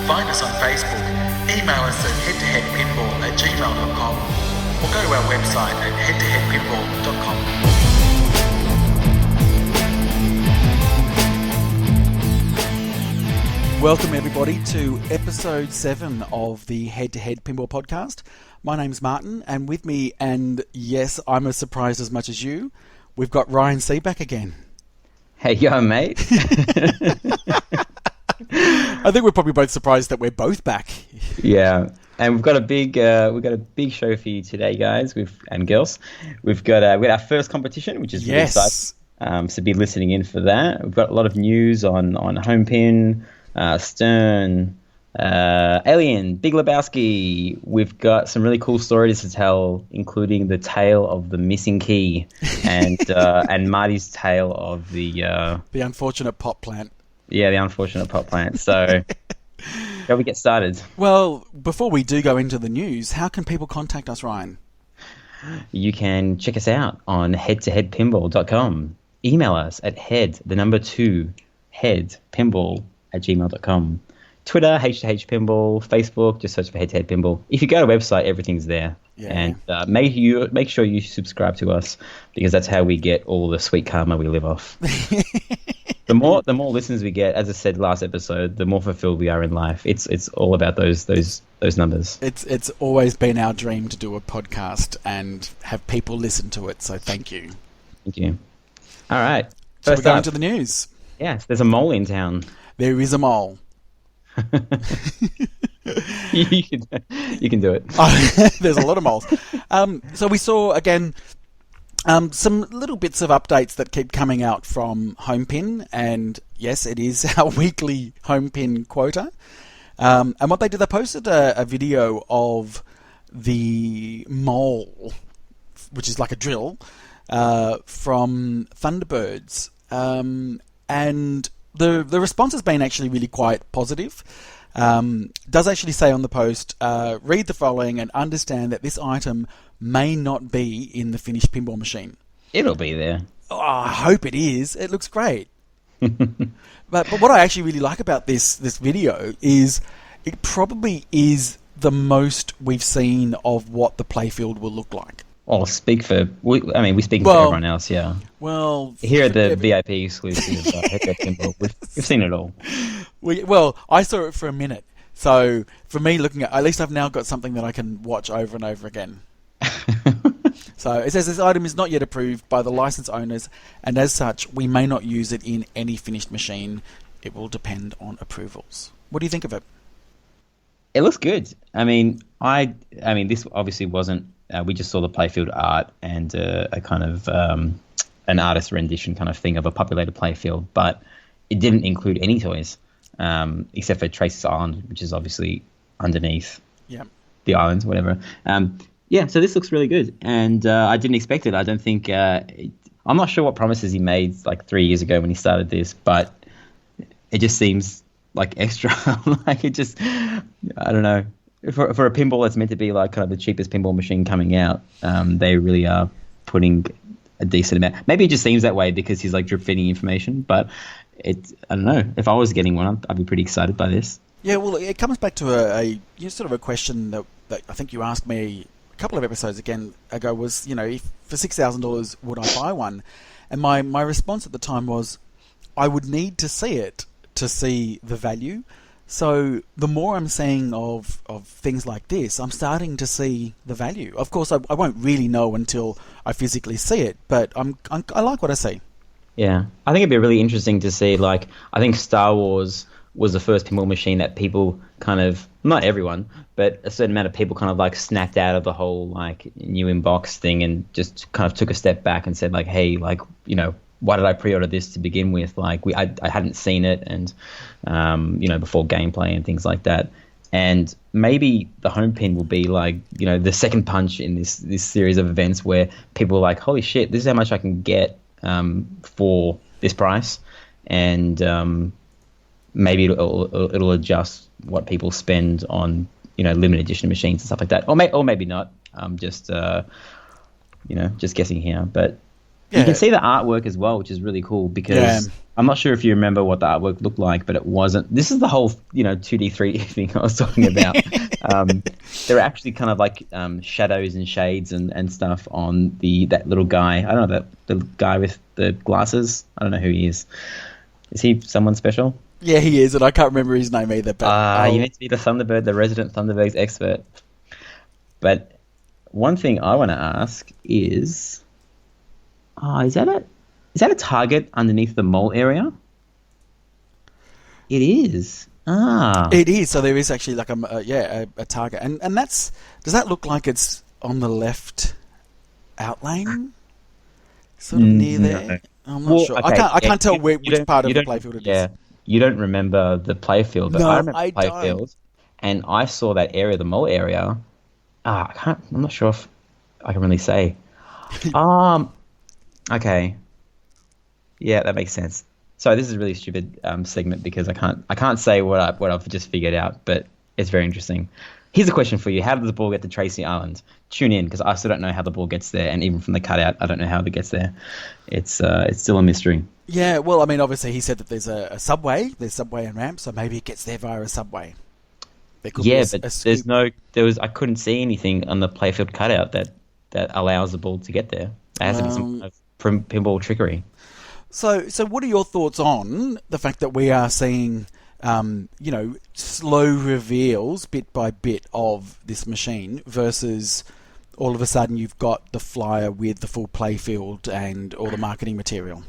Find us on Facebook, email us at head2headpinball@gmail.com, or go to our website at head2headpinball.com. Welcome everybody to episode 7 of the Head2Head Pinball podcast. My name's Martin, and with me, and yes, I'm as surprised as much as you, we've got Ryan C back again. Hey, yo, mate. I think we're probably both surprised that we're both back. Yeah, and we've got a big show for you today, guys, and girls. We've got our first competition, which is really exciting. So be listening in for that. We've got a lot of news on Home Pin, Stern, Alien, Big Lebowski. We've got some really cool stories to tell, including the tale of the missing key and Marty's tale of the unfortunate pot plant. Yeah, the unfortunate pot plant. So, shall we get started? Well, before we do go into the news, how can people contact us, Ryan? You can check us out on head2headpinball.com. Email us at headpinball@gmail.com. Twitter, H2H Pinball. Facebook, just search for Head2Head Pinball. If you go to our website, everything's there. Yeah. And make sure you subscribe to us, because that's how we get all the sweet karma we live off. The more listeners we get, as I said last episode, the more fulfilled we are in life. It's all about those numbers. It's always been our dream to do a podcast and have people listen to it. So thank you. Thank you. All right. So we're going to the news. Yes, there's a mole in town. There is a mole. you can do it. There's a lot of moles. So we saw again some little bits of updates that keep coming out from Home Pin, and yes, it is our weekly Home Pin quota. And what they did, they posted a video of the mole, which is like a drill, from Thunderbirds, and the response has been actually really quite positive. Does actually say on the post, read the following and understand that this item may not be in the finished pinball machine. It'll be there. Oh, I hope it is. It looks great. But what I actually really like about this video is it probably is the most we've seen of what the playfield will look like. Well, we speak for everyone else, yeah. Well, here at the VIP exclusive Head2Head Pinball, we've seen it all. I saw it for a minute. So for me, looking at least I've now got something that I can watch over and over again. So it says this item is not yet approved by the license owners, and as such, we may not use it in any finished machine. It will depend on approvals. What do you think of it? It looks good. I mean, this obviously wasn't. We just saw the playfield art and a kind of an artist rendition kind of thing of a populated playfield, but it didn't include any toys except for Tracy's Island, which is obviously underneath the islands, whatever. So this looks really good, and I didn't expect it. I don't think I'm not sure what promises he made like 3 years ago when he started this, but it just seems like extra. Like it just, I don't know. For a pinball that's meant to be like kind of the cheapest pinball machine coming out, they really are putting a decent amount. Maybe it just seems that way because he's like drip feeding information, but I don't know. If I was getting one, I'd be pretty excited by this. Yeah, well, it comes back to a sort of a question that I think you asked me a couple of episodes ago was, if for $6,000 would I buy one? And my response at the time was, I would need to see it to see the value. So the more I'm seeing of things like this, I'm starting to see the value. Of course, I won't really know until I physically see it, but I like what I see. Yeah, I think it'd be really interesting to see. Like, I think Star Wars was the first pinball machine that people kind of, not everyone, but a certain amount of people kind of like snapped out of the whole like new in box thing and just kind of took a step back and said like, hey, like, why did I pre-order this to begin with? Like, I hadn't seen it, and before gameplay and things like that. And maybe the Home Pin will be like, the second punch in this series of events where people are like, holy shit, this is how much I can get for this price, and maybe it'll adjust what people spend on limited edition machines and stuff like that, or maybe not. Just guessing here, but. Yeah. You can see the artwork as well, which is really cool because I'm not sure if you remember what the artwork looked like, but it wasn't. This is the whole, 2D, 3D thing I was talking about. There are actually kind of like shadows and shades and stuff on that little guy. I don't know, the guy with the glasses. I don't know who he is. Is he someone special? Yeah, he is, and I can't remember his name either. But you meant to be the Thunderbird, the resident Thunderbirds expert. But one thing I want to ask is, is that a target underneath the mole area? It is. It is. So there is actually like a target, and does that look like it's on the left outlane, sort of near there? I'm not sure. Okay, I can't tell which part of the playfield it is. Yeah, you don't remember the playfield, but No, I remember I the playfield, don't. and I saw that area, the mole area. I'm not sure if I can really say. Okay. Yeah, that makes sense. Sorry, this is a really stupid segment because I can't say what I've just figured out, but it's very interesting. Here's a question for you: how did the ball get to Tracy Island? Tune in because I still don't know how the ball gets there, and even from the cutout, I don't know how it gets there. It's still a mystery. Yeah, well, I mean, obviously he said that there's a subway, there's subway and ramp, so maybe it gets there via a subway. There could be a scoop. I couldn't see anything on the playfield cutout that allows the ball to get there. It has to be some kind of pinball trickery. So what are your thoughts on the fact that we are seeing, slow reveals bit by bit of this machine versus all of a sudden you've got the flyer with the full playfield and all the marketing material?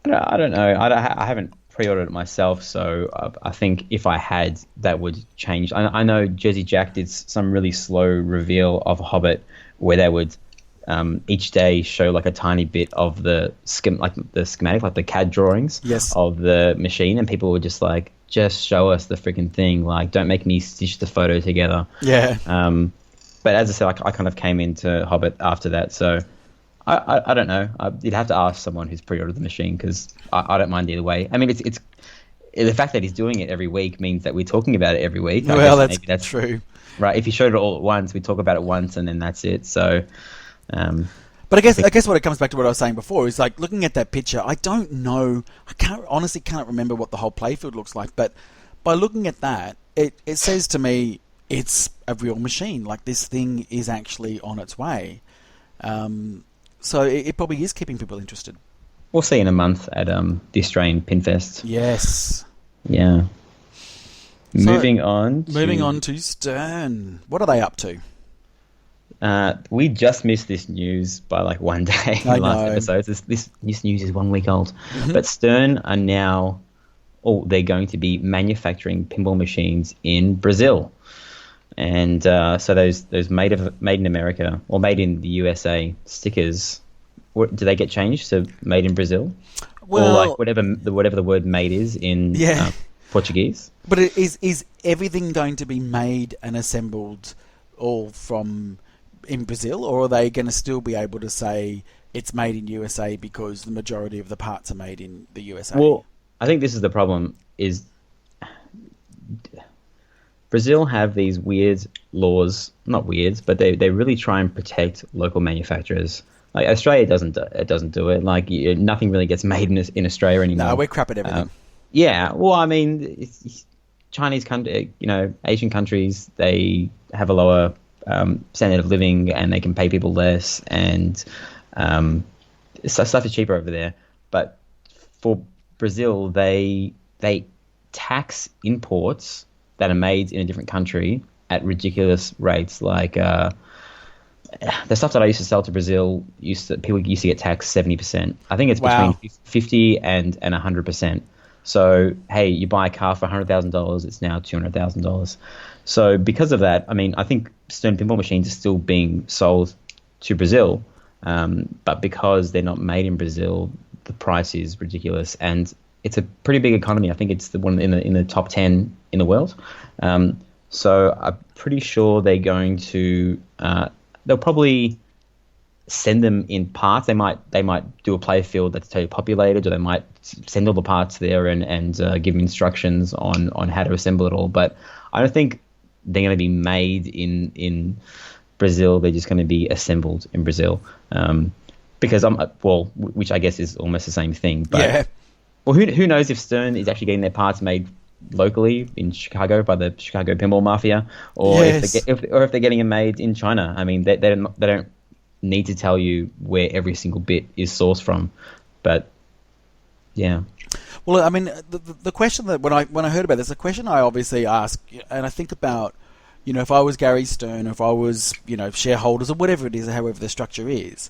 I don't know. I haven't pre-ordered it myself, so I think if I had, that would change. I know Jersey Jack did some really slow reveal of Hobbit where they would each day show like a tiny bit of the schematic, like the CAD drawings of the machine, and people were just like, just show us the freaking thing, like don't make me stitch the photo together. Yeah. But as I said, I kind of came into Hobbit after that, so I don't know. You'd have to ask someone who's pre-ordered the machine because I don't mind either way. I mean, it's the fact that he's doing it every week means that we're talking about it every week. Well, that's true. Right. If he showed it all at once, we talk about it once and then that's it. So, but I guess what it comes back to what I was saying before is like looking at that picture. I don't know. I honestly can't remember what the whole playfield looks like. But by looking at that, it says to me it's a real machine. Like this thing is actually on its way. So it probably is keeping people interested. We'll see in a month at the Australian Pinfest. Yes. Yeah. So, moving on to Stern. What are they up to? We just missed this news by like one day in the last episode. This news is 1 week old. Mm-hmm. But Stern are now, they're going to be manufacturing pinball machines in Brazil. And so those made in America or made in the USA stickers, do they get changed to made in Brazil? Well, or like whatever the word made is in Portuguese? But is everything going to be made and assembled all from in Brazil, or are they going to still be able to say it's made in USA because the majority of the parts are made in the USA? Well, I think this is the problem is Brazil have these weird laws, not weird, but they really try and protect local manufacturers. Like Australia doesn't do it. Like nothing really gets made in Australia anymore. No, we're crap at everything. Yeah, well, I mean, it's Chinese country, Asian countries, they have a lower standard of living and they can pay people less, and stuff is cheaper over there. But for Brazil, they tax imports that are made in a different country at ridiculous rates. Like the stuff that I used to sell to Brazil, people used to get taxed 70%. I think it's between 50 and 100%. So hey, you buy a car for $100,000, it's now $200,000. So because of that, I mean, I think Stern pinball machines are still being sold to Brazil, but because they're not made in Brazil, the price is ridiculous, and it's a pretty big economy. I think it's the one in the top 10 in the world. So I'm pretty sure they're going to they'll probably send them in parts. They might do a play field that's totally populated, or they might send all the parts there and give them instructions on how to assemble it all. But I don't think they're going to be made in Brazil. They're just going to be assembled in Brazil. because which I guess is almost the same thing. But, Yeah. Well, who knows if Stern is actually getting their parts made locally in Chicago by the Chicago Pinball Mafia, or Yes. if they're getting them made in China. I mean, they don't need to tell you where every single bit is sourced from, but yeah. Well, I mean, the question that when I heard about this, the question I obviously ask, and I think about, if I was Gary Stern, or if I was, shareholders or whatever it is, however the structure is,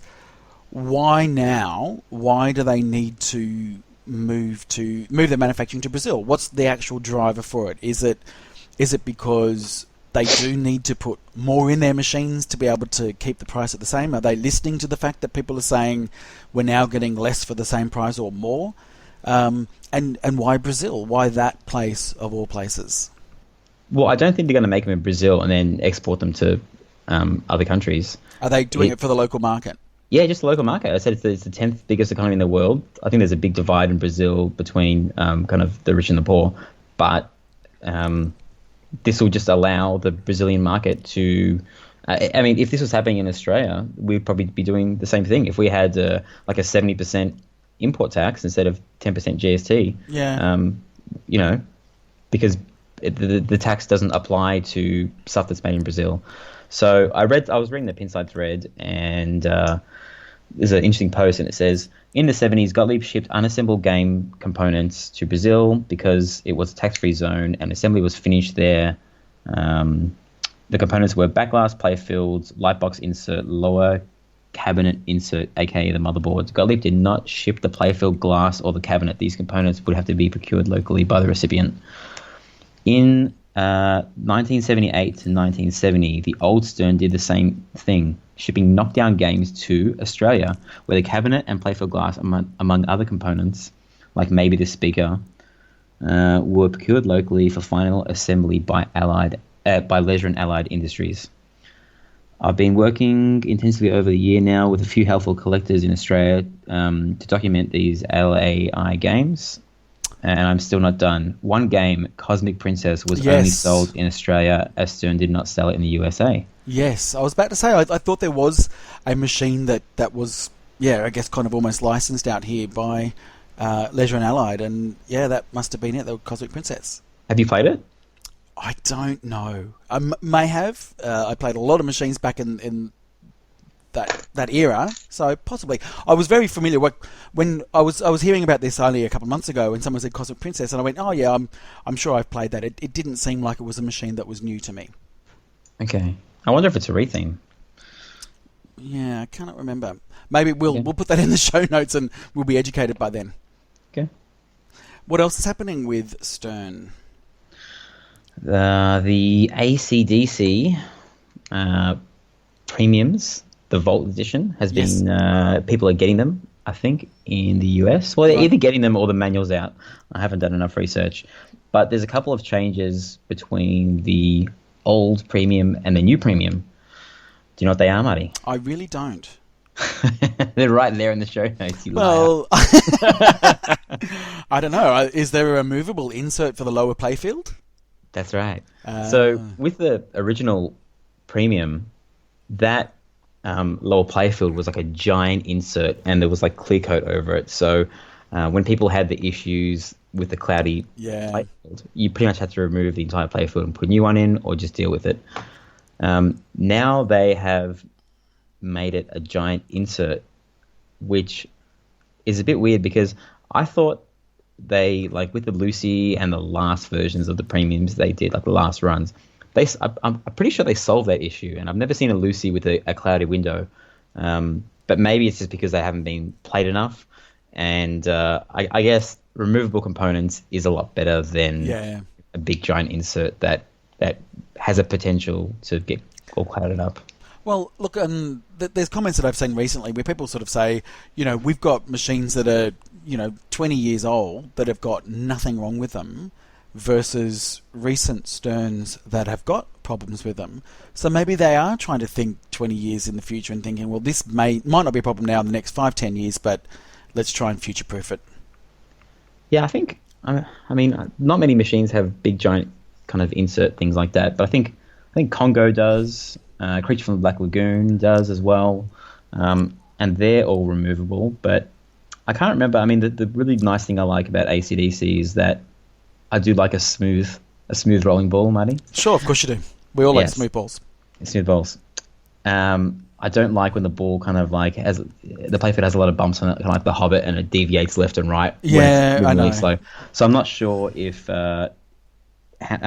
why now? Why do they need to move their manufacturing to Brazil? What's the actual driver for it? Is it because they do need to put more in their machines to be able to keep the price at the same? Are they listening to the fact that people are saying we're now getting less for the same price or more? And why Brazil? Why that place of all places? Well, I don't think they're going to make them in Brazil and then export them to other countries. Are they doing it for the local market? Yeah, just the local market. I said it's the 10th biggest economy in the world. I think there's a big divide in Brazil between kind of the rich and the poor. But this will just allow the Brazilian market to... I mean, if this was happening in Australia, we'd probably be doing the same thing. If we had like a 70% import tax instead of 10% GST, because the tax doesn't apply to stuff that's made in Brazil. So I was reading the Pinside thread, and there's an interesting post, and it says, in the 70s, Gottlieb shipped unassembled game components to Brazil because it was a tax-free zone and assembly was finished there. The components were backglass playfields, lightbox insert, lower cabinet insert, aka the motherboards. Gottlieb did not ship the playfield, glass, or the cabinet. These components would have to be procured locally by the recipient. In 1978 to 1970, the old Stern did the same thing, shipping knockdown games to Australia, where the cabinet and playfield glass, among other components, like maybe the speaker, were procured locally for final assembly by Leisure and Allied Industries. I've been working intensively over the year now with a few helpful collectors in Australia to document these LAI games, and I'm still not done. One game, Cosmic Princess, was only sold in Australia, as Stern did not sell it in the USA. Yes, I was about to say, I thought there was a machine that was, I guess kind of almost licensed out here by Leisure and Allied, and that must have been it, the Cosmic Princess. Have you played it? I don't know. I may have. I played a lot of machines back in that era, so possibly. I was very familiar when I was hearing about this only a couple of months ago when someone said Cosmic Princess, and I went, oh yeah, I'm sure I've played that. It didn't seem like it was a machine that was new to me. Okay. I wonder if it's a retheme. Yeah, I cannot remember. Maybe we'll put that in the show notes and we'll be educated by then. Okay. What else is happening with Stern? The AC/DC premiums, the Vault edition, has been... people are getting them, I think, in the US. Well, they're either getting them or the manual's out. I haven't done enough research. But there's a couple of changes between the old premium and the new premium. Do you know what they are, Marty? I really don't. They're right there in the show notes. Well, I don't know. Is there a removable insert for the lower playfield? That's right. So with the original premium, that lower playfield was like a giant insert, and there was like clear coat over it. So when people had the issues with the cloudy playfield, you pretty much had to remove the entire playfield and put a new one in, or just deal with it. Now they have made it a giant insert, which is a bit weird because I thought they, like with the Lucy and the last versions of the premiums they did, like the last runs, I'm pretty sure they solved that issue, and I've never seen a Lucy with a cloudy window. But maybe it's just because they haven't been played enough, and I guess removable components is a lot better than a big giant insert that has a potential to get all clouded up. Well, look, there's comments that I've seen recently where people sort of say, we've got machines that are, 20 years old that have got nothing wrong with them versus recent Sterns that have got problems with them. So maybe they are trying to think 20 years in the future and thinking, well, this might not be a problem now in the next 5-10 years, but let's try and future-proof it. Yeah, I think, I mean, not many machines have big, giant kind of insert things like that, but I think Congo does. Creature from the Black Lagoon does as well. and they're all removable. But I can't remember. I mean, the really nice thing I like about ACDC is that I do like a smooth rolling ball, Marty. Sure, of course you do. We all like Yes. smooth balls. Smooth balls. I don't like when the ball kind of like has the playfield has a lot of bumps on it, kind of like the Hobbit, and it deviates left and right. Yeah, when it's I know. really slow. So I'm not sure if. I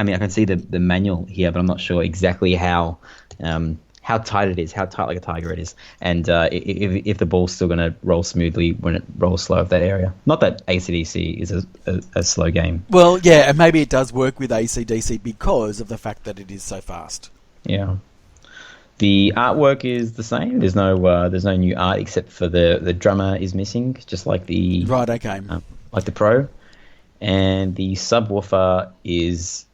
mean, I can see the manual here, but I'm not sure exactly how tight it is, how tight like a tiger it is, and if the ball's still going to roll smoothly when it rolls slow up that area. Not that AC/DC is a slow game. Well, yeah, and maybe it does work with AC/DC because of the fact that it is so fast. Yeah. The artwork is the same. There's no new art except for the drummer is missing, just like the Right, okay. like the Pro, and the subwoofer is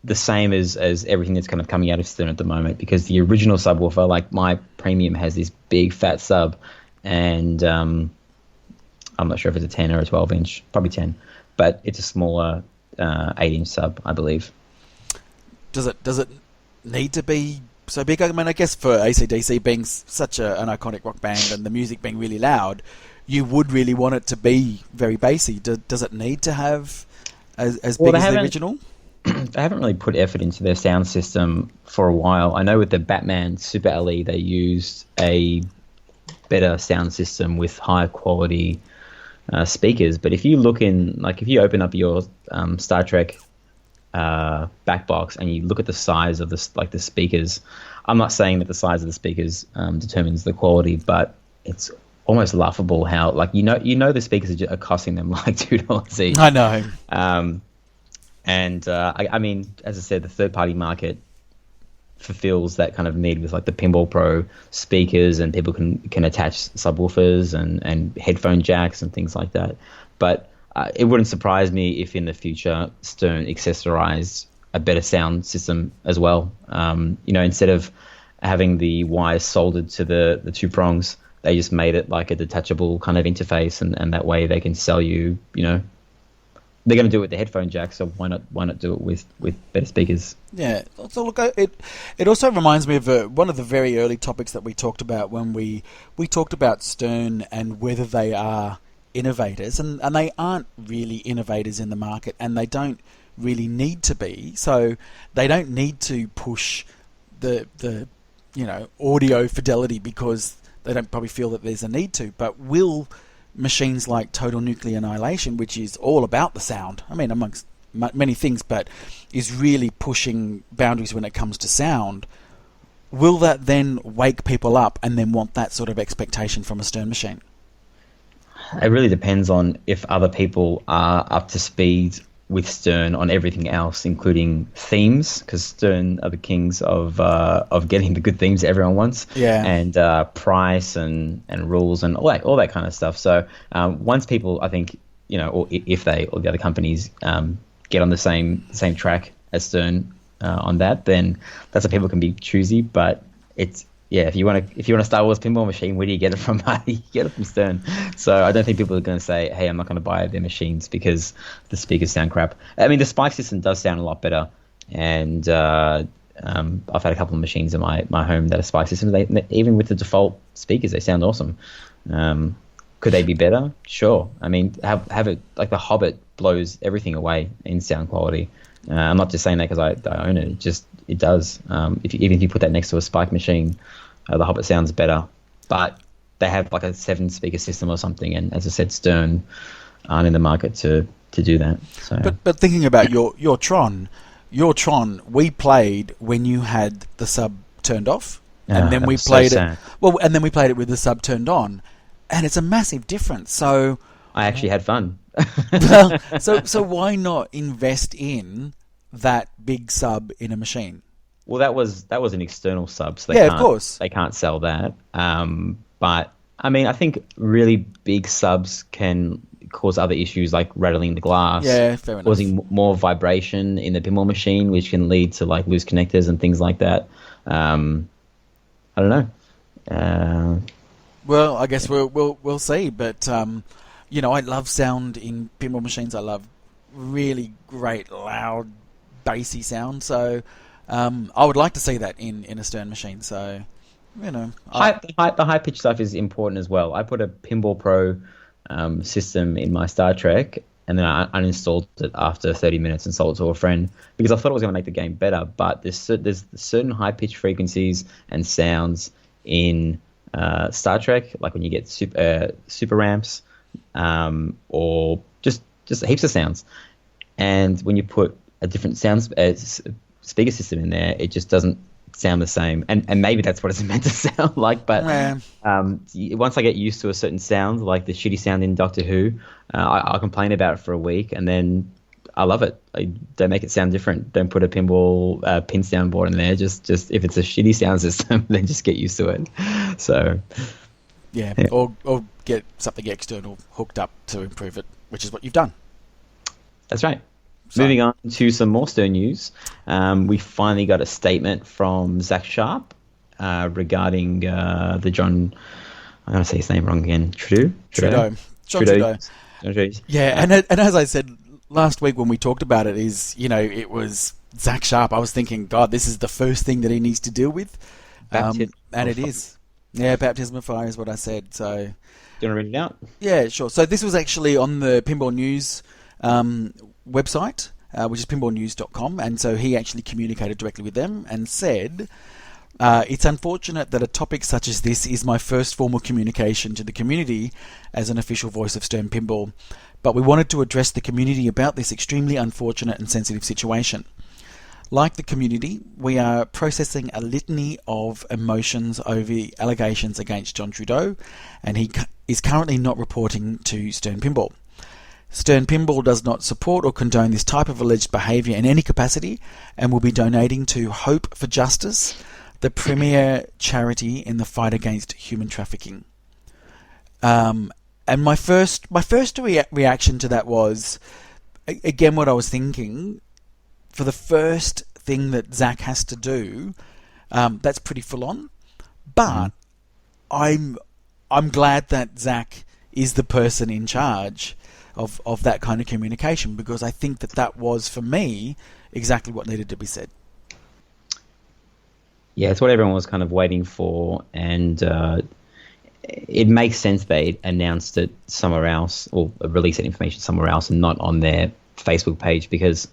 the same as everything that's kind of coming out of Stern at the moment, because the original subwoofer, like my Premium, has this big fat sub, and I'm not sure if it's a 10 or a 12 inch, probably 10, but it's a smaller 8-inch sub, I believe. Does it need to be so big? I mean, I guess for AC/DC being such an iconic rock band and the music being really loud, you would really want it to be very bassy. Does it need to have as big as the original? They haven't really put effort into their sound system for a while. I know with the Batman Super LE, they used a better sound system with higher quality speakers. But if you look if you open up your Star Trek back box and you look at the size of the speakers, I'm not saying that the size of the speakers determines the quality, but it's almost laughable how the speakers are costing them like $2 each. I know. I mean, as I said, the third-party market fulfills that kind of need with like the Pinball Pro speakers, and people can attach subwoofers and headphone jacks and things like that. But it wouldn't surprise me if in the future Stern accessorized a better sound system as well. Instead of having the wires soldered to the two prongs, they just made it like a detachable kind of interface, and that way they can sell you, they're going to do it with the headphone jack, so why not do it with better speakers? Yeah. So look, it also reminds me of one of the very early topics that we talked about when we talked about Stern and whether they are innovators, and they aren't really innovators in the market, and they don't really need to be. So they don't need to push the audio fidelity because they don't probably feel that there's a need to. But will machines like Total Nuclear Annihilation, which is all about the sound, I mean, amongst many things, but is really pushing boundaries when it comes to sound, will that then wake people up and then want that sort of expectation from a Stern machine? It really depends on if other people are up to speed with Stern on everything else, including themes, because Stern are the kings of getting the good themes that everyone wants. Yeah. And price and rules and all that kind of stuff. So once people, I think, or if the other companies get on the same track as Stern on that, then that's what people can be choosy. But it's if you want a Star Wars pinball machine, where do you get it from? You get it from Stern. So I don't think people are going to say, hey, I'm not going to buy their machines because the speakers sound crap. I mean, the spike system does sound a lot better, and I've had a couple of machines in my home that are spike systems. Even with the default speakers, they sound awesome. Could they be better? Sure. I mean, have it like the Hobbit blows everything away in sound quality. I'm not just saying that because I own it. It does. Even if you put that next to a spike machine, the Hobbit sounds better. But they have like a 7-speaker system or something, and as I said, Stern aren't in the market to do that. So. But thinking about your Tron, we played when you had the sub turned off, and then we played it. Well, and then we played it with the sub turned on, and it's a massive difference. So I actually had fun. Well, so why not invest in that big sub in a machine? Well, that was an external sub, so of course they can't sell that. But I mean, I think really big subs can cause other issues like rattling the glass, fair enough, causing more vibration in the pinball machine, which can lead to like loose connectors and things like that. I don't know. Well, I guess we'll see. But I love sound in pinball machines. I love really great, loud, bassy sound. So I would like to see that in a Stern machine. So you know, The high pitch stuff is important as well. I put a Pinball Pro system in my Star Trek, and then I uninstalled it after 30 minutes and sold it to a friend because I thought it was going to make the game better. But there's certain high pitch frequencies and sounds in Star Trek, like when you get super ramps, or just heaps of sounds. And when you put a different speaker system in there, it just doesn't sound the same. And maybe that's what it's meant to sound like. But once I get used to a certain sound, like the shitty sound in Doctor Who, I'll complain about it for a week, and then I love it. Don't make it sound different. Don't put a pinball pin sound board in there. Just if it's a shitty sound system, then just get used to it. So yeah. Or get something external hooked up to improve it, which is what you've done. That's right. So, moving on to some more Stern news. We finally got a statement from Zach Sharp regarding the John. I'm going to say his name wrong again. Trudeau. John Trudeau. Yeah, and as I said last week when we talked about it, it was Zach Sharp. I was thinking, God, this is the first thing that he needs to deal with, and it is. Yeah, baptism of fire is what I said. So, do you want to read it out? Yeah, sure. So this was actually on the Pinball News website, which is pinballnews.com, and so he actually communicated directly with them and said, it's unfortunate that a topic such as this is my first formal communication to the community as an official voice of Stern Pinball, but we wanted to address the community about this extremely unfortunate and sensitive situation. Like the community, we are processing a litany of emotions over the allegations against John Trudeau, and he is currently not reporting to Stern Pinball. Stern Pinball does not support or condone this type of alleged behaviour in any capacity, and will be donating to Hope for Justice, the premier charity in the fight against human trafficking. And my first reaction to that was, again, what I was thinking. For the first thing that Zach has to do, that's pretty full on. But I'm glad that Zach is the person in charge of that kind of communication, because I think that was, for me, exactly what needed to be said. Yeah, it's what everyone was kind of waiting for, and it makes sense they announced it somewhere else, or released that information somewhere else and not on their Facebook page, because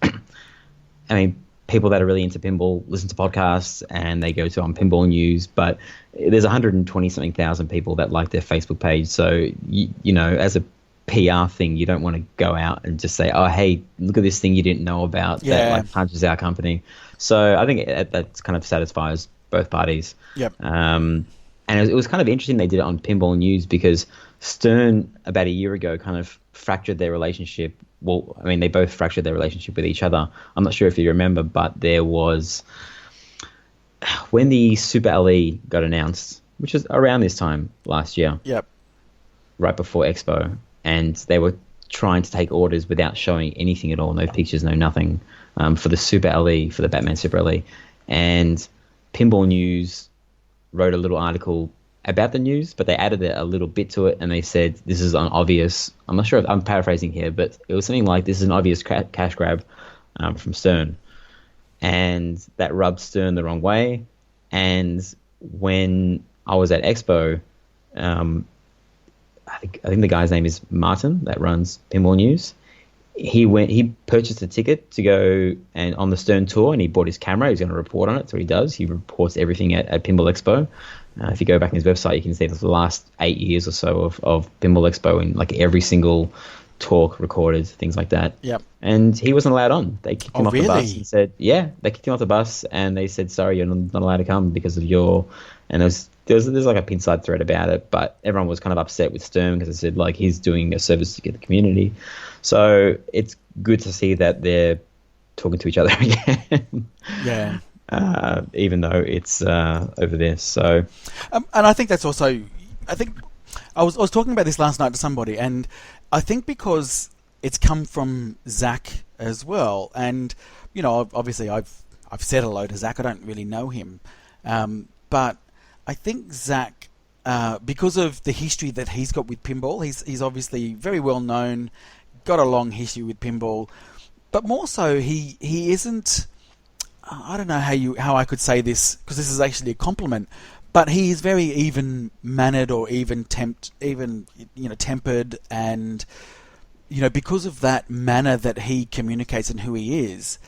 I mean, people that are really into pinball listen to podcasts and they go to on Pinball News, but there's 120-something thousand people that like their Facebook page. So, you know, as a PR thing, you don't want to go out and just say, oh, hey, look at this thing you didn't know about that like punches our company. So I think that kind of satisfies both parties. Yep. And it was kind of interesting they did it on Pinball News, because Stern, about a year ago, kind of fractured their relationship. Well, I mean, they both fractured their relationship with each other. I'm not sure if you remember, but there was, when the Super LE got announced, which was around this time last year. Yep. Right before Expo, and they were trying to take orders without showing anything at all, no pictures, no nothing, for the Super LE, for the Batman Super LE. And Pinball News wrote a little article about the news, but they added a little bit to it, and they said this is an obvious, I'm not sure if I'm paraphrasing here, but it was something like, this is an obvious cash grab from Stern. And that rubbed Stern the wrong way. And when I was at Expo, I think the guy's name is Martin that runs Pinball News. He purchased a ticket to go and on the Stern tour, and he bought his camera. He's going to report on it. That's what he does. He reports everything at Pinball Expo. If you go back on his website, you can see the last 8 years or so of Pinball Expo, and like every single talk recorded, things like that. Yep. And he wasn't allowed on. They kicked him off the bus really? and said, they kicked him off the bus, and they said, sorry, you're not allowed to come because of your, and there's like a pinside thread about it, but everyone was kind of upset with Stern because they said like he's doing a service to the community. So it's good to see that they're talking to each other again. Yeah. Even though it's over there. So, and I think that's also, I think I was talking about this last night to somebody, and I think because it's come from Zach as well, and you know, obviously I've said hello to Zach. I don't really know him, but I think Zach, because of the history that he's got with pinball, he's obviously very well known, got a long history with pinball, but more so he isn't. I don't know how I could say this, because this is actually a compliment, but he is very even mannered or even tempered, and because of that manner that he communicates and who he is,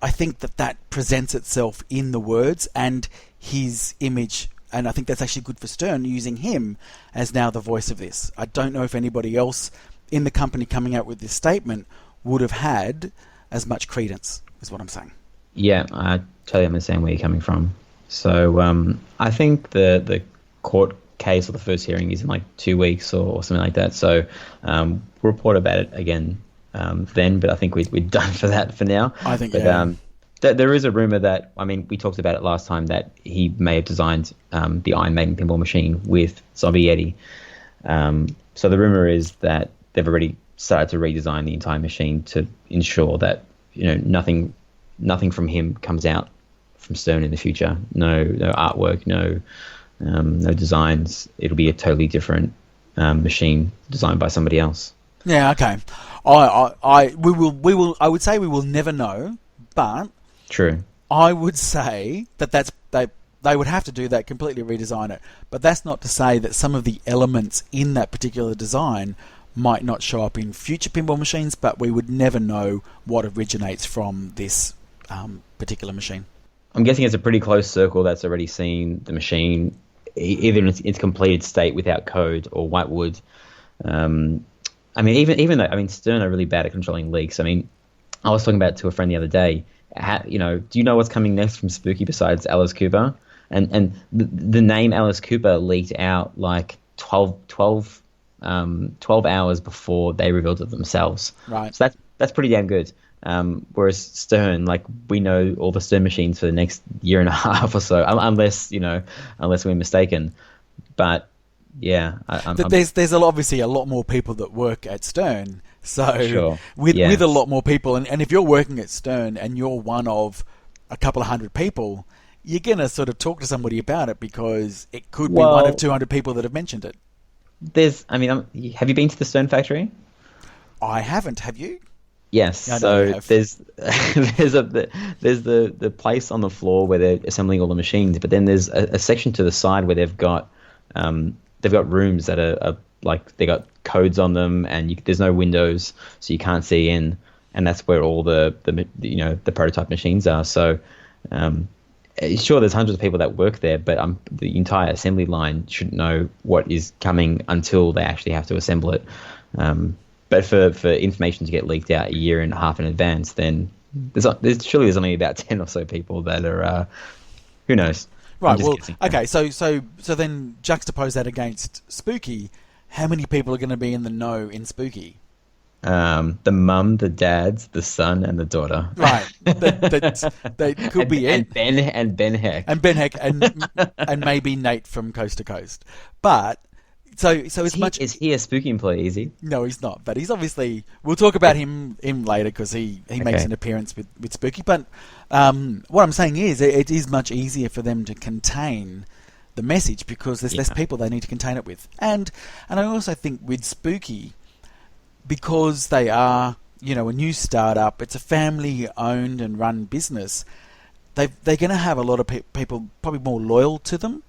I think that presents itself in the words and his image. And I think that's actually good for Stern, using him as now the voice of this. I don't know if anybody else in the company coming out with this statement would have had as much credence, is what I'm saying. Yeah, I totally understand where you're coming from. So I think the court case or the first hearing is in like 2 weeks or something like that. So we'll report about it again then, but I think we're done for that for now. I think, there is a rumor that, we talked about it last time, that he may have designed the Iron Maiden pinball machine with Zombie Yeti. So the rumor is that they've already started to redesign the entire machine to ensure that nothing from him comes out from Stern in the future. No artwork, no designs. It'll be a totally different machine designed by somebody else. Yeah, okay. I would say we will never know, but true. I would say that they would have to do that, completely redesign it. But that's not to say that some of the elements in that particular design might not show up in future pinball machines, but we would never know what originates from this particular machine. I'm guessing it's a pretty close circle that's already seen the machine, either in its completed state without code or whitewood. Even though Stern are really bad at controlling leaks. I was talking about it to a friend the other day. Do you know what's coming next from Spooky besides Alice Cooper? And the name Alice Cooper leaked out like 12 hours before they revealed it themselves. Right. So that's pretty damn good. Whereas Stern, we know all the Stern machines for the next year and a half or so, unless we're mistaken. But yeah, there's obviously a lot more people that work at Stern. So sure. with a lot more people, and if you're working at Stern and you're one of a couple of hundred people, you're gonna sort of talk to somebody about it, because it could be one of 200 people that have mentioned it. Have you been to the Stern factory? I haven't. Have you? Yes. I so know there's the place on the floor where they're assembling all the machines, but then there's a section to the side where they've got rooms that are they got codes on them, and there's no windows, so you can't see in, and that's where all the prototype machines are. So sure, there's hundreds of people that work there, but the entire assembly line shouldn't know what is coming until they actually have to assemble it. But for information to get leaked out a year and a half in advance, then there's only about 10 or so people that are who knows. Right. Well, guessing. Okay. So then juxtapose that against Spooky. How many people are going to be in the know in Spooky? The mum, the dads, the son, and the daughter. Right. That could be it. And Ben Heck. And Ben Heck, and maybe Nate from Coast to Coast. But so is he a Spooky employee? Is he? No, he's not. But he's obviously. We'll talk about him later, because he makes an appearance with Spooky. But what I'm saying is, it is much easier for them to contain the message, because there's less people they need to contain it with. And I also think with Spooky, because they are a new startup, it's a family owned and run business, they're going to have a lot of people probably more loyal to them.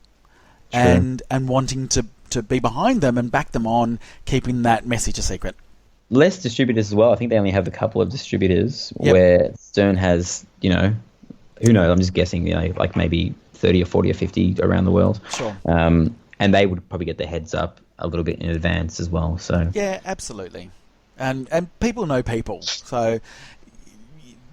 Sure. and wanting to be behind them and back them on keeping that message a secret. Less distributors as well. I think they only have a couple of distributors. Yep. Where Stern has, who knows, I'm just guessing, like maybe 30 or 40 or 50 around the world. Sure. And they would probably get their heads up a little bit in advance as well. So yeah, absolutely. And people know people. So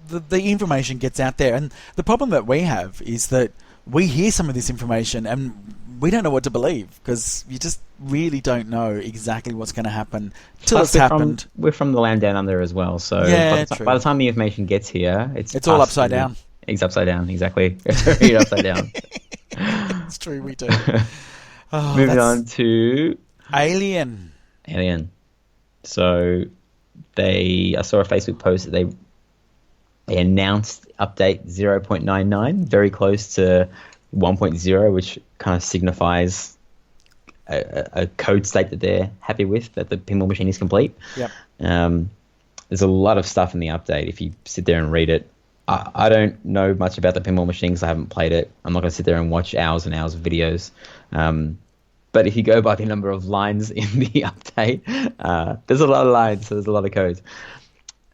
the information gets out there. And the problem that we have is that we hear some of this information and we don't know what to believe, because you just really don't know exactly what's going to happen till it's happened. We're from the land down under as well, so by the time the information gets here, it's all upside down. It's upside down, exactly. It's really upside down. It's true, we do. Moving on to Alien. So I saw a Facebook post that they announced update 0.99, very close to 1.0, which kind of signifies a code state that they're happy with, that the pinball machine is complete. Yep. There's a lot of stuff in the update. If you sit there and read it, I don't know much about the pinball machine because I haven't played it. I'm not going to sit there and watch hours and hours of videos. But if you go by the number of lines in the update, there's a lot of lines, so there's a lot of code.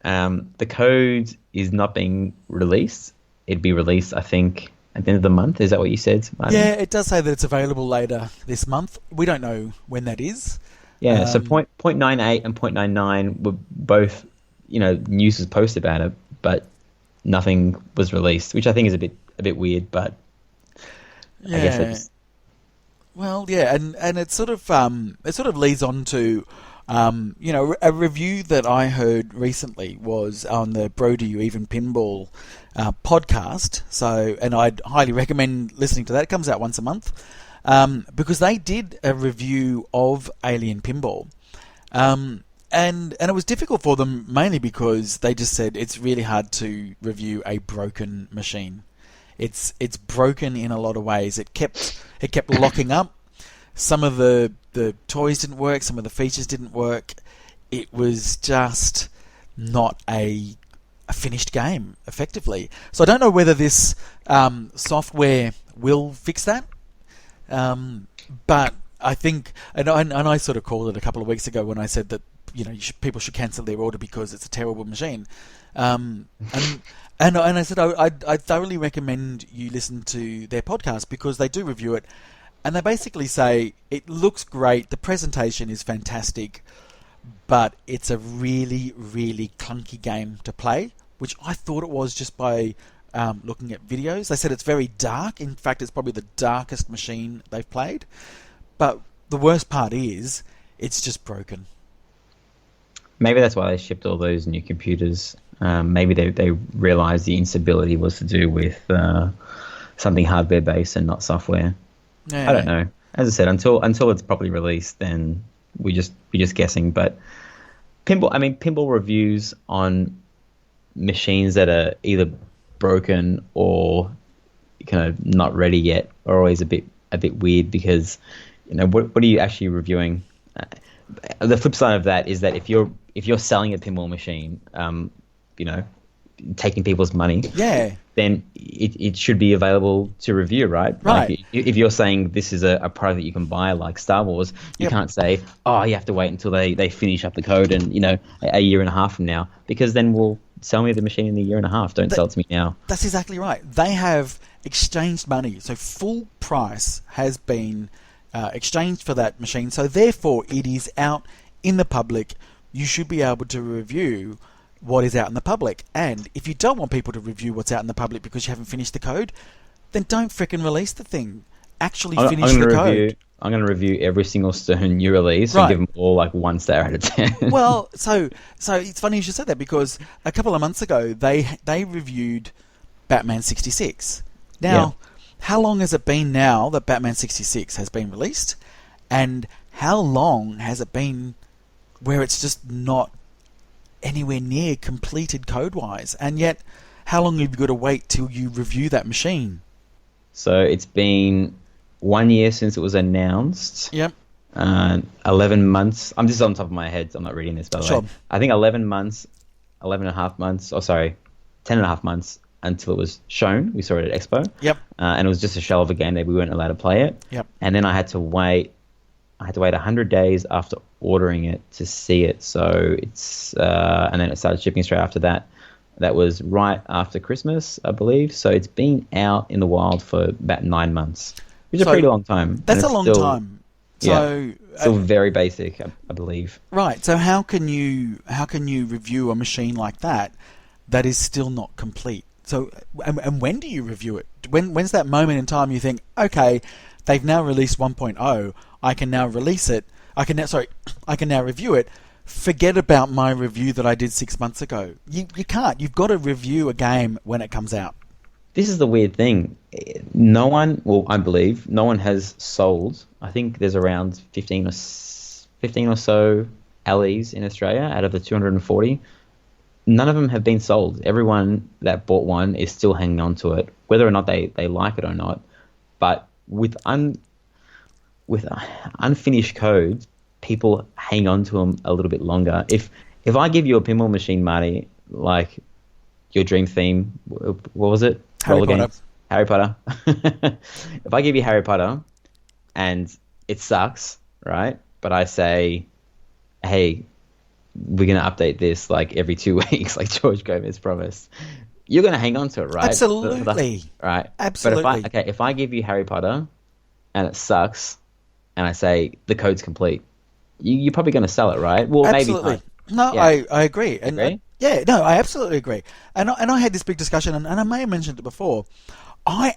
The code is not being released. It'd be released, I think, at the end of the month. Is that what you said, Martin? Yeah, it does say that it's available later this month. We don't know when that is. Yeah, so point 0.98 and 0.99 were both, news was posted about it, but nothing was released, which I think is a bit weird, but Yeah. I guess it's... Well, yeah, and it sort of leads on to, a review that I heard recently was on the Bro Do You Even Pinball podcast. So, and I'd highly recommend listening to that. It comes out once a month because they did a review of Alien Pinball. And it was difficult for them mainly because they just said it's really hard to review a broken machine. It's broken in a lot of ways. It kept locking up. Some of the toys didn't work. Some of the features didn't work. It was just not a finished game, effectively. So I don't know whether this software will fix that. But I think, and I sort of called it a couple of weeks ago when I said that people should cancel their order because it's a terrible machine. And I said I'd thoroughly recommend you listen to their podcast because they do review it, and they basically say it looks great, the presentation is fantastic, but it's a really, really clunky game to play, which I thought it was just by looking at videos. They said it's very dark. In fact, it's probably the darkest machine they've played. But the worst part is it's just broken. Maybe that's why they shipped all those new computers. Maybe they realised the instability was to do with something hardware based and not software. Yeah. I don't know. As I said, until it's properly released, then we're just guessing. But pinball reviews on machines that are either broken or kind of not ready yet are always a bit weird because what are you actually reviewing? The flip side of that is that if you're selling a pinball machine, taking people's money, Yeah. then it should be available to review, right? Right. Like if you're saying this is a product that you can buy like Star Wars, you Yep. can't say, oh, you have to wait until they finish up the code and, a year and a half from now, because then we'll sell me the machine in a year and a half. Don't sell it to me now. That's exactly right. They have exchanged money. So full price has been exchanged for that machine. So therefore it is out in the public. You should be able to review what is out in the public. And if you don't want people to review what's out in the public because you haven't finished the code, then don't frickin' release the thing. Actually finish the code. I'm going to review every single Stern you release Right. and give them all like 1 star out of 10. Well, so it's funny you should say that because a couple of months ago they reviewed Batman 66. Now, how long has it been now that Batman 66 has been released? And how long has it been where it's just not anywhere near completed code-wise? And yet, how long have you got to wait till you review that machine? So it's been 1 year since it was announced. Yep. 11 months. I'm just on top of my head. So I'm not reading this, by the Sure. way. I think 11 months, 11 and a half months, 10 and a half months until it was shown. We saw it at Expo. Yep. And it was just a shell of a game that we weren't allowed to play it. Yep. And then I had to wait 100 days after ordering it to see it. So it's, and then it started shipping straight after that. That was right after Christmas, I believe. So it's been out in the wild for about 9 months, which is a pretty long time. That's And a long it's still- time. So, Yeah. Still very basic, I believe. right. So how can you review a machine like that is still not complete? So and when do you review it? When's that moment in time you think, okay, they've now released 1.0, I can now release it. I can now review it. Forget about my review that I did 6 months ago. You can't. You've got to review a game when it comes out. This is the weird thing. I believe no one has sold. I think there's around 15 or so LEs in Australia out of the 240. None of them have been sold. Everyone that bought one is still hanging on to it, whether or not they like it or not. But with unfinished codes, people hang on to them a little bit longer. If I give you a pinball machine, Marty, like your dream theme. What was it? Harry Potter. Games? Harry Potter. If I give you Harry Potter and it sucks, right? But I say, hey, we're going to update this like every 2 weeks, like George Gomez promised. You're going to hang on to it, right? Absolutely. Right. Absolutely. But if I give you Harry Potter and it sucks, and I say the code's complete, you're probably going to sell it, right? Well, absolutely. maybe not. No, yeah. I agree. And Agree? yeah, no, I absolutely agree. And I had this big discussion, and I may have mentioned it before. I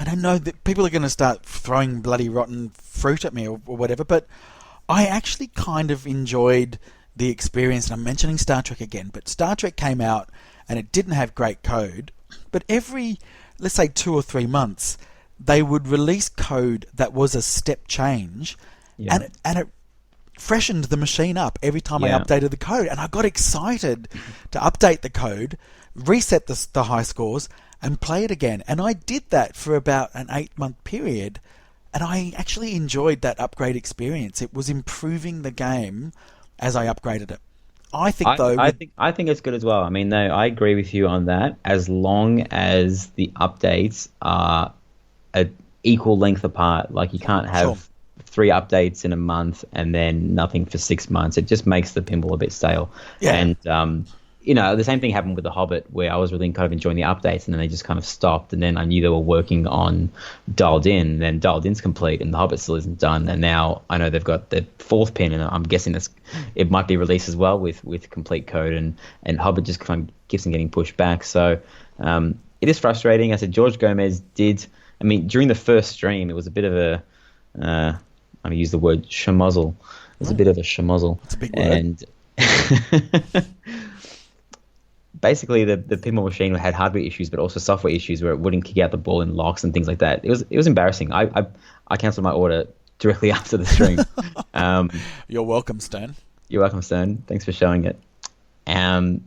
don't know that people are going to start throwing bloody rotten fruit at me or whatever, but I actually kind of enjoyed the experience. And I'm mentioning Star Trek again, but Star Trek came out and it didn't have great code, but every, let's say 2 or 3 months, they would release code that was a step change, and it freshened the machine up every time I updated the code. And I got excited to update the code, reset the high scores, and play it again. And I did that for about an 8-month period, and I actually enjoyed that upgrade experience. It was improving the game as I upgraded it. I think it's good as well. I mean, no, I agree with you on that. As long as the updates are an equal length apart, like you can't have 3 updates in a month and then nothing for 6 months. It just makes the pinball a bit stale. Yeah. And the same thing happened with The Hobbit, where I was really kind of enjoying the updates, and then they just kind of stopped. And then I knew they were working on Dialed In, and then Dialed In's complete, and The Hobbit still isn't done. And now I know they've got the 4th pin, and I'm guessing it might be released as well with complete code, and Hobbit just kind of keeps on getting pushed back. So it is frustrating. I said George Gomez during the first stream, it was a bit of a, I'm going to use the word schmozzle. It was a bit of a schmozzle. It's a big word. And basically, the pinball machine had hardware issues, but also software issues where it wouldn't kick out the ball in locks and things like that. It was embarrassing. I cancelled my order directly after the stream. You're welcome, Stern. You're welcome, Stern. Thanks for showing it. And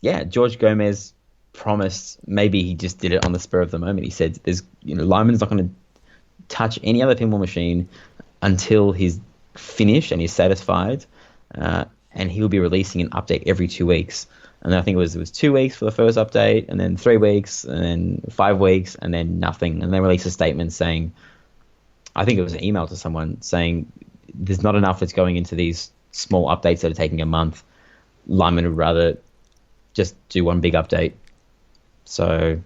yeah, George Gomez promised, maybe he just did it on the spur of the moment. He said, Lyman's not going to touch any other pinball machine until he's finished and he's satisfied. And he will be releasing an update every 2 weeks. And then I think it was 2 weeks for the first update, and then 3 weeks, and then 5 weeks, and then nothing. And they released a statement saying, I think it was an email to someone saying, there's not enough that's going into these small updates that are taking a month. Lyman would rather just do one big update. So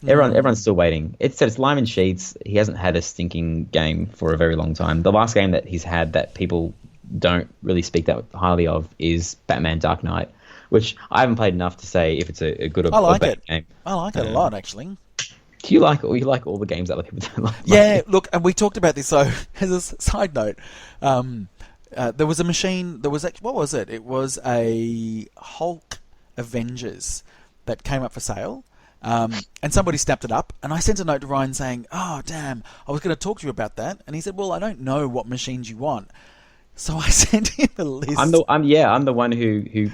everyone's still waiting. It says Lyman Sheets. He hasn't had a stinking game for a very long time. The last game that he's had that people don't really speak that highly of is Batman Dark Knight, which I haven't played enough to say if it's a good or bad game. I like it a lot, actually. Do you like all the games other people don't like? Yeah, look, and we talked about this. So, as a side note, there was a machine. What was it? It was a Hulk Avengers that came up for sale. And somebody snapped it up, and I sent a note to Ryan saying, "Oh, damn, I was going to talk to you about that." And he said, "Well, I don't know what machines you want." So I sent him a list. I'm the one who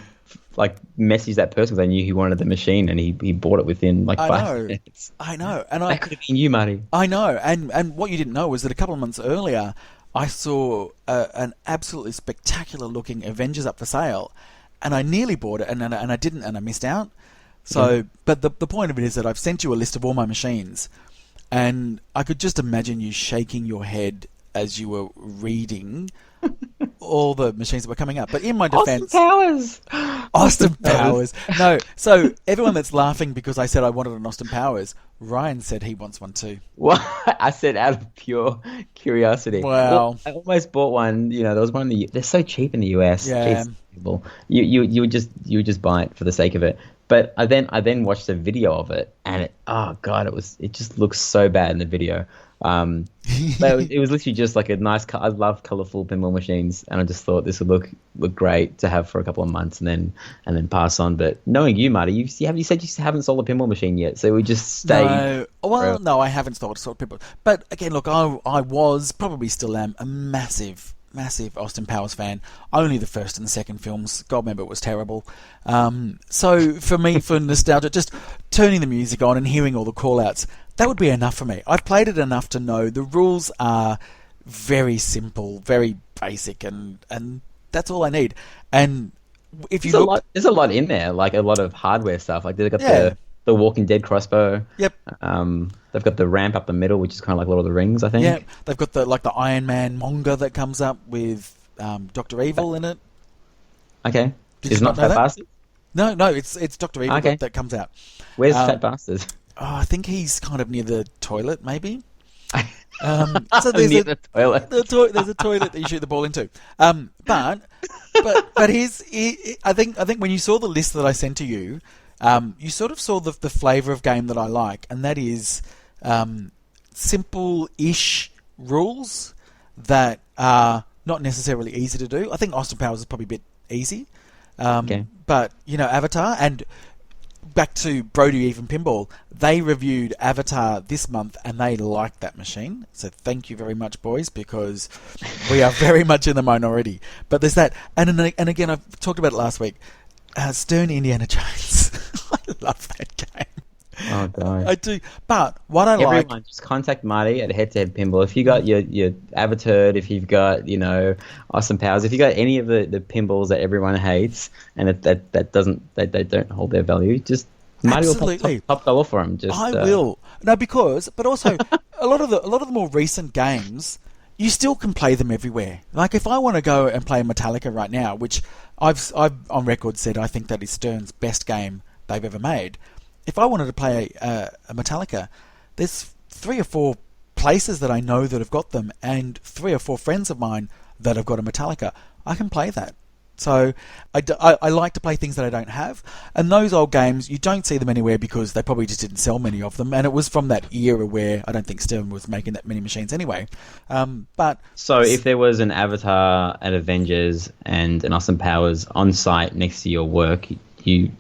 like messaged that person because I knew he wanted the machine, and he bought it within like 5 minutes. I know, and that could have been you, Marty. I know, and what you didn't know was that a couple of months earlier, I saw an absolutely spectacular looking Avengers up for sale, and I nearly bought it, and I didn't, and I missed out. So, but the point of it is that I've sent you a list of all my machines, and I could just imagine you shaking your head as you were reading all the machines that were coming up. But in my defense... Austin Powers! No, so everyone that's laughing because I said I wanted an Austin Powers, Ryan said he wants one too. Well, I said out of pure curiosity. Wow. Well, I almost bought one. There was one they're so cheap in the US. Yeah. Jeez, you would just buy it for the sake of it. But I then watched a video of it, and it just looks so bad in the video. But it was literally just like a nice. I love colorful pinball machines, and I just thought this would look great to have for a couple of months, and then pass on. But knowing you, Marty, you said you haven't sold a pinball machine yet, so we just stay. No, I haven't sold a pinball. But again, look, I was probably still am a massive Austin Powers fan. Only the first and second films. Goldmember was terrible. So for me, for nostalgia, just turning the music on and hearing all the call-outs, that would be enough for me. I've played it enough to know the rules are very simple, very basic, and that's all I need. And if you There's a look, lot. There's a lot in there, like a lot of hardware stuff. Like they've got Yeah. the Walking Dead crossbow. Yep. They've got the ramp up the middle, which is kind of like Lord of the Rings, I think. Yeah, they've got the Iron Man manga that comes up with Doctor Evil in it. Okay. Did It's you not not know Fat that? Bastard. No, it's Doctor Evil Okay. that comes out. Where's Um, Fat Bastard? Oh, I think he's kind of near the toilet, maybe. So there's Near the toilet. there's a toilet that you shoot the ball into. But I think when you saw the list that I sent to you, you sort of saw the flavour of game that I like, and that is simple-ish rules that are not necessarily easy to do. I think Austin Powers is probably a bit easy. Okay. But, Avatar, and back to Brody Even Pinball, they reviewed Avatar this month and they liked that machine. So thank you very much, boys, because we are very much in the minority. But there's that. And again, I've talked about it last week. Stern Indiana Jones. I love that game. Oh god. I do. But what I Everyone, like... just contact Marty at Head2Head Pinball. If you got your Avatar, if you've got Austin Powers, if you got any of the pinballs that everyone hates and that don't hold their value, just Marty Absolutely. will top dollar for them. I will. No, but also a lot of the more recent games, you still can play them everywhere. Like if I want to go and play Metallica right now, which I've on record said I think that is Stern's best game they've ever made. If I wanted to play a Metallica, there's 3 or 4 places that I know that have got them, and 3 or 4 friends of mine that have got a Metallica. I can play that. So I like to play things that I don't have. And those old games, you don't see them anywhere because they probably just didn't sell many of them. And it was from that era where I don't think Stern was making that many machines anyway. So if there was an Avatar, an Avengers, and an Austin Powers on site next to your work, you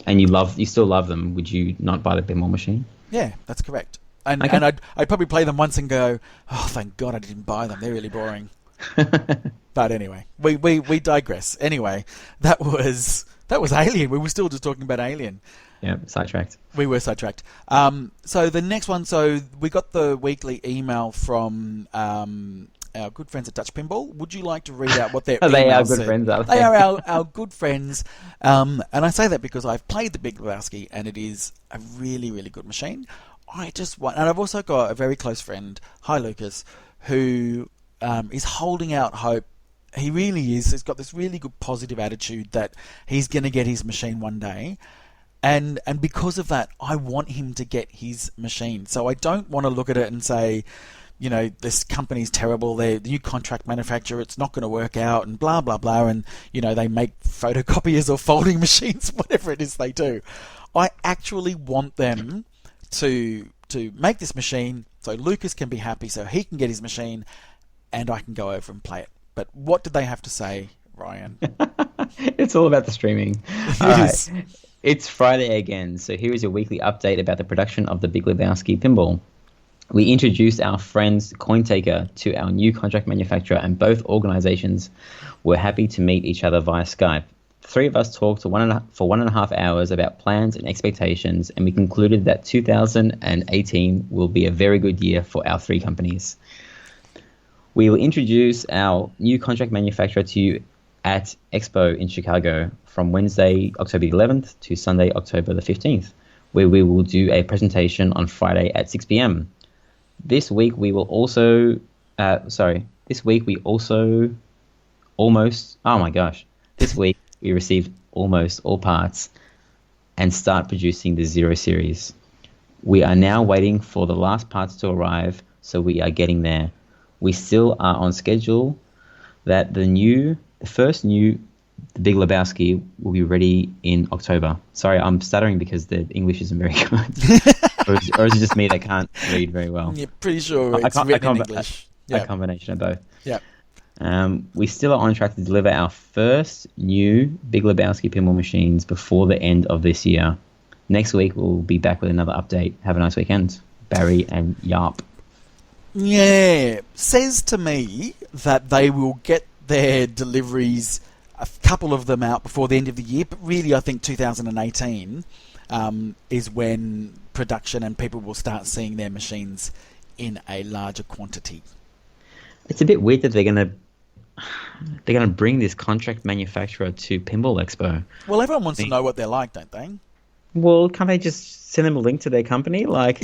still love them, would you not buy the pinball machine? Yeah, that's correct. And Okay. and I'd probably play them once and go, oh, thank God I didn't buy them. They're really boring. But anyway, we digress. Anyway, that was Alien. We were still just talking about Alien. Yeah, sidetracked. We were sidetracked. So the next one, we got the weekly email from our good friends at Dutch Pinball. Would you like to read out what their Are they email our good said? friends, are they? They are our good friends. And I say that because I've played the Big Lebowski and it is a really, really good machine. And I've also got a very close friend, hi Lucas, who is holding out hope. He really is. He's got this really good positive attitude that he's going to get his machine one day. And because of that, I want him to get his machine. So I don't want to look at it and say, this company's terrible, they're the new contract manufacturer, it's not going to work out, and blah, blah, blah, and, they make photocopiers or folding machines, whatever it is they do. I actually want them to make this machine so Lucas can be happy, so he can get his machine, and I can go over and play it. But what did they have to say, Ryan? It's all about the streaming. It All is. right. It's Friday again, so here is your weekly update about the production of the Big Lebowski pinball. We introduced our friends Cointaker to our new contract manufacturer, and both organizations were happy to meet each other via Skype. The 3 of us talked for 1.5 hours about plans and expectations, and we concluded that 2018 will be a very good year for our 3 companies. We will introduce our new contract manufacturer to you at Expo in Chicago from Wednesday, October 11th to Sunday, October the 15th, where we will do a presentation on Friday at 6 p.m. This week we also we received almost all parts and start producing the 0 series. We are now waiting for the last parts to arrive, so we are getting there. We still are on schedule that the Big Lebowski will be ready in October. Sorry, I'm stuttering because the English isn't very good. or is it just me that can't read very well? You're pretty sure it's written in English. A combination of both. Yeah. We still are on track to deliver our first new Big Lebowski pinball machines before the end of this year. Next week, we'll be back with another update. Have a nice weekend. Barry and Yarp. Yeah. Says to me that they will get their deliveries, a couple of them out before the end of the year, but really I think 2018 is when production and people will start seeing their machines in a larger quantity. It's a bit weird that they're going to... they're going to bring this contract manufacturer to Pinball Expo. Well, everyone wants to know what they're like, don't they? Well, can't they just send them a link to their company? Like,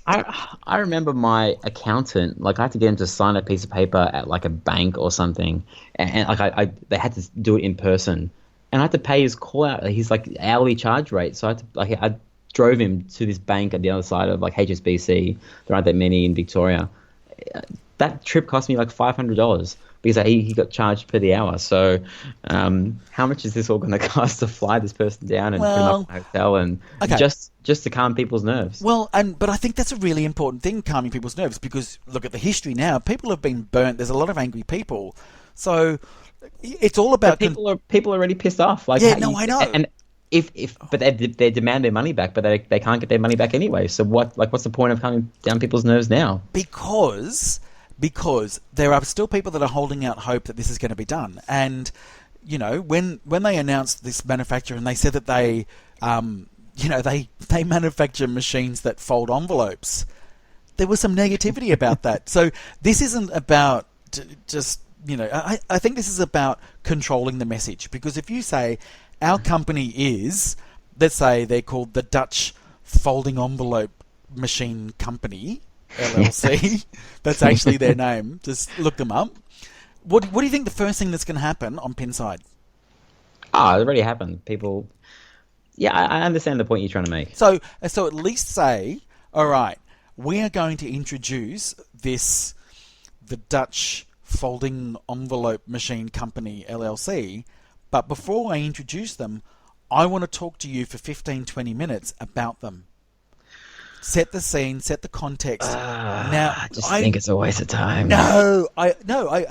I remember my accountant, like I had to get him to sign a piece of paper at like a bank or something, and like they had to do it in person, and I had to pay his call out, his like hourly charge rate. So I drove him to this bank at the other side of like HSBC. There aren't that many in Victoria. That trip cost me like $500 because he got charged per the hour. So, how much is this all going to cost to fly this person down and put him up in a hotel and just to calm people's nerves? Well, but I think that's a really important thing, calming people's nerves, because look at the history now. People have been burnt. There's a lot of angry people. So it's all about people are already pissed off. Like, yeah, no, I know. And but they demand their money back, but they can't get their money back anyway. So what's the point of calming down people's nerves now? Because there are still people that are holding out hope that this is going to be done. And, you know, when they announced this manufacturer and they said that they manufacture machines that fold envelopes, there was some negativity about that. So this isn't about just, you know, I think this is about controlling the message. Because if you say our company is, let's say they're called the Dutch Folding Envelope Machine Company, LLC. That's actually their name. Just look them up. What do you think the first thing that's going to happen on Pinside? It already happened. People... Yeah, I understand the point you're trying to make. So at least say, all right, we are going to introduce the Dutch Folding Envelope Machine Company, LLC, but before I introduce them, I want to talk to you for 15-20 minutes about them. Set the scene, set the context. Now, I just think it's a waste of time. No, I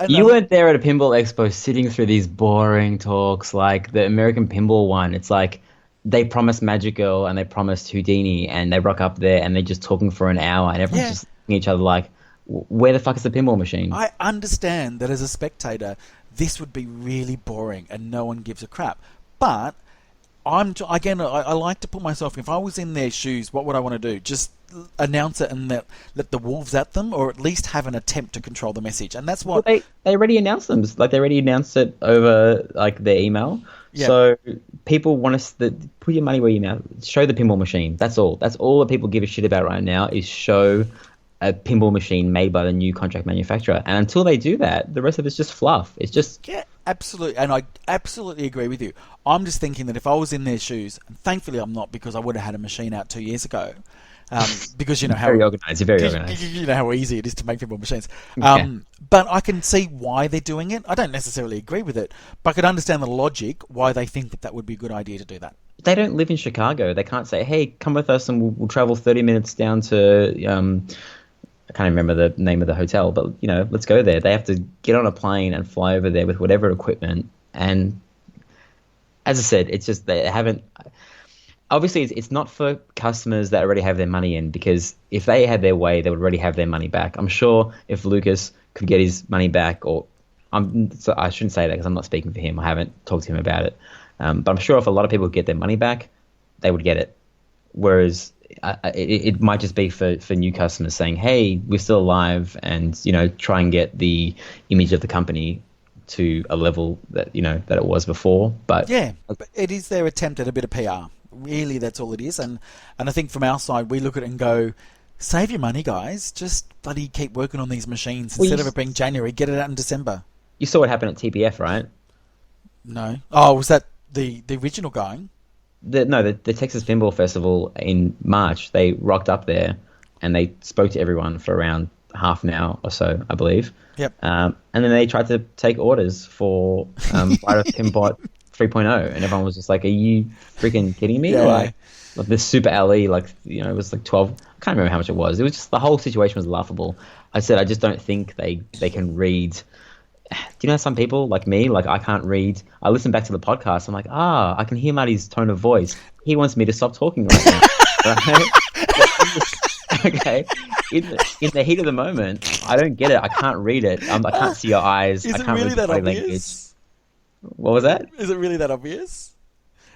You weren't there at a pinball expo sitting through these boring talks like the American Pinball one. It's like they promised Magic Girl and they promised Houdini, and they rock up there and they're just talking for an hour, and everyone's just looking at each other like, where the fuck is the pinball machine? I understand that as a spectator, this would be really boring and no one gives a crap. But I like to put myself, if I was in their shoes, what would I want to do? Just announce it and let the wolves at them, or at least have an attempt to control the message. And that's what... Well, they already announced them. Like, they already announced it over, like, their email. Yeah. So people want us to put your money where you mouth. Show the pinball machine. That's all. That's all that people give a shit about right now, is show a pinball machine made by the new contract manufacturer. And until they do that, the rest of it's just fluff. It's just... Yeah, absolutely. And I absolutely agree with you. I'm just thinking that if I was in their shoes, and thankfully I'm not, because I would have had a machine out 2 years ago. Because you know how... Very organised. You're very organised. You know how easy it is to make pinball machines. But I can see why they're doing it. I don't necessarily agree with it, but I can understand the logic why they think that would be a good idea to do that. They don't live in Chicago. They can't say, hey, come with us and we'll travel 30 minutes down to... I can't remember the name of the hotel, but, you know, let's go there. They have to get on a plane and fly over there with whatever equipment. And as I said, it's just they haven't... Obviously, it's not for customers that already have their money in, because if they had their way, they would already have their money back. I'm sure if Lucas could get his money back, so I shouldn't say that because I'm not speaking for him. I haven't talked to him about it. But I'm sure if a lot of people get their money back, they would get it. Whereas it might just be for new customers saying, hey, we're still alive, and, you know, try and get the image of the company to a level that, you know, that it was before. But yeah, but it is their attempt at a bit of PR. Really, that's all it is. And I think from our side, we look at it and go, save your money, guys. Just bloody keep working on these machines. Instead of it being January, get it out in December. You saw what happened at TPF, right? No. Oh, was that the original guy? The Texas Pinball Festival in March. They rocked up there and they spoke to everyone for around half an hour or so, I believe. Yep. And then they tried to take orders for Virus Pinbot 3.0, and everyone was just like, are you freaking kidding me? Yeah. Like the Super LE, like, you know, it was like 12. I can't remember how much it was. It was just, the whole situation was laughable. I said, I just don't think they can read. Do you know some people like me, like I can't read. I listen back to the podcast. I'm like, I can hear Marty's tone of voice. He wants me to stop talking right now. Right? Okay. In the heat of the moment, I don't get it. I can't read it. I can't see your eyes. Is I it can't really read that body obvious? language. What was that? Is it really that obvious?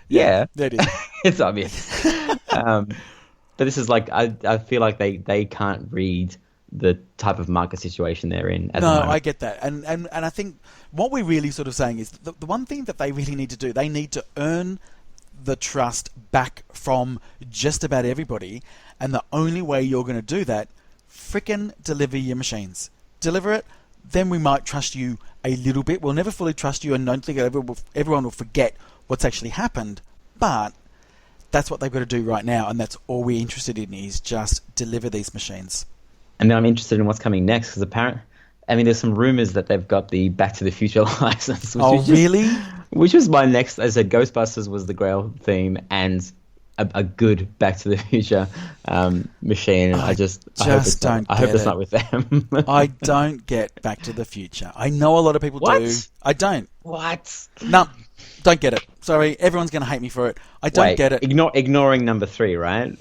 Yeah. It is. It's obvious. But this is like, I feel like they can't read the type of market situation they're in at the No, moment. I get that. And I think what we're really sort of saying is the one thing that they really need to do, they need to earn the trust back from just about everybody. And the only way you're going to do that, frickin' deliver your machines. Deliver it, then we might trust you a little bit. We'll never fully trust you, and don't think everyone will forget what's actually happened. But that's what they've got to do right now, and that's all we're interested in is just deliver these machines. And then I'm interested in what's coming next because there's some rumors that they've got the Back to the Future license. Really? Which was my next. As I said, Ghostbusters was the Grail theme, and a good Back to the Future machine. I hope it's not with them. I don't get Back to the Future. I know a lot of people do. I don't. What? No, don't get it. Sorry, everyone's going to hate me for it. I don't get it. Ignoring number 3, right?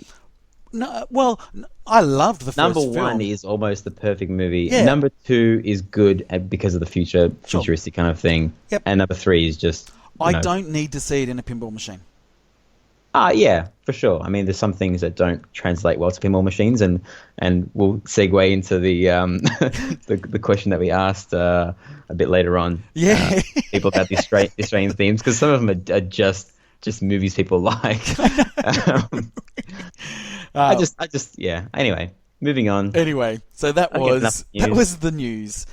No, well, I loved the first Number film. 1 is almost the perfect movie. Yeah. Number 2 is good because of the futuristic kind of thing. Yep. And number 3 is just... I don't need to see it in a pinball machine. Yeah, for sure. I mean, there's some things that don't translate well to pinball machines, and we'll segue into the the question that we asked a bit later on. Yeah, people about these strange themes, because some of them are just movies people like. Yeah. Anyway, moving on. Anyway, so that was the news.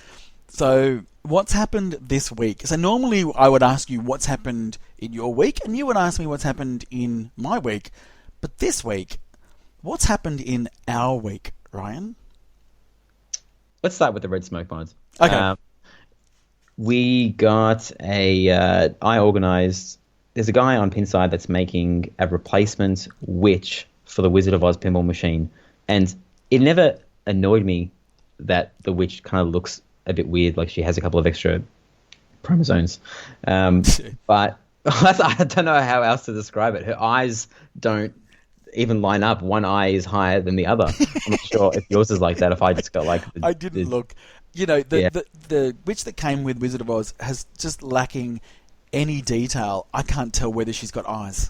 So what's happened this week? So normally I would ask you what's happened in your week, and you would ask me what's happened in my week. But this week, what's happened in our week, Ryan? Let's start with the Red Smoke mod. Okay. We got I organised... There's a guy on Pinside that's making a replacement witch for the Wizard of Oz pinball machine. And it never annoyed me that the witch kind of looks a bit weird, like she has a couple of extra chromosomes. But I don't know how else to describe it. Her eyes don't even line up. One eye is higher than the other. I'm not sure if yours is like that, if I just got like... I didn't look. You know, the witch that came with Wizard of Oz has just lacking any detail. I can't tell whether she's got eyes.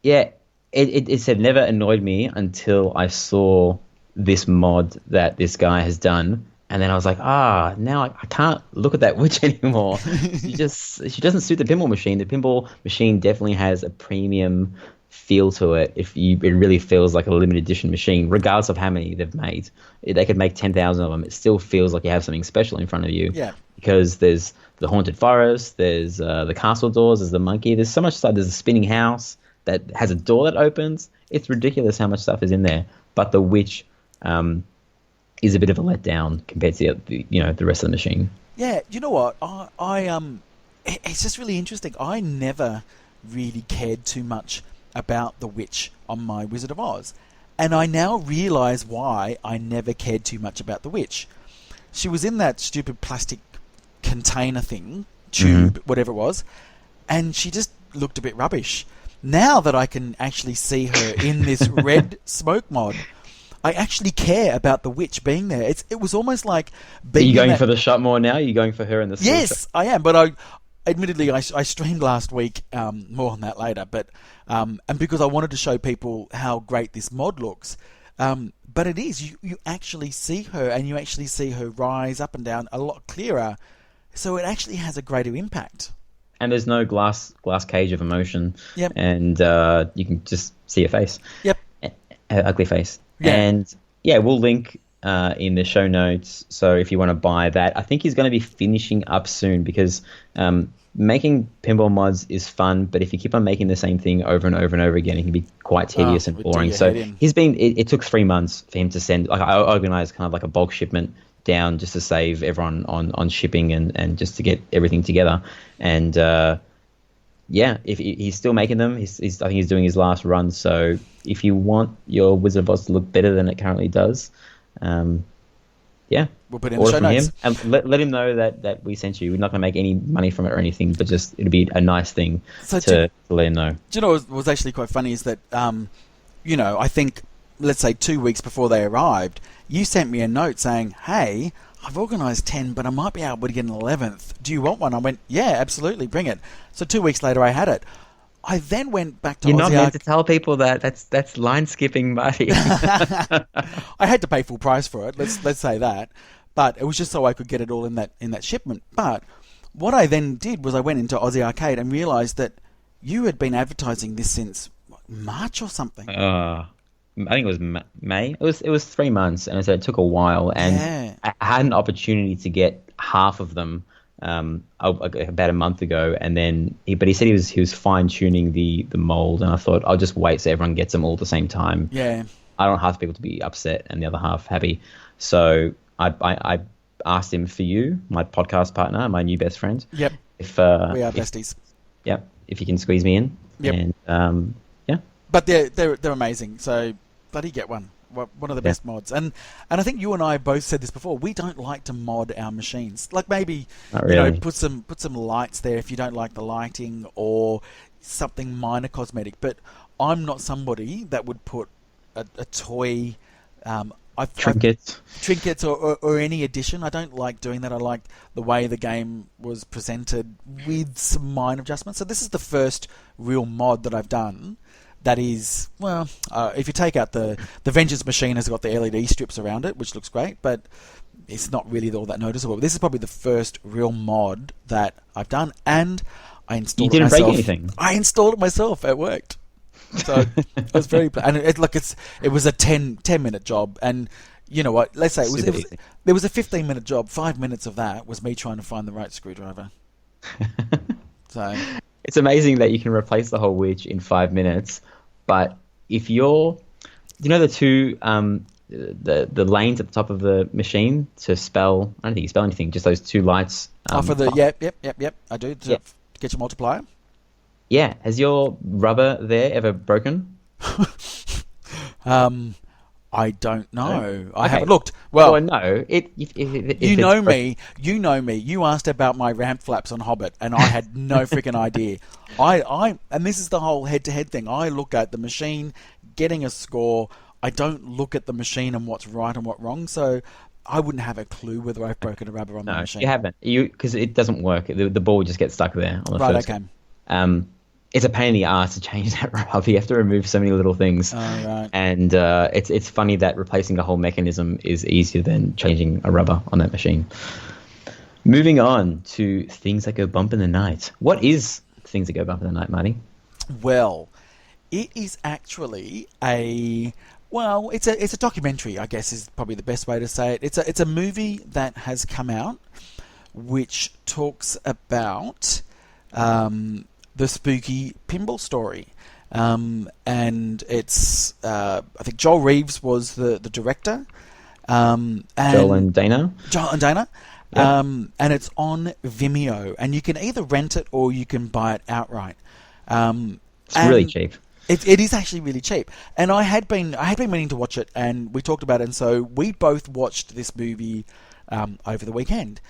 Yeah, it said never annoyed me until I saw this mod that this guy has done. And then I was like, now I can't look at that witch anymore. she doesn't suit the pinball machine. The pinball machine definitely has a premium feel to it. It really feels like a limited edition machine, regardless of how many they've made. They could make 10,000 of them. It still feels like you have something special in front of you. Yeah. Because there's the haunted forest, there's the castle doors, there's the monkey. There's so much stuff. There's a spinning house that has a door that opens. It's ridiculous how much stuff is in there. But the witch is a bit of a letdown compared to the rest of the machine. Yeah, you know what? It's just really interesting. I never really cared too much about the witch on my Wizard of Oz, and I now realise why I never cared too much about the witch. She was in that stupid plastic container thing, tube, whatever it was, and she just looked a bit rubbish. Now that I can actually see her in this red smoke mod, I actually care about the witch being there. It was almost like being... Are you going for the shot more now? Are you going for her in the... Yes, I am, but admittedly, I streamed last week, more on that later, but and because I wanted to show people how great this mod looks. But it is, you actually see her, and you actually see her rise up and down a lot clearer, so it actually has a greater impact. And there's no glass cage of emotion. Yep. And you can just see her face. Yep. Ugly face. Yeah. And yeah, we'll link in the show notes. So if you want to buy that, I think he's going to be finishing up soon, because making pinball mods is fun, but if you keep on making the same thing over and over and over again, it can be quite tedious and boring. So it took 3 months for him to send. Like, I organized kind of like a bulk shipment down just to save everyone on shipping and just to get everything together. And if he's still making them, I think he's doing his last run. So if you want your Wizard of Oz to look better than it currently does, we'll put it in the show notes. And let him know that we sent you. We're not going to make any money from it or anything, but just it'll be a nice thing to let him know. Do you know what was actually quite funny is that, I think, let's say 2 weeks before they arrived, you sent me a note saying, hey, I've organised 10, but I might be able to get an 11th. Do you want one? I went, yeah, absolutely, bring it. So 2 weeks later I had it. I then went back to You're not Aussie meant to tell people that. That's line skipping, Marty. I had to pay full price for it. Let's say that, but it was just so I could get it all in that shipment. But what I then did was I went into Aussie Arcade and realised that you had been advertising this since March or something. I think it was May. It was 3 months, and so it took a while. And I had an opportunity to get half of them about a month ago, and then he said he was fine tuning the mold, and I thought I'll just wait so everyone gets them all at the same time. Yeah, I don't want half the people to be upset and the other half happy. So I asked him for you, my podcast partner, my new best friend. Yep. If we are besties. Yep. If you can squeeze me in. Yep. And yeah. But they're amazing. So bloody get one. One of the best mods. And I think you and I both said this before. We don't like to mod our machines. Like maybe put some lights there if you don't like the lighting or something minor cosmetic. But I'm not somebody that would put a toy trinkets or any addition. I don't like doing that. I like the way the game was presented with some minor adjustments. So this is the first real mod that I've done. That is, well, if you take out the Vengeance machine has got the LED strips around it, which looks great, but it's not really all that noticeable. This is probably the first real mod that I've done, and I installed it myself. You didn't break anything? I installed it myself. It worked. So I was very... And it was a 10-minute job, and you know what? Let's say there was a 15-minute job. 5 minutes of that was me trying to find the right screwdriver. So... It's amazing that you can replace the whole widge in 5 minutes, but if the two the lanes at the top of the machine to spell, I don't think you spell anything, just those two lights. For the yep, I do to get your multiplier. Yeah, has your rubber there ever broken? I don't know. No? I haven't looked. Well, no. You know me. You asked about my ramp flaps on Hobbit, and I had no freaking idea. And this is the whole head-to-head thing. I look at the machine getting a score. I don't look at the machine and what's right and what's wrong. So I wouldn't have a clue whether I've broken a rubber on the machine. You haven't. Because it doesn't work. The ball just gets stuck there on the first. Okay. It's a pain in the ass to change that rubber. You have to remove so many little things. Oh, right. And it's funny that replacing the whole mechanism is easier than changing a rubber on that machine. Moving on to things that go bump in the night. What is things that go bump in the night, Marty? Well, it is actually it's a documentary, I guess is probably the best way to say it. It's a movie that has come out which talks about the spooky pinball story. And it's I think Joel Reeves was the director. Joel and Dana. Yep. And it's on Vimeo, and you can either rent it or you can buy it outright. It's really cheap. It is actually really cheap, and I had been meaning to watch it, and we talked about it, and so we both watched this movie over the weekend.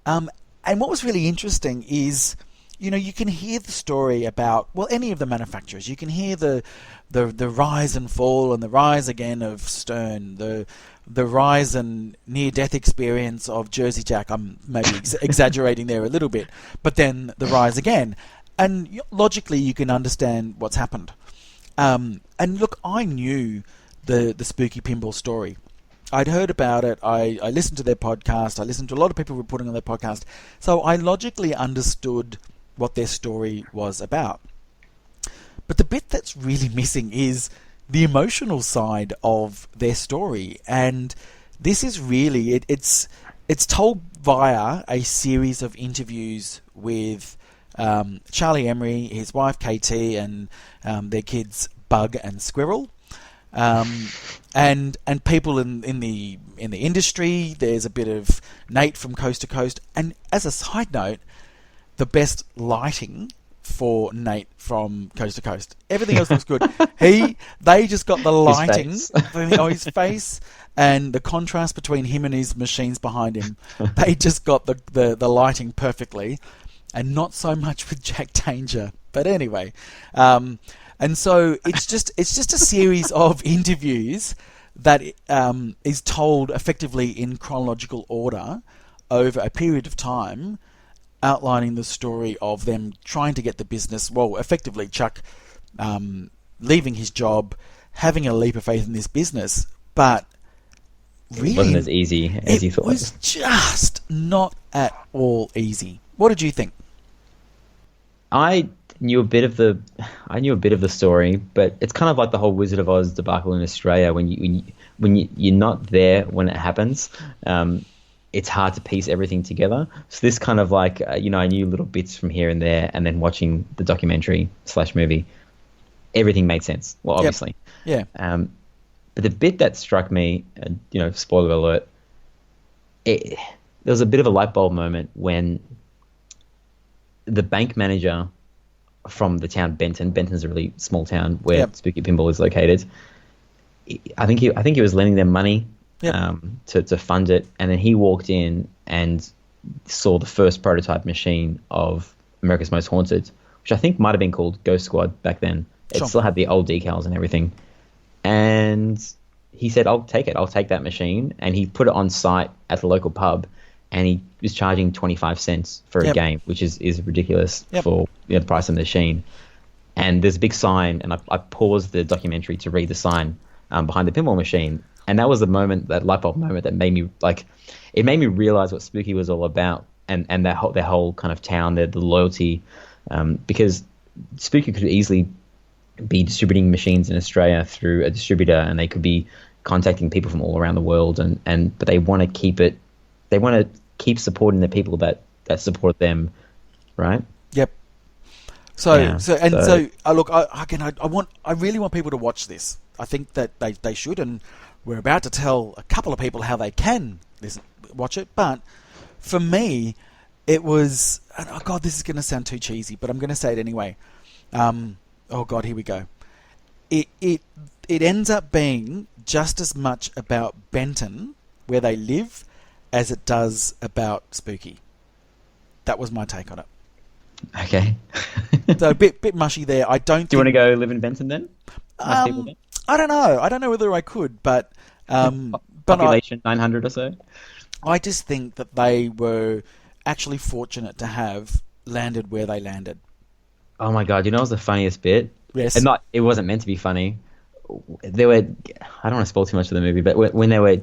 And what was really interesting is, you can hear the story about, well, any of the manufacturers. You can hear the rise and fall and the rise again of Stern, the rise and near-death experience of Jersey Jack. I'm maybe exaggerating there a little bit, but then the rise again. And logically, you can understand what's happened. And look, I knew the spooky pinball story. I'd heard about it. I listened to their podcast. I listened to a lot of people reporting on their podcast. So I logically understood what their story was about. But the bit that's really missing is the emotional side of their story. And this is really, it's told via a series of interviews with Charlie Emery, his wife Katie, and their kids Bug and Squirrel. And people in the industry. There's a bit of Nate from Coast to Coast. And as a side note, the best lighting for Nate from Coast to Coast. Everything else looks good. They just got the lighting on his face and the contrast between him and his machines behind him. They just got the lighting perfectly, and not so much with Jack Danger. But anyway, and so it's just a series of interviews that is told effectively in chronological order over a period of time. outlining the story of them trying to get the business, well, effectively Chuck leaving his job, having a leap of faith in this business, but really, it wasn't as easy as you thought. It was just not at all easy. What did you think? I knew a bit of the story, but it's kind of like the whole Wizard of Oz debacle in Australia. When you're not there when it happens, it's hard to piece everything together. So this kind of like I knew little bits from here and there, and then watching the documentary / movie, everything made sense. Well, obviously, yeah. But the bit that struck me, spoiler alert, there was a bit of a light bulb moment when the bank manager from the town Benton's a really small town where Spooky Pinball is located. I think he was lending them money to fund it, and then he walked in and saw the first prototype machine of America's Most Haunted, which I think might have been called Ghost Squad back then. It still had the old decals and everything. And he said, I'll take that machine. And he put it on site at the local pub, and he was charging 25 cents for a game, which is ridiculous for the price of the machine. And there's a big sign, and I paused the documentary to read the sign behind the pinball machine. And that was the moment, that light bulb moment, that made me it made me realize what Spooky was all about, and their whole kind of town, the loyalty, because Spooky could easily be distributing machines in Australia through a distributor, and they could be contacting people from all around the world, but they want to keep it. They want to keep supporting the people that support them, right? Yep. So look, I really want people to watch this. I think that they should, and we're about to tell a couple of people how they can watch it. But for me, it was, oh God, this is going to sound too cheesy, but I'm going to say it anyway. Oh God, here we go. It ends up being just as much about Benton, where they live, as it does about Spooky. That was my take on it. Okay. So a bit mushy there. Do you want to go live in Benton then? I don't know. I don't know whether I could, but population 900 or so. I just think that they were actually fortunate to have landed where they landed. Oh my God! What was the funniest bit? Yes. It wasn't meant to be funny. They were. I don't want to spoil too much of the movie, but when they were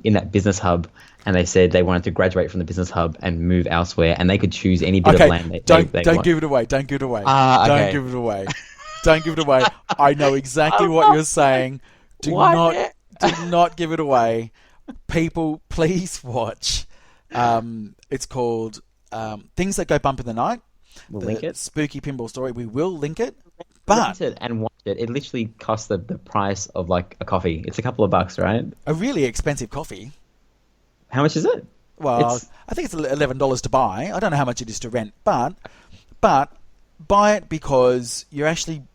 in that business hub, and they said they wanted to graduate from the business hub and move elsewhere, and they could choose any bit of land. Don't give it away. Don't give it away. Don't give it away. Don't give it away. I know exactly what you're saying. Do not give it away. People, please watch. It's called Things That Go Bump in the Night. We'll link it. Spooky Pinball Story. We will link it. But rent it and watch it. It literally costs the price of like a coffee. It's a couple of bucks, right? A really expensive coffee. How much is it? Well, I think it's $11 to buy. I don't know how much it is to rent, but buy it because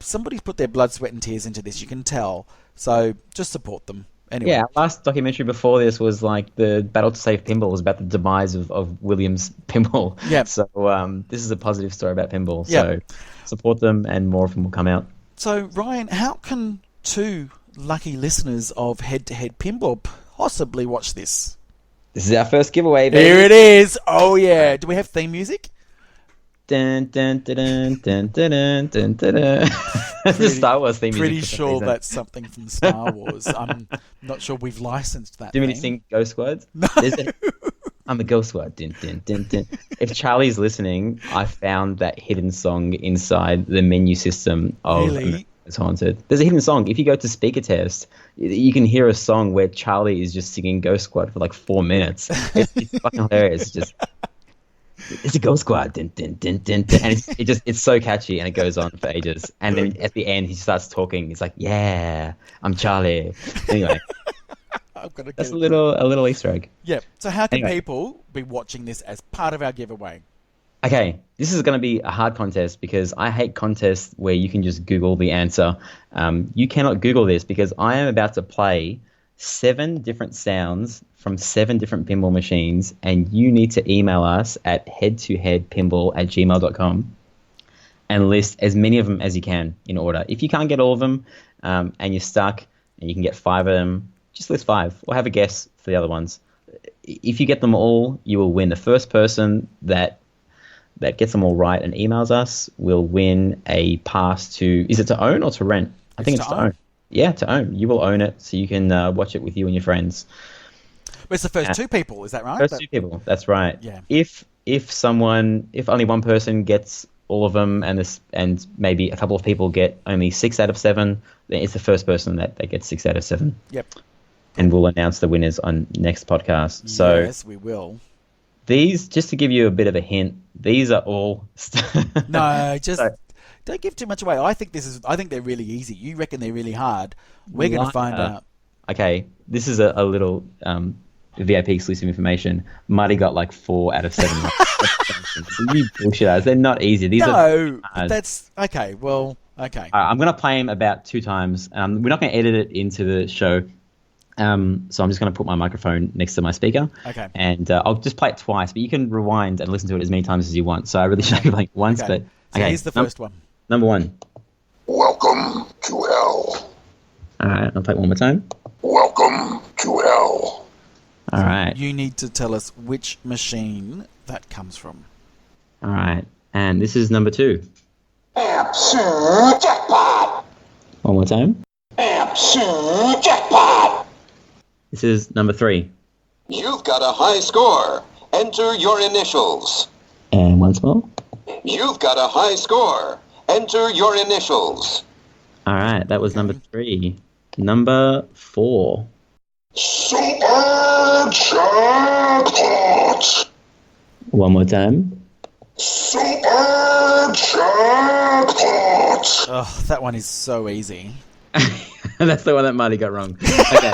somebody's put their blood, sweat, and tears into this. You can tell. So just support them. Anyway. Yeah, last documentary before this was like the battle to save pinball was about the demise of Williams Pinball. Yeah. So this is a positive story about pinball. So support them, and more of them will come out. So Ryan, how can two lucky listeners of Head2Head Pinball possibly watch this? This is our first giveaway, baby. Here it is. Oh yeah. Do we have theme music? Dun, dun, dun, dun, dun, dun, dun, dun, dun. The Star Wars theme music. Pretty sure that's something from Star Wars. I'm not sure we've licensed that. Do you want me to sing Ghost Squad? No. I'm a Ghost Squad. Dun, dun, dun, dun. If Charlie's listening, I found that hidden song inside the menu system of Really? It's Haunted. There's a hidden song. If you go to speaker test, you can hear a song where Charlie is just singing Ghost Squad for like 4 minutes. It's fucking hilarious. It's a Ghost Squad, dun, dun, dun, dun, dun. And it's so catchy, and it goes on for ages. And then at the end, he starts talking. He's like, "Yeah, I'm Charlie." Anyway, that's a little Easter egg. Yeah. So how can people be watching this as part of our giveaway? Okay, this is going to be a hard contest because I hate contests where you can just Google the answer. You cannot Google this because I am about to play 7 different sounds from 7 different pinball machines, and you need to email us at head2headpinball@gmail.com and list as many of them as you can in order. If you can't get all of them and you're stuck and you can get 5 of them, just list 5 or have a guess for the other ones. If you get them all, you will win. The first person that that gets them all right and emails us will win a pass to, is it to own or to rent? I think it's to own. Yeah, to own. You will own it, so you can watch it with you and your friends. But it's the first 2 people, is that right? First 2 people, that's right. Yeah. If only one person gets all of them, and maybe a couple of people get only 6 out of 7, then it's the first person that gets 6 out of 7. Yep. And we'll announce the winners on next podcast. So yes, we will. These, just to give you a bit of a hint, these are all. No, just don't give too much away. I think they're really easy. You reckon they're really hard. We're going to find out. Okay, this is a little VIP exclusive information. Marty got like 4 out of 7. You bullshitters. They're not easy. These are hard. That's okay. Well, okay. I'm going to play them about 2 times. We're not going to edit it into the show. So I'm just going to put my microphone next to my speaker. Okay. And I'll just play it twice, but you can rewind and listen to it as many times as you want. So I really should only play it once, okay. but So here's the first one. Number 1. Welcome to hell. All right, I'll play it one more time. Welcome to hell. All right. You need to tell us which machine that comes from. All right. And this is number 2. Absolute jackpot. One more time. Absolute jackpot. This is number 3. You've got a high score. Enter your initials. And once more. You've got a high score. Enter your initials. All right, that was number 3. Number 4. Super jackpot. One more time. Super jackpot. Oh, that one is so easy. That's the one that Marty got wrong. Okay.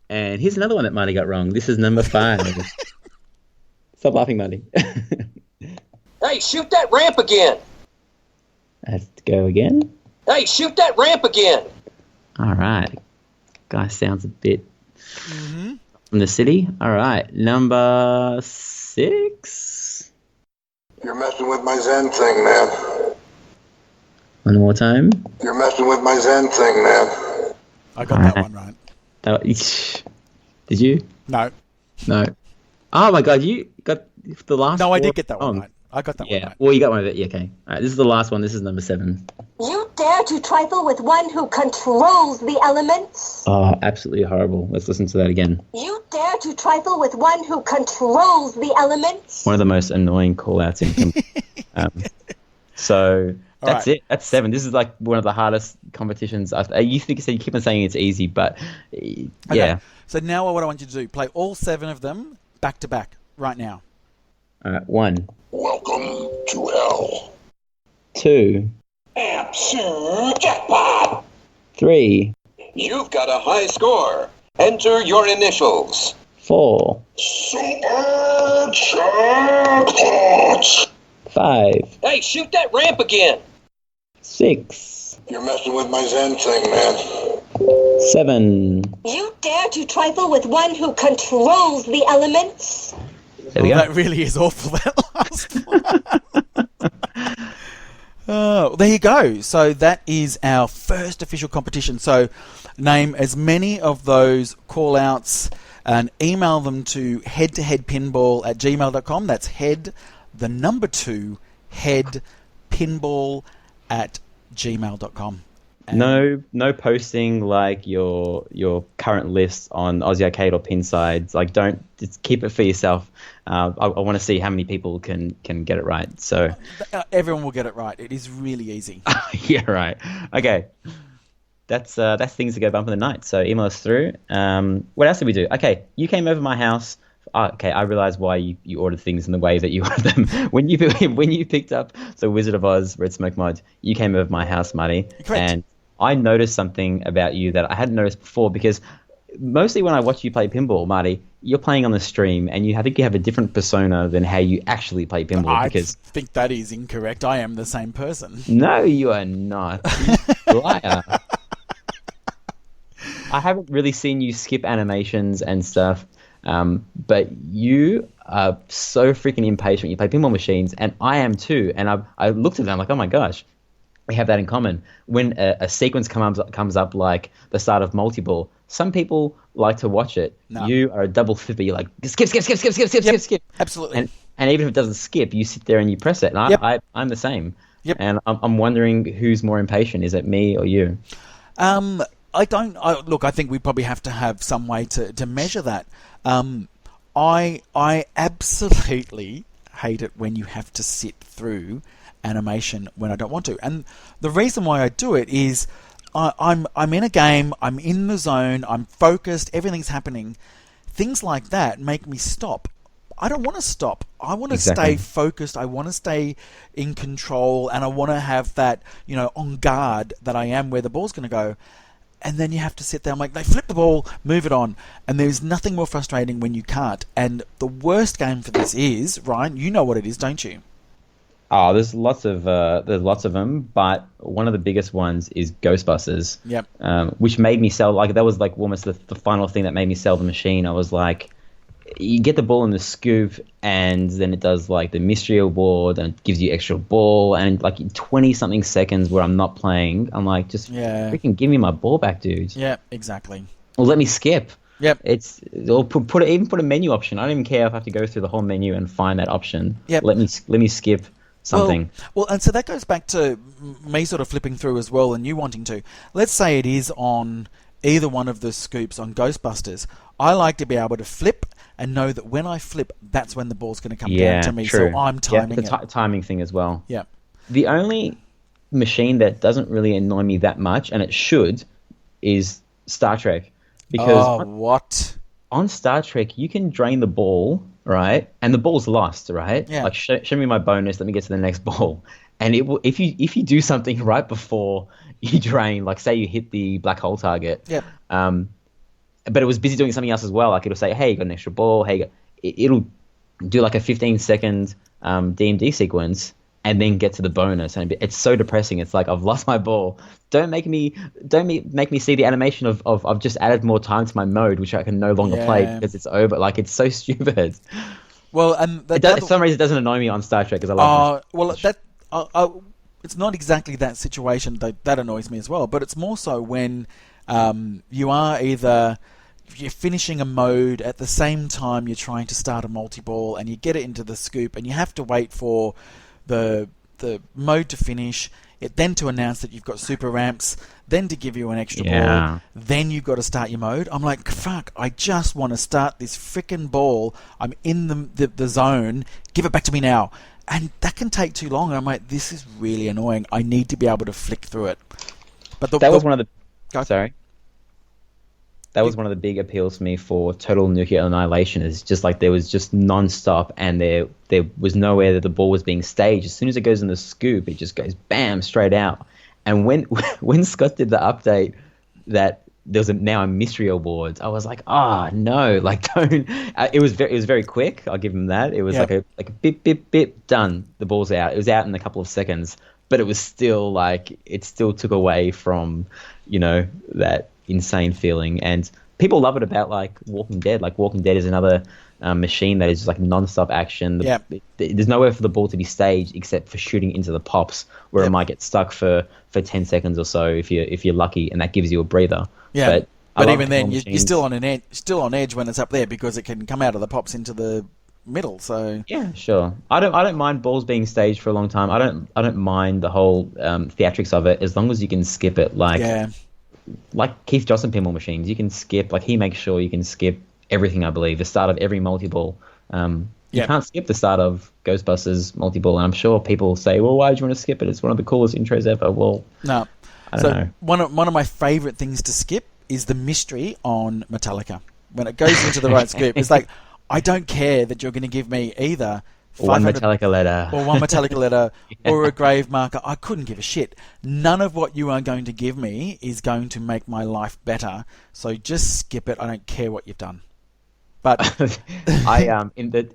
And here's another one that Marty got wrong. This is number 5. Stop laughing, Marty. Hey, shoot that ramp again. Let's go again. Hey, shoot that ramp again. All right. Guy sounds a bit from the city. All right. Number 6. You're messing with my Zen thing, man. One more time. You're messing with my Zen thing, man. I got that one right. Did you? No. No. Oh my God, you got the last. No, I 4 did get that one wrong. right. I got that one Yeah. right. Well, you got one of it. Yeah. Okay. All right. This is the last one. This is number 7. You dare to trifle with one who controls the elements? Oh, absolutely horrible. Let's listen to that again. You dare to trifle with one who controls the elements? One of the most annoying call-outs in. So that's right. it. That's 7. This is like one of the hardest competitions. You keep on saying it's easy, but yeah. Okay. So now what I want you to do, play all 7 of them back to back right now. All right. 1, Welcome to hell. 2, Absolute jackpot. 3, You've got a high score. Enter your initials. 4, Super jackpot. 5, Hey, shoot that ramp again. 6, You're messing with my Zen thing, man. 7. You dare to trifle with one who controls the elements? There we go. That really is awful, that last one. Oh, there you go. So that is our first official competition. So name as many of those call-outs and email them to head2headpinball@gmail.com. That's head, the number 2, headpinball@gmail.com. No posting like your current list on Aussie Arcade or Pinsides. Like, don't, just keep it for yourself. I want to see how many people can get it right. So Everyone will get it right. It is really easy. yeah, right. Okay, that's things to go bump in the night. So email us through. What else did we do? Okay, you came over my house. Okay, I realized why you ordered things in the way that you ordered them. When you picked up the Wizard of Oz Red Smoke mod, you came over my house, Marty. Correct. And I noticed something about you that I hadn't noticed before, because mostly when I watch you play pinball, Marty, you're playing on the stream, and I think you have a different persona than how you actually play pinball. I Because think that is incorrect. I am the same person. no, you are not. You liar. I haven't really seen you skip animations and stuff, but you are so freaking impatient. You play pinball machines, and I am too. And I looked at them like, oh my gosh, we have that in common. When a sequence comes up like the start of multi-ball, some people like to watch it. No. You are a double flipper. You're like, skip, skip, skip, skip, skip, skip, skip, skip. Absolutely. And even if it doesn't skip, you sit there and you press it. And I'm the same. Yep. And I'm wondering who's more impatient. Is it me or you? Look, I think we probably have to have some way to measure that. I absolutely hate it when you have to sit through animation when I don't want to. And the reason why I do it is I'm in a game, I'm in the zone, I'm focused, everything's happening. Things like that make me stop. I don't want to stop. I want to stay focused. I want to stay in control, and I want to have that, on guard that I am where the ball's going to go. And then you have to sit there. I'm like, they flip the ball, move it on. And there's nothing more frustrating when you can't. And the worst game for this is, Ryan, you know what it is, don't you? Oh, there's lots of them, but one of the biggest ones is Ghostbusters. Yep. Which made me sell, like, that was like almost the final thing that made me sell the machine. I was like, you get the ball in the scoop, and then it does like the mystery award and gives you extra ball, and like in 20-something seconds where I'm not playing, I'm like, just freaking give me my ball back, dude. Yeah, exactly. Or let me skip. Yep. Or put a menu option. I don't even care if I have to go through the whole menu and find that option. Yep. Let me skip something. Well, and so that goes back to me sort of flipping through as well, and you wanting to. Let's say it is on either one of the scoops on Ghostbusters. I like to be able to flip and know that when I flip, that's when the ball's going to come down to me. True. So I'm timing the timing thing as well. Yeah. The only machine that doesn't really annoy me that much, and it should, is Star Trek. Because what? On Star Trek, you can drain the ball, right? And the ball's lost, right? Yeah. Like, show me my bonus, let me get to the next ball. And it will, if you do something right before you drain, like say you hit the black hole target, but it was busy doing something else as well. Like it'll say, hey, you got an extra ball. Hey, it'll do like a 15-second DMD sequence and then get to the bonus. And it's so depressing. It's like, I've lost my ball. Don't make me see the animation of I've just added more time to my mode, which I can no longer play because it's over. Like, it's so stupid. Well, and for some reason it doesn't annoy me on Star Trek because I love it. Well, it's not exactly that situation that annoys me as well, but it's more so when you are you're finishing a mode at the same time you're trying to start a multi-ball, and you get it into the scoop, and you have to wait for the mode to finish, it then to announce that you've got super ramps, then to give you an extra ball, then you've got to start your mode. I'm like, fuck, I just want to start this frickin' ball. I'm in the zone. Give it back to me now. And that can take too long. And I'm like, this is really annoying. I need to be able to flick through it. But that was one of the... That was one of the big appeals for me for Total Nuclear Annihilation, is just like there was just non-stop, and there was nowhere that the ball was being staged. As soon as it goes in the scoop, it just goes bam, straight out. And when Scott did the update that there was now a mystery awards, I was like, no, like don't. It was very quick. I'll give him that. It was like a bip bip bip, done. The ball's out. It was out in a couple of seconds, but it was still like, it still took away from that insane feeling. And people love it about like Walking Dead. Like Walking Dead is another machine that is just like non-stop action. There's nowhere for the ball to be staged except for shooting into the pops, where it might get stuck for 10 seconds or so if you're lucky, and that gives you a breather. But even then, you're still on edge when it's up there, because it can come out of the pops into the middle. So yeah, sure. I don't mind balls being staged for a long time. I don't mind the whole theatrics of it, as long as you can skip it. Like Keith Johnson pinball machines, you can skip. Like, he makes sure you can skip everything. I believe the start of every multi-ball. You can't skip the start of Ghostbusters multi-ball, and I'm sure people say, "Well, why do you want to skip it? It's one of the coolest intros ever." Well, no. I don't know. One of my favorite things to skip is the mystery on Metallica. When it goes into the right scoop, it's like, I don't care that you're going to give me either one Metallica letter or a grave marker. I couldn't give a shit. None of what you are going to give me is going to make my life better. So just skip it. I don't care what you've done. But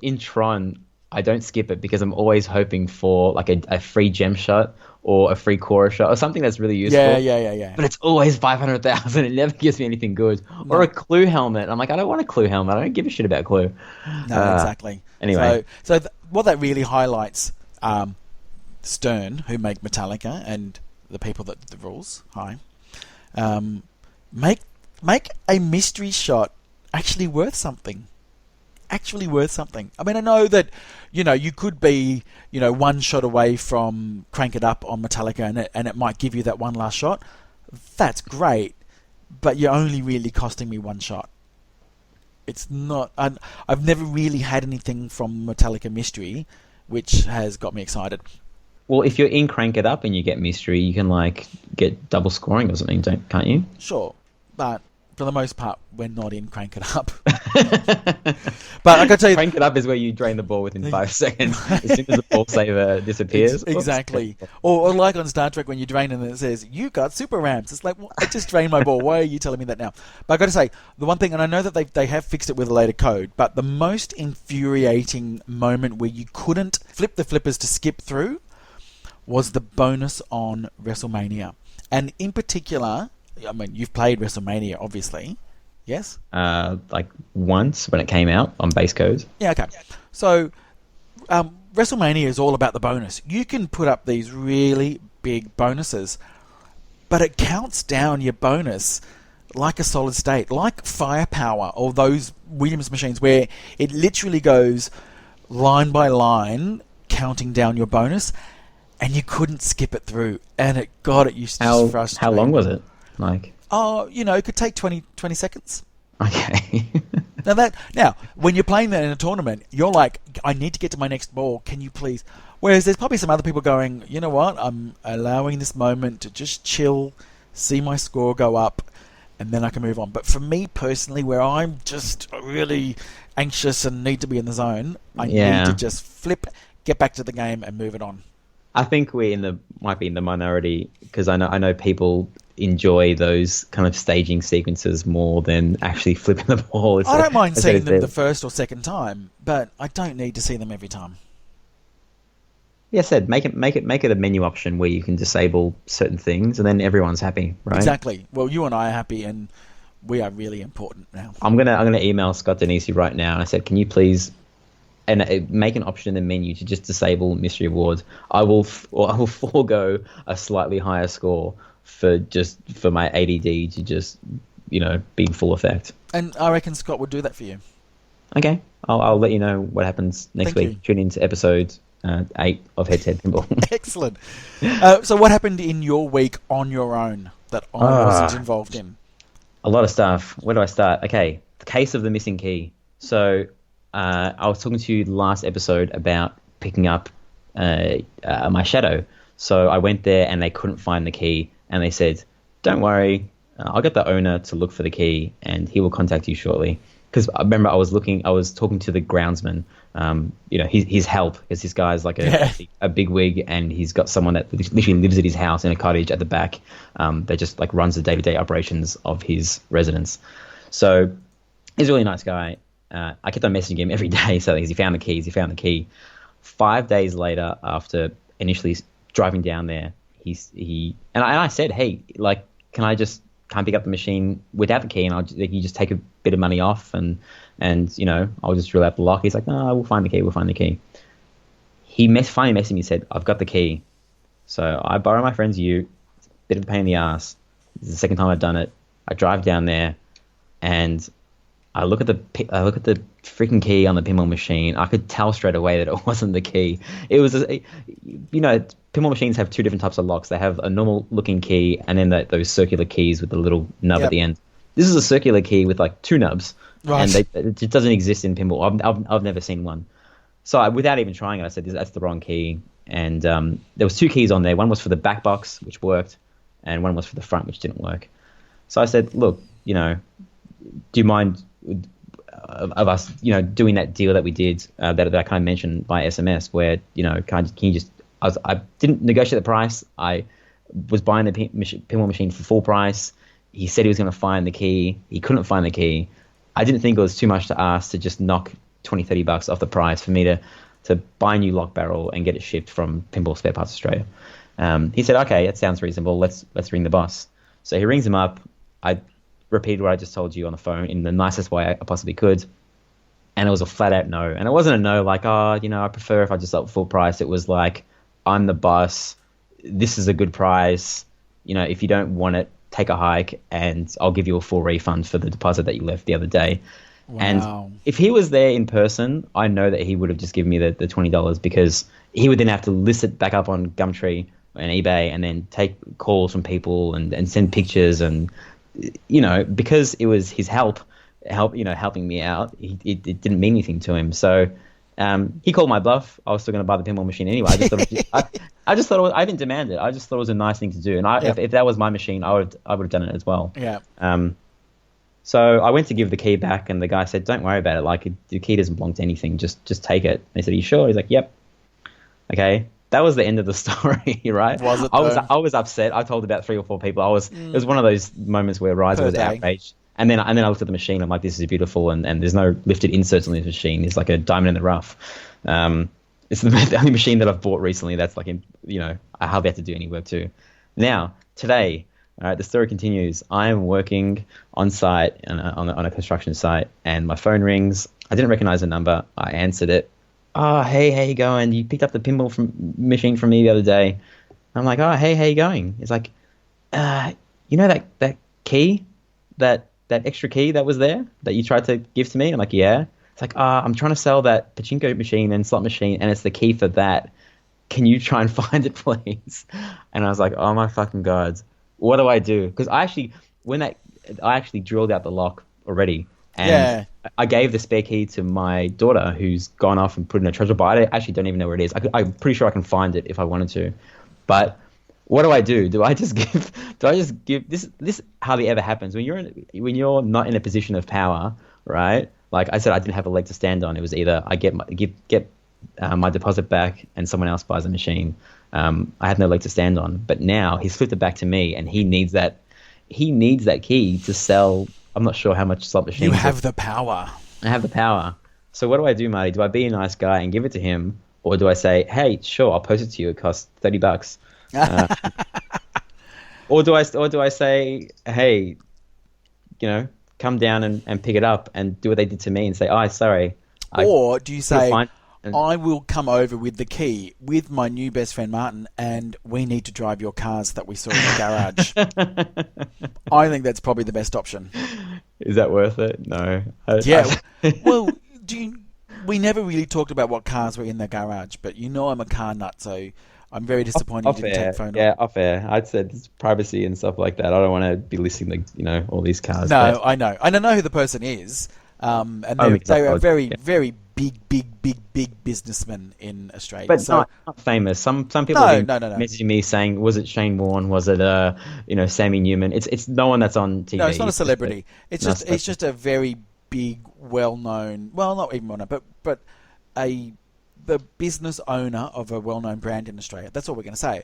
in Tron, I don't skip it because I'm always hoping for like a free gem shot or a free Cora shot or something that's really useful. Yeah. But it's always 500,000. It never gives me anything good. No. Or a Clue helmet. I'm like, I don't want a Clue helmet. I don't give a shit about Clue. No, exactly. Anyway. So what that really highlights, Stern, who make Metallica, and the people that did the rules. Hi. Make a mystery shot actually worth something. Actually worth something. I mean, I know that, you could be, one shot away from Crank It Up on Metallica and it might give you that one last shot. That's great, but you're only really costing me one shot. It's not... I've never really had anything from Metallica Mystery which has got me excited. Well, if you're in Crank It Up and you get Mystery, you can, get double scoring or something, can't you? Sure, but for the most part, we're not in Crank It Up. But I can tell you... Crank It Up is where you drain the ball within 5 seconds as soon as the ball saver disappears. Exactly. Or like on Star Trek when you drain and it says, you got super ramps. It's like, well, I just drained my ball. Why are you telling me that now? But I got to say, the one thing, and I know that they have fixed it with a later code, but the most infuriating moment where you couldn't flip the flippers to skip through was the bonus on WrestleMania. And in particular, I mean, you've played WrestleMania, obviously. Yes? Once when it came out on base codes. Yeah, okay. So, WrestleMania is all about the bonus. You can put up these really big bonuses, but it counts down your bonus like a solid state, like Firepower or those Williams machines where it literally goes line by line counting down your bonus, and you couldn't skip it through. And it used to just frustrate. How long was it? It could take 20 seconds. Okay. Now, when you're playing that in a tournament, you're like, I need to get to my next ball. Can you please? Whereas there's probably some other people going, you know what? I'm allowing this moment to just chill, see my score go up, and then I can move on. But for me personally, where I'm just really anxious and need to be in the zone, I need to just flip, get back to the game, and move it on. I think we might be in the minority because I know people enjoy those kind of staging sequences more than actually flipping the ball. I don't mind seeing them the first or second time, but I don't need to see them every time. Yeah, make it a menu option where you can disable certain things, and then everyone's happy, right? Exactly. Well, you and I are happy, and we are really important now. I'm gonna email Scott Denisi right now, and I said, can you please make an option in the menu to just disable mystery awards? I will forego a slightly higher score for my ADD to just be in full effect. And I reckon Scott would do that for you. Okay, I'll let you know what happens next week. Tune into episode 8 of Head2Head Pinball. Excellent. So what happened in your week on your own that I wasn't involved in? A lot of stuff. Where do I start? Okay, the case of the missing key. So I was talking to you last episode about picking up my Shadow. So I went there and they couldn't find the key, and they said, don't worry, I'll get the owner to look for the key and he will contact you shortly. Because I remember I was talking to the groundsman, his help, because this guy's like a big wig, and he's got someone that literally lives at his house in a cottage at the back that just like runs the day-to-day operations of his residence. So he's a really nice guy. I kept on messaging him every day, so he found the key. 5 days later, after initially driving down there, and I said, hey, like, can I pick up the machine without the key, and you just take a bit of money off, and I'll just drill out the lock. He's like, no, we'll find the key. He finally messaged me and said, I've got the key. So I borrow my friend's ute. It's a bit of a pain in the ass. This is the second time I've done it. I drive down there, and I look at the freaking key on the pinball machine. I could tell straight away that it wasn't the key. It was, pinball machines have two different types of locks. They have a normal looking key, and then those circular keys with the little nub at the end. This is a circular key with like two nubs, right? And it doesn't exist in pinball. I've never seen one. So without even trying it, I said that's the wrong key. And there was two keys on there. One was for the back box, which worked, and one was for the front, which didn't work. So I said, look, do you mind of us, doing that deal that we did that I kind of mentioned by SMS, where can you just? I didn't negotiate the price. I was buying the pinball machine for full price. He said he was going to find the key. He couldn't find the key. I didn't think it was too much to ask to just knock $20-$30 off the price for me to buy a new lock barrel and get it shipped from Pinball Spare Parts Australia. He said, okay, that sounds reasonable. Let's ring the boss. So he rings him up. I repeated what I just told you on the phone in the nicest way I possibly could. And it was a flat out no. And it wasn't a no like, I prefer if I just up full price. It was like, I'm the boss. this is a good prize. You know, if you don't want it, take a hike, and I'll give you a full refund for the deposit that you left the other day. Wow. And if he was there in person, I know that he would have just given me the $20 because he would then have to list it back up on Gumtree and eBay and then take calls from people and send pictures. And, you know, because it was his helping me out, it didn't mean anything to him. So he called my bluff. I was still going to buy the pinball machine anyway. I just thought I didn't demand it. I just thought it was a nice thing to do. And if that was my machine, I would have done it as well. Yeah. So I went to give the key back, and the guy said, "Don't worry about it. Like, the key doesn't belong to anything. Just take it." And he said, "Are you sure?" He's like, "Yep." Okay, that was the end of the story, right? Was it? I was upset. I told about 3 or 4 people. It was one of those moments where Riser was outraged. And then I looked at the machine. I'm like, "This is beautiful," and there's no lifted inserts on this machine. It's like a diamond in the rough. It's the only machine that I've bought recently that's like, I hardly have to do any work to. Now, today, all right, the story continues. I am working on site on a construction site, and my phone rings. I didn't recognize the number. I answered it. "Oh, hey, how you going? You picked up the pinball machine from me the other day." I'm like, "Oh, hey, how you going?" He's like, "You know that key, that extra key that was there that you tried to give to me?" I'm like, "Yeah." It's like, "I'm trying to sell that pachinko machine and slot machine, and it's the key for that. Can you try and find it, please?" And I was like, "Oh my fucking God. What do I do?" Because I actually drilled out the lock already, and I gave the spare key to my daughter, who's gone off and put in a treasure box. I actually don't even know where it is. I'm pretty sure I can find it if I wanted to, but what do I do? Do I just give this hardly ever happens when you're not in a position of power, right? Like I said, I didn't have a leg to stand on. It was either I get my deposit back and someone else buys a machine. I had no leg to stand on, but now he's flipped it back to me, and he needs that key to sell. I'm not sure how much slot machines. You have the power. I have the power. So what do I do, Marty? Do I be a nice guy and give it to him, or do I say, "Hey, sure, I'll post it to you. It costs $30." Or do I say, "Hey, come down and pick it up," and do what they did to me and say, "Oh, sorry." Or do you say, "I will come over with the key with my new best friend Martin, and we need to drive your cars that we saw in the garage"? I think that's probably the best option. Is that worth it? No. Well, we never really talked about what cars were in the garage, but I'm a car nut, so I'm very disappointed you didn't take phone. Yeah, off air. I'd said it's privacy and stuff like that. I don't want to be listing all these cars. No, I know. I don't know who the person is. And they are very, very big businessmen in Australia. But not famous. Some people have been messaging me saying, "Was it Shane Warne? Was it Sammy Newman?" It's no one that's on TV. No, it's not a celebrity. It's just a very big, well-known. Well, not even well-known, but the business owner of a well-known brand in Australia. That's all we're going to say.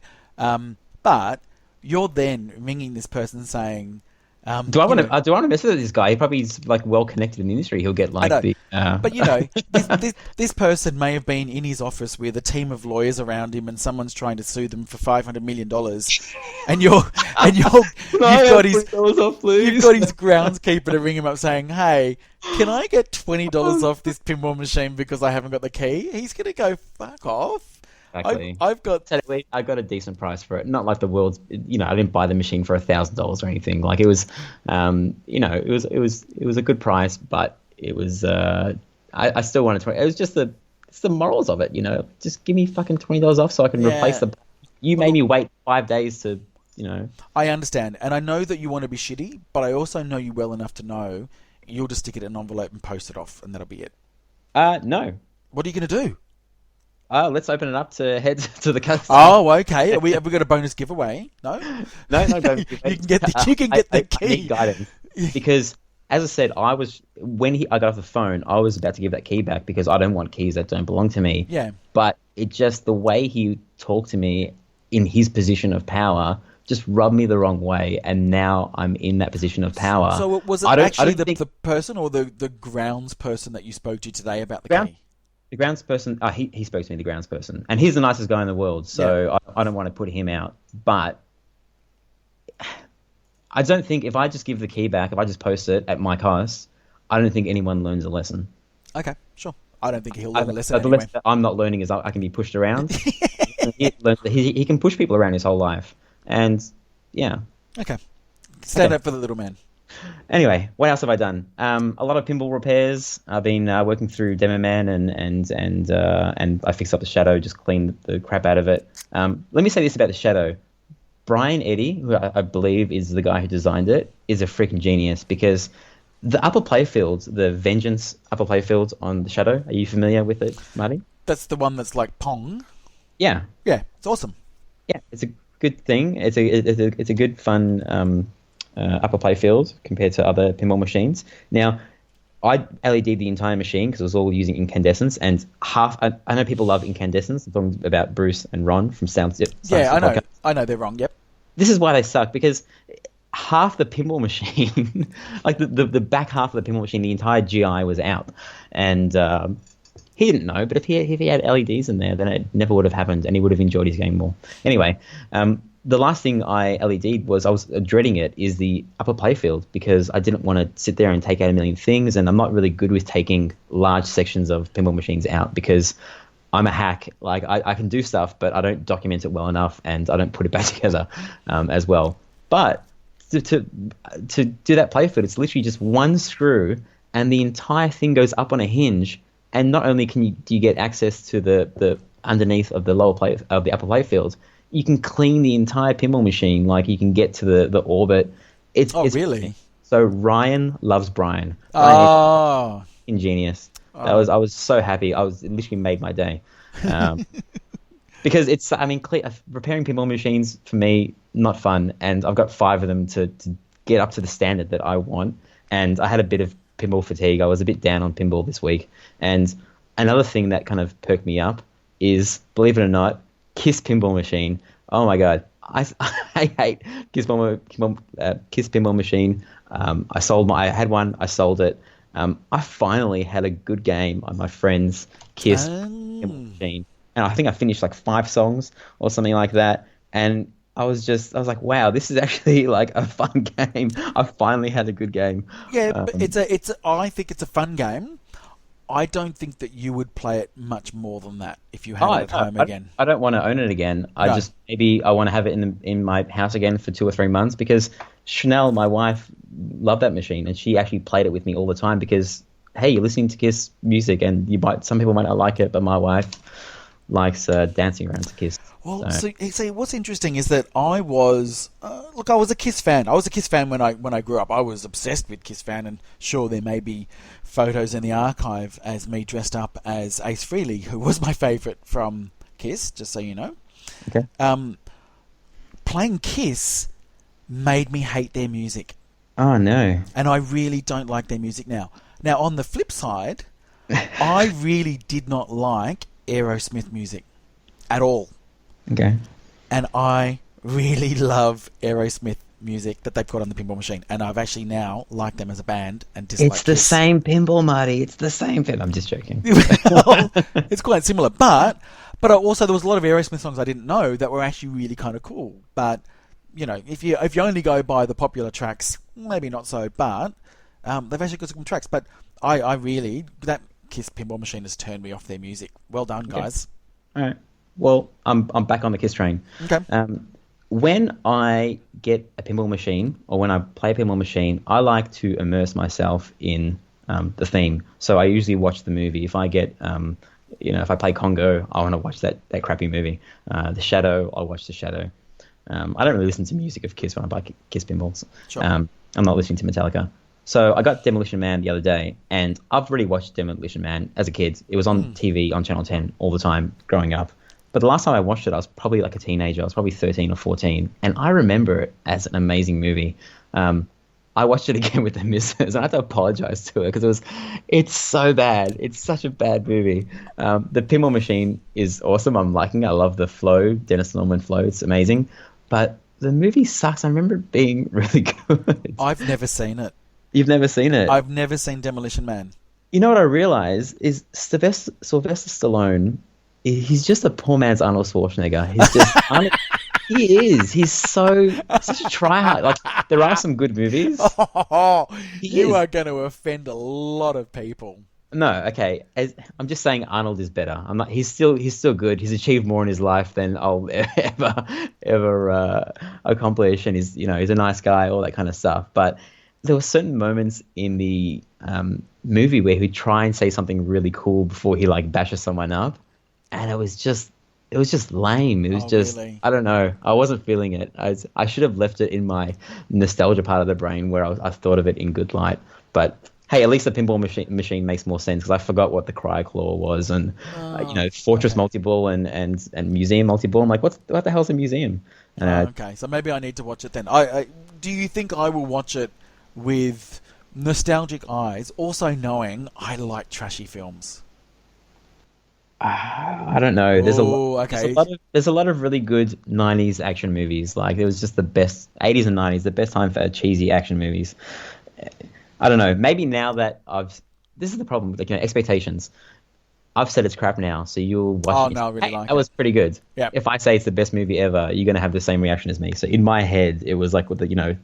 But you're then ringing this person saying, do I want to mess with this guy? He probably is like well connected in the industry. He'll get like the. But this person may have been in his office with a team of lawyers around him, and someone's trying to sue them for $500 million, and you've got his groundskeeper to ring him up saying, "Hey, can I get $20 off this pinball machine because I haven't got the key?" He's gonna go, "Fuck off." Exactly. I got a decent price for it. Not like the world's. I didn't buy the machine for $1,000 or anything. Like it was, it was a good price, but it was. I still wanted to. It was just the morals of it. Just give me fucking $20 off so I can replace the. You made me wait 5 days to. I understand, and I know that you want to be shitty, but I also know you well enough to know you'll just stick it in an envelope and post it off, and that'll be it. No. What are you going to do? Let's open it up to head to the customer. Oh, okay. Have we got a bonus giveaway? No, no bonus giveaway. You can get the key. I need guidance because, as I said, I got off the phone, I was about to give that key back because I don't want keys that don't belong to me. Yeah. But it just the way he talked to me in his position of power just rubbed me the wrong way, and now I'm in that position of power. So was it actually the person or the grounds person that you spoke to today about the key? The grounds person, he spoke to me, the grounds person. And he's the nicest guy in the world, so I don't want to put him out. But I don't think if I just give the key back, if I just post it at my cost, I don't think anyone learns a lesson. Okay, sure. I don't think he'll learn a lesson anyway. The lesson that I'm not learning is I can be pushed around. He learned that he can push people around his whole life, and yeah. Okay. Stand up for the little man. Anyway, what else have I done? A lot of pinball repairs. I've been working through Demo Man and I fixed up the Shadow, just cleaned the crap out of it. Let me say this about the Shadow. Brian Eddy, who I believe is the guy who designed it, is a freaking genius, because the upper playfields, the Vengeance upper playfields on the Shadow, are you familiar with it, Marty? That's the one that's like Pong. Yeah. Yeah, it's awesome. Yeah, it's a good thing. It's a good, fun upper playfield compared to other pinball machines. Now, I LED'd the entire machine because it was all using incandescence, and I know people love incandescence. I'm talking about Bruce and Ron from Sound. Yeah, I know. Podcast. I know they're wrong. Yep. This is why they suck, because half the pinball machine, like the back half of the pinball machine, the entire GI was out, and he didn't know. But if he had LEDs in there, then it never would have happened, and he would have enjoyed his game more. Anyway, the last thing I LED'd was, I was dreading it, is the upper playfield, because I didn't want to sit there and take out a million things, and I'm not really good with taking large sections of pinball machines out, because I'm a hack. Like, I can do stuff, but I don't document it well enough, and I don't put it back together as well. But to do that playfield, it's literally just one screw, and the entire thing goes up on a hinge, and not only do you get access to the underneath of the the upper playfield, you can clean the entire pinball machine. Like, you can get to the orbit. It's really? So Ryan loves Brian. Oh, ingenious. I was so happy. It literally made my day. Because repairing pinball machines for me, not fun. And I've got 5 of them to get up to the standard that I want. And I had a bit of pinball fatigue. I was a bit down on pinball this week. And another thing that kind of perked me up is, believe it or not, Kiss Pinball Machine. Oh my god, I hate Kiss Pinball Machine. I had one. I sold it. I finally had a good game on my friend's Kiss Pinball Machine, and I think I finished like 5 songs or something like that. And I was like, wow, this is actually like a fun game. I finally had a good game. Yeah, but I think it's a fun game. I don't think that you would play it much more than that if you had it at home again. I don't want to own it again. I want to have it in my house again for 2 or 3 months, because Chanel, my wife, loved that machine, and she actually played it with me all the time, because, hey, you're listening to Kiss music, and some people might not like it, but my wife likes dancing around to Kiss. Well, so see, what's interesting is that I was a Kiss fan. I was a Kiss fan when I grew up. I was obsessed with Kiss fan, and sure, there may be photos in the archive as me dressed up as Ace Frehley, who was my favourite from Kiss, just so you know. Okay. Playing Kiss made me hate their music. Oh, no. And I really don't like their music now. Now, on the flip side, I really did not like Aerosmith music at all. Okay. And I really love Aerosmith music that they've got on the pinball machine, and I've actually now liked them as a band and disliked It's the Kiss. same pinball, Marty. It's the same pinball. I'm just joking. Well, it's quite similar, but also there was a lot of Aerosmith songs I didn't know that were actually really kind of cool. But if you only go by the popular tracks, maybe not so. But they've actually got some tracks. But I really, that Kiss pinball machine has turned me off their music. Well done, guys. All right. Well, I'm back on the Kiss train. Okay. When I get a pinball machine, or when I play a pinball machine, I like to immerse myself in the theme. So I usually watch the movie. If I get, if I play Congo, I want to watch that crappy movie. The Shadow, I'll watch The Shadow. I don't really listen to music of Kiss when I play Kiss pinballs. Sure. I'm not listening to Metallica. So I got Demolition Man the other day, and I've already watched Demolition Man as a kid. It was on TV on Channel 10 all the time growing up. But the last time I watched it, I was probably like a teenager. I was probably 13 or 14. And I remember it as an amazing movie. I watched it again with the missus, and I have to apologize to her because it's so bad. It's such a bad movie. The pinball machine is awesome. I'm liking it. I love the flow, Dennis Norman flow. It's amazing. But the movie sucks. I remember it being really good. I've never seen it. You've never seen it? I've never seen Demolition Man. You know what I realize is Sylvester Stallone, he's just a poor man's Arnold Schwarzenegger. He's just he is. He's such a tryhard. Like, there are some good movies. You are going to offend a lot of people. No, okay. I'm just saying Arnold is better. I'm not. He's still good. He's achieved more in his life than I'll ever accomplish, and he's a nice guy, all that kind of stuff. But there were certain moments in the movie where he'd try and say something really cool before he like bashes someone up, and it was just lame. It was just really? I don't know. I wasn't feeling it. I should have left it in my nostalgia part of the brain where I thought of it in good light, but. Hey, at least the pinball machine makes more sense because I forgot what the Cry Claw was and Fortress Multi-Ball and Museum Multi-Ball. I'm like, what the hell's a museum? Okay, so maybe I need to watch it then. I do you think I will watch it with nostalgic eyes, also knowing I like trashy films? I don't know. There's a lot of really good 90s action movies. Like it was just the best 80s and 90s, the best time for cheesy action movies. I don't know. Maybe now that this is the problem with expectations. I've said it's crap now, so you'll watch it. Oh no, I really like it. That was pretty good. Yeah. If I say it's the best movie ever, you're gonna have the same reaction as me. So in my head, it was like with the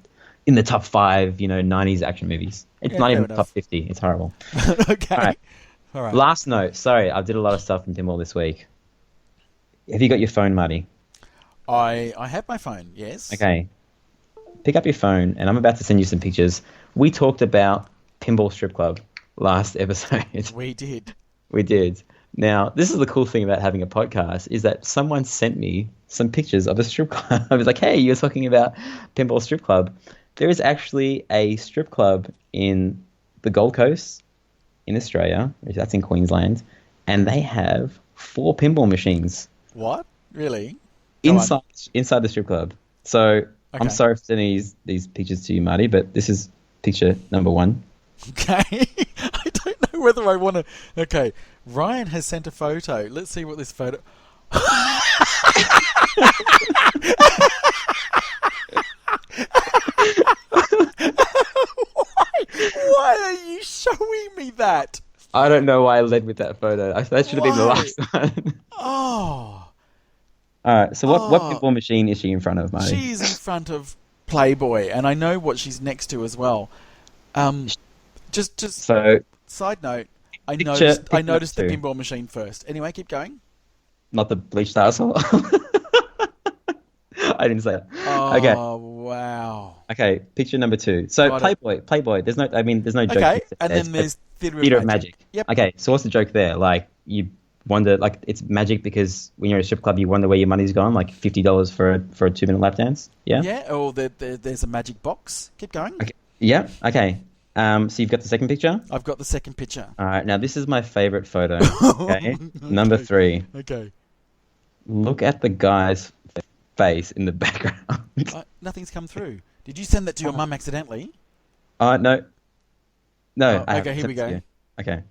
in the top 5 90s action movies. It's not even top 50. It's horrible. Okay. All right. Last note. Sorry, I did a lot of stuff in pinball this week. Have you got your phone, Marty? I have my phone. Yes. Okay. Pick up your phone, and I'm about to send you some pictures. We talked about Pinball Strip Club last episode. We did. We did. Now, this is the cool thing about having a podcast is that someone sent me some pictures of a strip club. I was like, hey, you're talking about Pinball Strip Club. There is actually a strip club in the Gold Coast in Australia, that's in Queensland, and they have 4 pinball machines. What? Really? Inside the strip club. So I'm Okay. sorry for sending these pictures to you, Marty, but this is picture number 1. Okay. I don't know whether I want to. Okay. Ryan has sent a photo. Let's see what this photo. Why are you showing me that? I don't know why I led with that photo. That should have been the Why? last one. Oh, All right. So what pinball machine is she in front of, Marty? she's in front of Playboy, and I know what she's next to as well. Just So side note, I Picture noticed the number 2. pinball machine first. Anyway, keep going. not the bleached arsehole. I didn't say that. Oh, Okay. wow. Okay. Picture number 2. So Got it. Playboy. There's no joke. Okay, here. and then there's Theatre Theatre of of Magic. Magic. Yep. Okay. So what's the joke there? Like you wonder, like it's magic because when you're at a strip club, you wonder where your money's gone. Like $50 for a 2-minute lap dance. Yeah. Yeah, or there's a magic box. Keep going. Okay. Yeah. Okay. So you've got the second picture. I've got the second picture. All right. Now this is my favorite photo. Okay. Number 3. Okay. Look at the guy's face in the background. Nothing's come through. Did you send that to your mum accidentally? No. No. Oh, okay, here we go. Okay.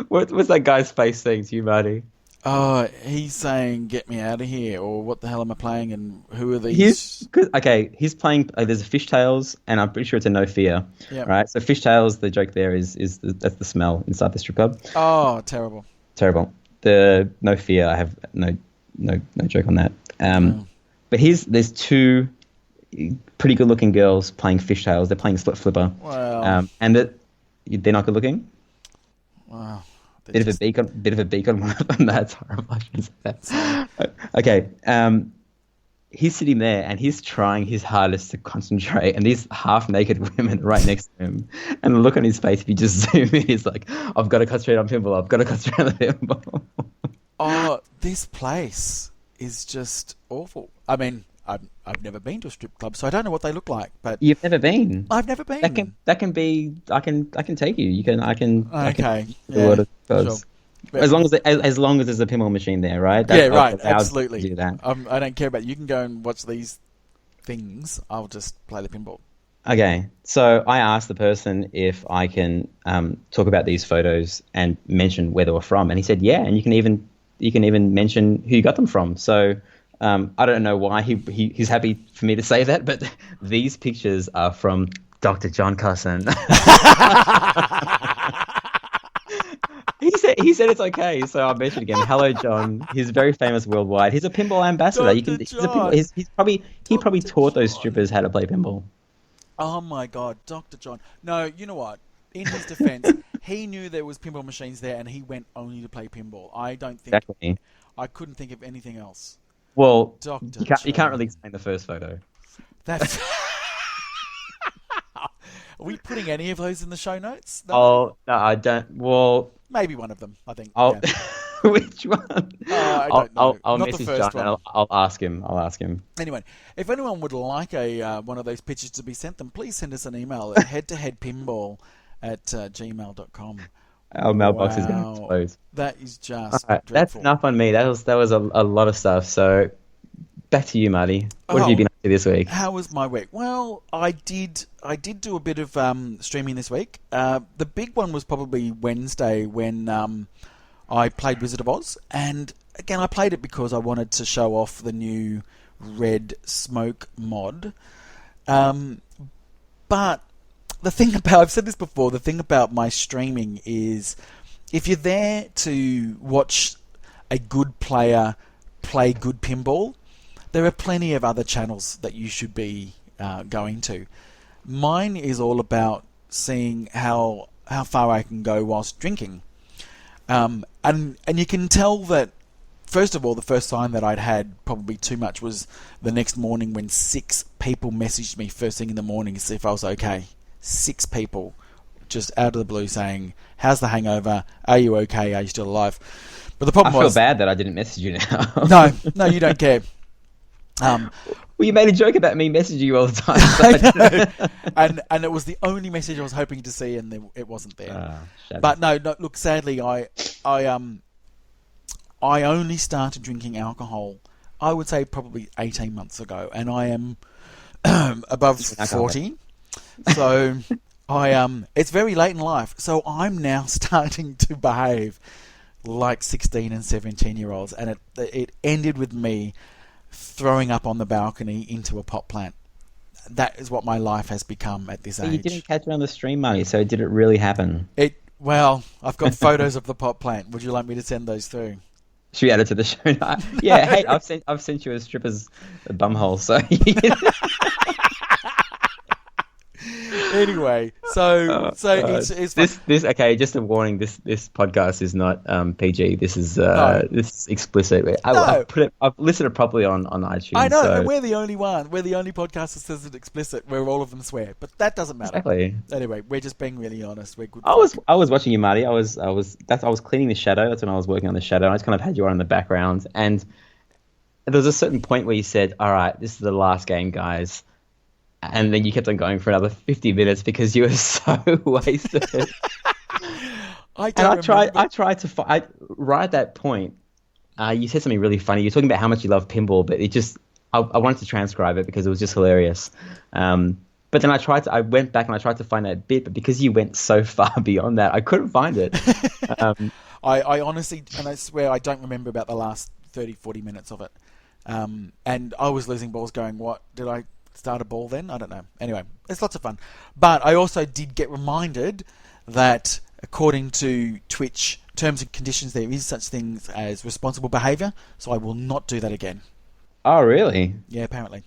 What's that guy's face saying to you, Marty? Oh, he's saying, "Get me out of here," or "What the hell am I playing?" And who are these? He's playing. There's a Fishtails, and I'm pretty sure it's a No Fear. Yep. Right. So Fishtails, the joke there is that's the smell inside the strip club. Oh, terrible. Terrible. The No Fear, I have no joke on that. But there's 2 pretty good looking girls playing Fishtails. They're playing Split Flipper. Wow. And they're not good looking. Wow. Bit of a beak on one of them. That's horrible. I shouldn't say that. Okay. He's sitting there and he's trying his hardest to concentrate, and these half-naked women are right next to him. And the look on his face, if you just zoom in, he's like, "I've got to concentrate on pinball. I've got to concentrate on the pinball." Oh, this place is just awful. I mean, I've never been to a strip club, so I don't know what they look like. But You've never been. I've never been. That can be. I can take you. Okay. Yeah. Sure. As long as there's a pinball machine there, right? Yeah, right. allowed to Absolutely. do that. I don't care about it. You can go and watch these things. I'll just play the pinball. Okay, so I asked the person if I can talk about these photos and mention where they were from, and he said, yeah, and you can even mention who you got them from. So I don't know why he's happy for me to say that, but these pictures are from Dr. John Cusson. He he said it's okay, so I'll mention again. Hello, John. He's very famous worldwide. He's a pinball ambassador. He probably taught those strippers how to play pinball. Oh my God, Dr. John. No, you know what? In his defense, he knew there was pinball machines there, and he went only to play pinball. I don't think Exactly. I couldn't think of anything else. Well, Dr. you can't really explain the first photo. That's. Are we putting any of those in the show notes? No? Oh no, I don't. Well, Maybe one of them. I think. I'll. Yeah. Which one? I don't know. I'll Not the message first John and one. I'll ask him. Anyway, if anyone would like one of those pictures to be sent them, please send us an email at headtoheadpinball@gmail.com. Our mailbox is going to explode. That is just All right, dreadful. that's enough on me. That was a lot of stuff. So back to you, Marty. What have you been up to this week? How was my week? Well, I did do a bit of streaming this week. The big one was probably Wednesday when I played Wizard of Oz, and again I played it because I wanted to show off the new Red Smoke mod. But the thing about, I've said this before, the thing about my streaming is if you're there to watch a good player play good pinball, there are plenty of other channels that you should be going to. Mine is all about seeing how far I can go whilst drinking. And you can tell that, first of all, the first time that I'd had probably too much was the next morning when 6 people messaged me first thing in the morning to see if I was okay. 6 people just out of the blue saying, how's the hangover? Are you okay? Are you still alive? But the problem I feel was... bad that I didn't message you now. No, you don't care. Well, you made a joke about me messaging you all the time. So and it was the only message I was hoping to see, and it wasn't there. Shut But no, look, sadly, I only started drinking alcohol, I would say probably 18 months ago, and I am above 40. So it's very late in life. So I'm now starting to behave like 16 and 17-year-olds, and it ended with me throwing up on the balcony into a pot plant. That is what my life has become at this age. you didn't catch it on the stream, Marty, so did it really happen? Well, I've got photos of the pot plant. Would you like me to send those through? Should we add it to the show note? Yeah, hey, I've sent you a stripper's bumhole, so... Anyway, it's this okay. Just a warning: this podcast is not PG. This is this is explicit. I've listed it properly on iTunes. I know, so... and we're the only one. We're the only podcast that says it's explicit, where all of them swear. But that doesn't matter. Exactly. Anyway, we're just being really honest. We're good. I was watching you, Marty. I was cleaning the shadow. That's when I was working on the shadow. I just kind of had you on in the background, and there was a certain point where you said, "All right, this is the last game, guys." And then you kept on going for another 50 minutes because you were so wasted. I tried to right at that point. You said something really funny. You're talking about how much you love pinball, but I wanted to transcribe it because it was just hilarious. But then I went back and I tried to find that bit, but because you went so far beyond that, I couldn't find it. I honestly, and I swear, I don't remember about the last 30, 40 minutes of it. And I was losing balls going, what, did I start a ball then? I don't know. Anyway, it's lots of fun. But I also did get reminded that according to Twitch terms and conditions, there is such things as responsible behaviour, so I will not do that again. Oh, really? Yeah, apparently.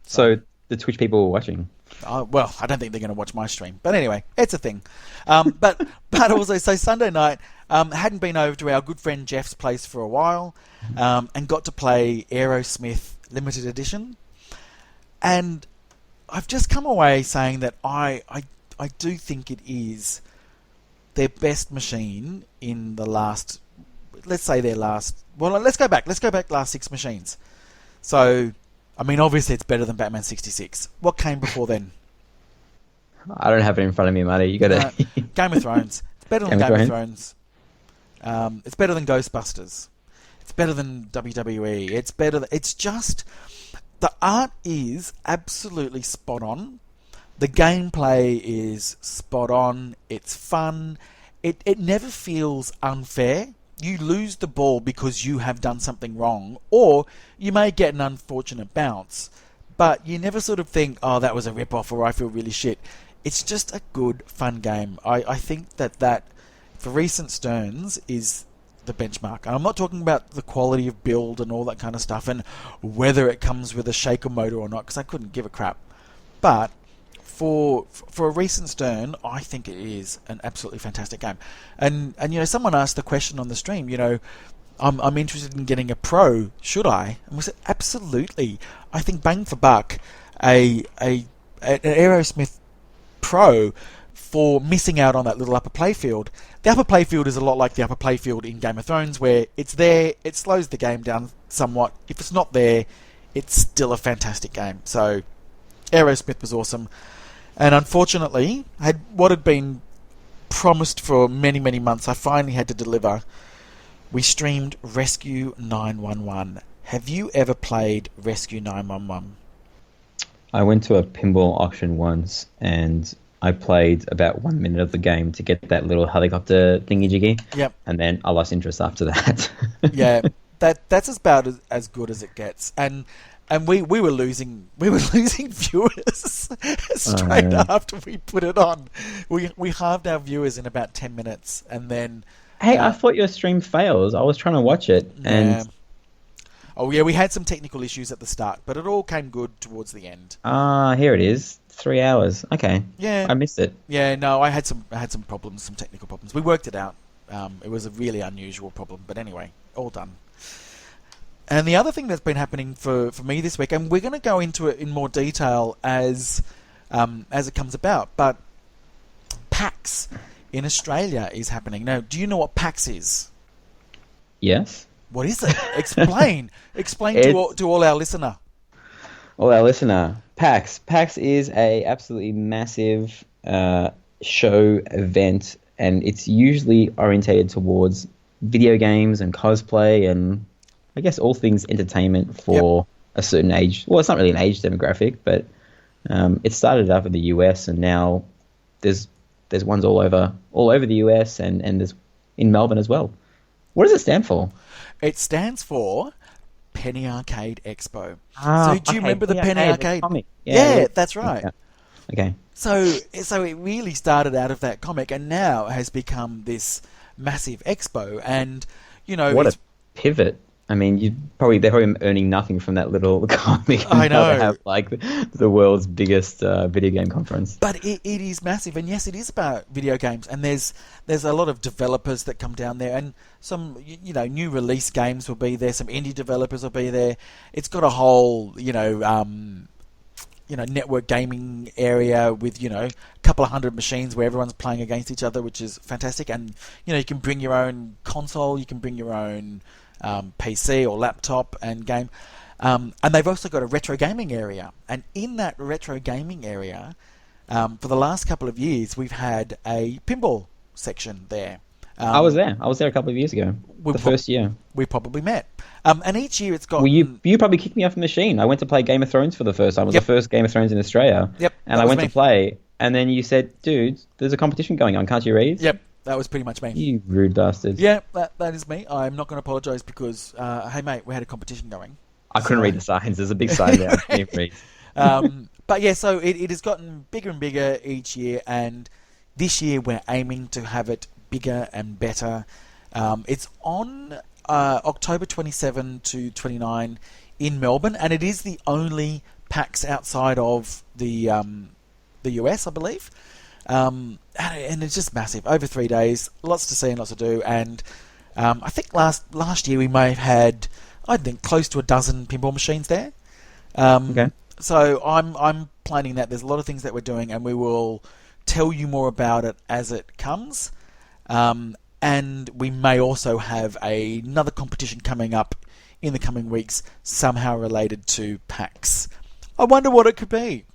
So the Twitch people were watching? Well, I don't think they're going to watch my stream. But anyway, it's a thing. But also, so Sunday night, hadn't been over to our good friend Jeff's place for a while, and got to play Aerosmith Limited Edition. And I've just come away saying that I do think it is their best machine in the last, let's go back last 6 machines. So, I mean, obviously it's better than Batman 66. What came before then? I don't have it in front of me, Matty. You got to... Game of Thrones. It's better than Game of Thrones. It's better than Ghostbusters. It's better than WWE. It's just... The art is absolutely spot on. The gameplay is spot on. It's fun. It never feels unfair. You lose the ball because you have done something wrong, or you may get an unfortunate bounce, but you never sort of think, oh, that was a rip-off, or I feel really shit. It's just a good, fun game. I think that for recent Sterns is the benchmark. And I'm not talking about the quality of build and all that kind of stuff and whether it comes with a shaker motor or not, because I couldn't give a crap. But for a recent Stern, I think it is an absolutely fantastic game. And someone asked the question on the stream, I'm interested in getting a Pro, should I? And we said, absolutely. I think bang for buck, an Aerosmith Pro for missing out on that little upper playfield. The upper playfield is a lot like the upper playfield in Game of Thrones, where it's there, it slows the game down somewhat. If it's not there, it's still a fantastic game. So Aerosmith was awesome. And unfortunately, what had been promised for many, many months, I finally had to deliver. We streamed Rescue 911. Have you ever played Rescue 911? I went to a pinball auction once, and I played about 1 minute of the game to get that little helicopter thingy-jiggy. Yep. And then I lost interest after that. Yeah, that's about as good as it gets. And we were losing viewers straight after we put it on. We halved our viewers in about 10 minutes, and then hey, I thought your stream fails. I was trying to watch it, and yeah. Oh yeah, we had some technical issues at the start, but it all came good towards the end. Here it is. 3 hours. Okay. Yeah, I missed it. Yeah, no, I had some problems, some technical problems. We worked it out. It was a really unusual problem, but anyway, all done. And the other thing that's been happening for me this week, and we're going to go into it in more detail as it comes about, but PAX in Australia is happening. Now, do you know what PAX is? Yes. What is it? Explain. Explain to all our listener. All our listener. PAX. PAX is a absolutely massive show event, and it's usually orientated towards video games and cosplay and I guess all things entertainment for a certain age. Well, it's not really an age demographic, but it started up in the US, and now there's ones all over the US and there's in Melbourne as well. What does it stand for? It stands for Penny Arcade Expo. So do you remember the Penny Arcade? Comic. Yeah, that's right. Yeah. Okay. So it really started out of that comic, and now has become this massive expo. And what a pivot! I mean, they're probably earning nothing from that little comic. I know. They have like the world's biggest video game conference. But it is massive, and yes, it is about video games. And there's a lot of developers that come down there, and some new release games will be there. Some indie developers will be there. It's got a whole network gaming area with a couple of hundred machines where everyone's playing against each other, which is fantastic. And you can bring your own console, you can bring your own PC or laptop and game. And they've also got a retro gaming area. And in that retro gaming area, for the last couple of years, we've had a pinball section there. I was there a couple of years ago. The first year. We probably met. And each year it's got... Well, you probably kicked me off the machine. I went to play Game of Thrones for the first time. It was the first Game of Thrones in Australia. Yep. And I went to play, and then you said, dude, there's a competition going on. Can't you read? Yep. That was pretty much me. You rude bastard. Yeah, that is me. I'm not going to apologise because, hey mate, we had a competition going. I couldn't read the signs. There's a big sign there. I couldn't read. But yeah, so it has gotten bigger and bigger each year, and this year we're aiming to have it bigger and better. It's on October 27 to 29 in Melbourne, and it is the only PAX outside of the US, I believe. And it's just massive. Over 3 days, lots to see and lots to do. And I think last year we may have had, I think, close to a dozen pinball machines there. Okay. So I'm planning that. There's a lot of things that we're doing, and we will tell you more about it as it comes. And we may also have another competition coming up in the coming weeks, somehow related to PAX. I wonder what it could be.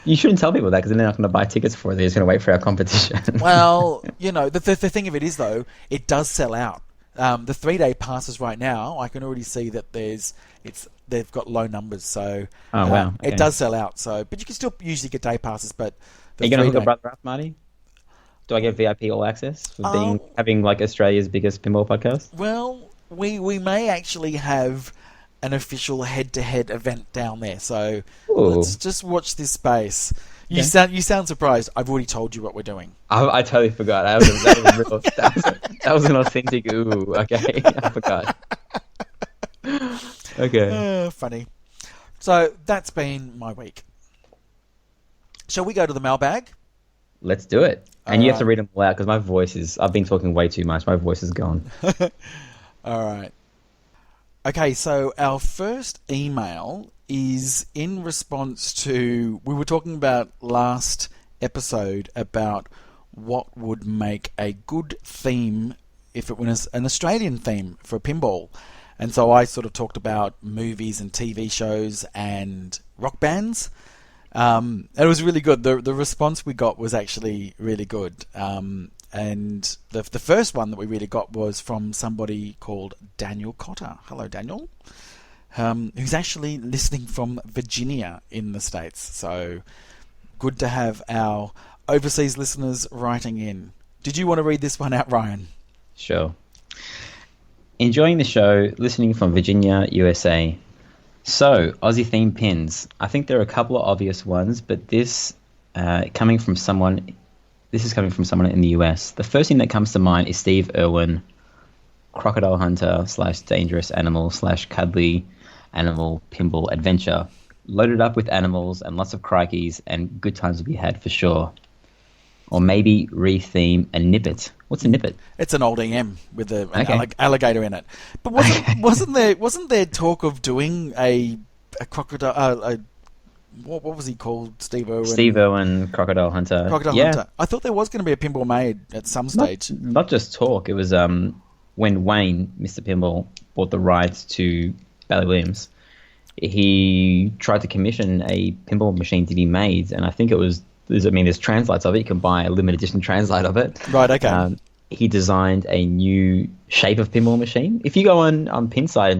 You shouldn't tell people that, because then they're not going to buy tickets for it. They're just going to wait for our competition. Well, the thing of it is, though, it does sell out. The 3-day passes right now, I can already see that they've got low numbers. So wow. Okay. It does sell out. So, but you can still usually get day passes. But are you going to hook a brother up, Marty? Do I get VIP all access for having like Australia's biggest pinball podcast? Well, we may actually have an official head-to-head event down there. So Ooh. let's just watch this space. You sound surprised. I've already told you what we're doing. I totally forgot. That was an authentic ooh. Okay, I forgot. Okay. Funny. So that's been my week. Shall we go to the mailbag? Let's do it. And you have to read them all out because I've been talking way too much. My voice is gone. All right. Okay, so our first email is in response to, we were talking about last episode about what would make a good theme if it was an Australian theme for pinball. And so I sort of talked about movies and TV shows and rock bands. It was really good. The response we got was actually really good. And the first one that we really got was from somebody called Daniel Cotter. Hello, Daniel. Who's actually listening from Virginia in the States. So good to have our overseas listeners writing in. Did you want to read this one out, Ryan? Sure. Enjoying the show, listening from Virginia, USA. So, Aussie themed pins. I think there are a couple of obvious ones, but this is coming from someone in the US. The first thing that comes to mind is Steve Irwin, crocodile hunter / dangerous animal / cuddly animal pinball adventure. Loaded up with animals and lots of crikeys and good times to be had for sure. Or maybe retheme a nippet. What's a nippet? It's an old EM with an alligator in it. But wasn't there talk of doing a crocodile? What was he called? Steve Irwin. Steve Irwin, crocodile hunter. Hunter. I thought there was going to be a pinball made at some stage. Not just talk. It was when Wayne, Mr. Pinball, bought the rights to Bally Williams. He tried to commission a pinball machine to be made, and I think it was. There's translates of it. You can buy a limited edition translate of it. Right, okay. He designed a new shape of pinball machine. If you go on Pinside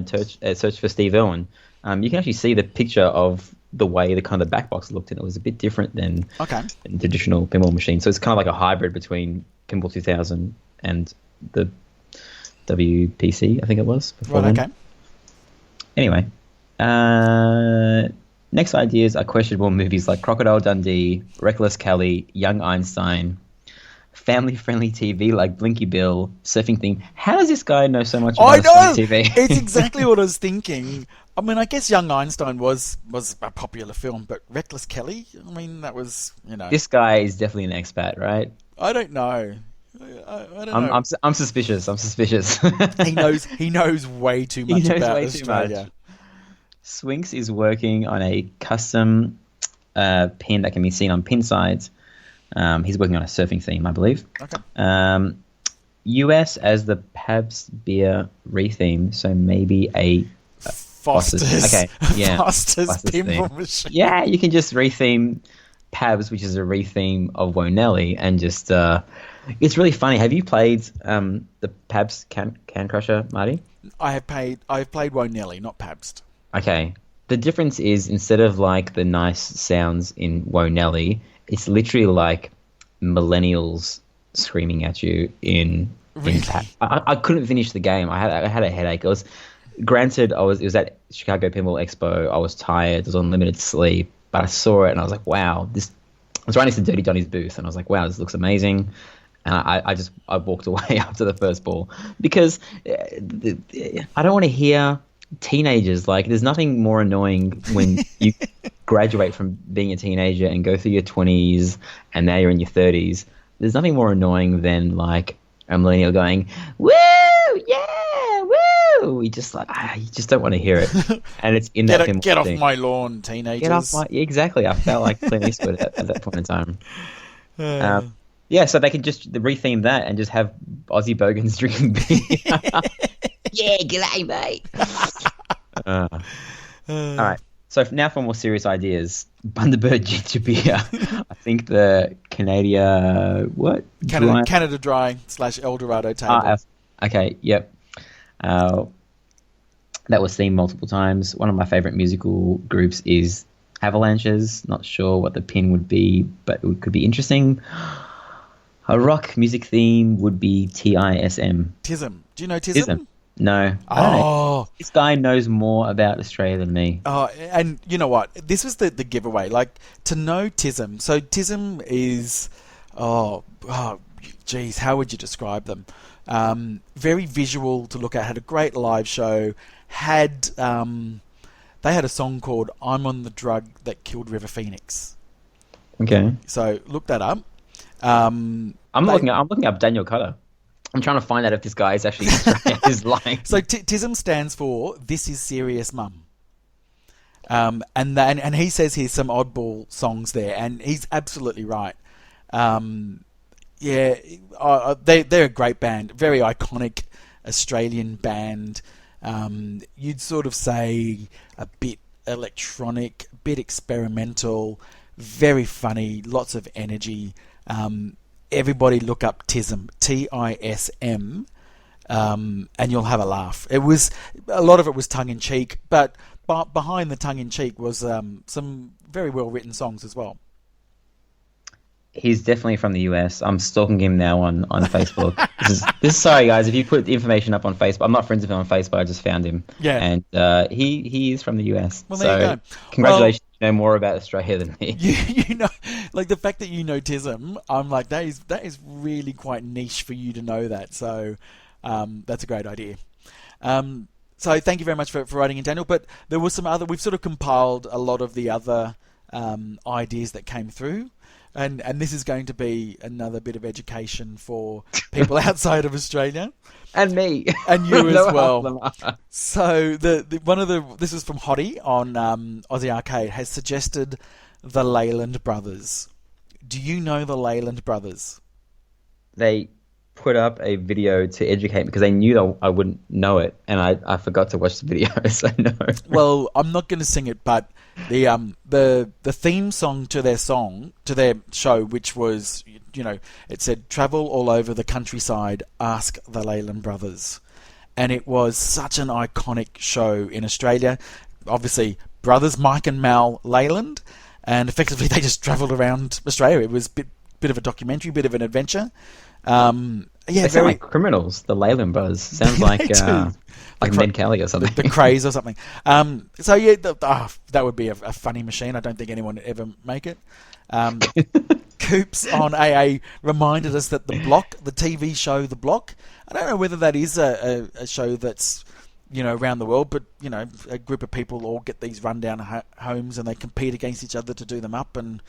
and search for Steve Irwin, you can actually see the picture of the way the kind of back box looked, and it was a bit different than traditional pinball machine. So it's kind of like a hybrid between Pinball 2000 and the WPC, I think it was. Right, okay. Anyway, next ideas are questionable movies like Crocodile Dundee, Reckless Kelly, Young Einstein, family-friendly TV like Blinky Bill, surfing theme. How does this guy know so much about TV? It's exactly what I was thinking. I mean, I guess Young Einstein was a popular film, but Reckless Kelly? I mean, that was, This guy is definitely an expat, right? I don't know. I don't know. I'm suspicious. He knows way too much about Australia. Swinks is working on a custom pin that can be seen on Pinside. He's working on a surfing theme, I believe. Okay. US as the Pabst beer retheme, so maybe a Foster's. Okay, yeah. Foster's pinball theme. machine. Yeah, you can just retheme Pabst, which is a retheme of Wonelli, and just it's really funny. Have you played the Pabst Can Crusher, Marty? I've played Wonelli, not Pabst. Okay. The difference is instead of like the nice sounds in Wonelli, it's literally like millennials screaming at you in Pabst. I couldn't finish the game. I had a headache. It was at Chicago Pinball Expo. I was tired. It was on limited sleep, but I saw it and I was like, wow, this. I was right next to Dirty Donnie's booth and I was like, wow, this looks amazing. And I walked away after the first ball because I don't want to hear teenagers. Like, there's nothing more annoying when you graduate from being a teenager and go through your 20s and now you're in your 30s. There's nothing more annoying than like a millennial going, woo, yeah, woo. You just don't want to hear it. And it's in that get off my lawn, teenagers. Get off my, exactly. I felt like Clint Eastwood at that point in time. Yeah, so they can just retheme that and just have Aussie bogans drinking beer. Yeah, g'day, mate. All right. So now for more serious ideas. Bundaberg ginger beer. I think the Canada Dry / Eldorado table. Okay, yep. That was themed multiple times. One of my favorite musical groups is Avalanches. Not sure what the pin would be, but it could be interesting. A rock music theme would be TISM. TISM. Do you know TISM? No. I don't know. Oh, This guy knows more about Australia than me. oh, and you know what? This was the giveaway. Like, to know TISM. So TISM is, geez, how would you describe them? Very visual to look at. Had a great live show. They had a song called "I'm on the Drug That Killed River Phoenix." Okay. So look that up. I'm looking up Daniel Cutter. I'm trying to find out if this guy is actually is lying. So TISM stands for "This Is Serious Mum," and he says here's some oddball songs there, and he's absolutely right. They're a great band, very iconic Australian band. You'd sort of say a bit electronic, a bit experimental, very funny, lots of energy. Everybody look up TISM, TISM, and you'll have a laugh. A lot of it was tongue in cheek, but behind the tongue in cheek was some very well written songs as well. He's definitely from the US. I'm stalking him now on Facebook. This is sorry guys, if you put the information up on Facebook, I'm not friends with him on Facebook. I just found him. Yeah, and he is from the US. Well, there you go. Congratulations, you know more about Australia than me. You know, like the fact that you know TISM, I'm like that is really quite niche for you to know that. So that's a great idea. So thank you very much for writing in, Daniel. But there was some other. We've sort of compiled a lot of the other ideas that came through. And this is going to be another bit of education for people outside of Australia, and me, and you as well. So this is from Hottie on Aussie Arcade, has suggested the Leyland Brothers. Do you know the Leyland Brothers? They put up a video to educate me because they knew that I wouldn't know it, and I forgot to watch the video. So no. Well, I'm not going to sing it, but the theme song to their show, which was, it said "Travel all over the countryside, ask the Leyland Brothers," and it was such an iconic show in Australia. Obviously, brothers Mike and Mal Leyland, and effectively they just travelled around Australia. It was a bit of a documentary, bit of an adventure. They sound like criminals. The Leyland Brothers sounds like Ned Kelly or something. The Craze or something. That would be a funny machine. I don't think anyone would ever make it. Coops on AA reminded us that The Block, the TV show The Block, I don't know whether that is a show that's around the world, but a group of people all get these rundown homes and they compete against each other to do them up. And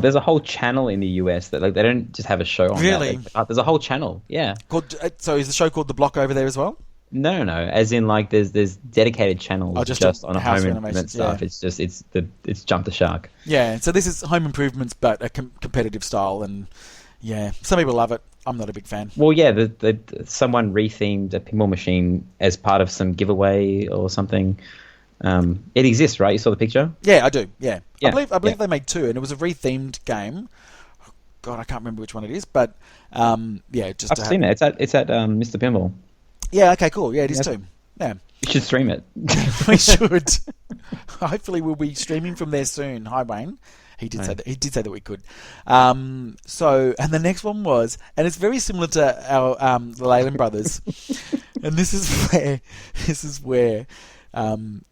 there's a whole channel in the US that they don't just have a show on. Really? There's a whole channel, yeah. So is the show called The Block over there as well? No. As in, there's dedicated channels just on home improvement stuff. Yeah. It's jumped the shark. Yeah. So this is home improvements, but a competitive style, and yeah, some people love it. I'm not a big fan. Well, yeah, someone rethemed a pinball machine as part of some giveaway or something. It exists, right? You saw the picture? Yeah, I do. Yeah. I believe they made two, and it was a rethemed game. Oh, God, I can't remember which one it is, but I've seen it. It's at Mr. Pinball. Yeah. Okay. Cool. Yeah, it is too. Yeah. You should stream it. We should. Hopefully, we'll be streaming from there soon. Hi, Wayne. He did say that we could. And the next one was, and it's very similar to our the Leyland Brothers, and this is where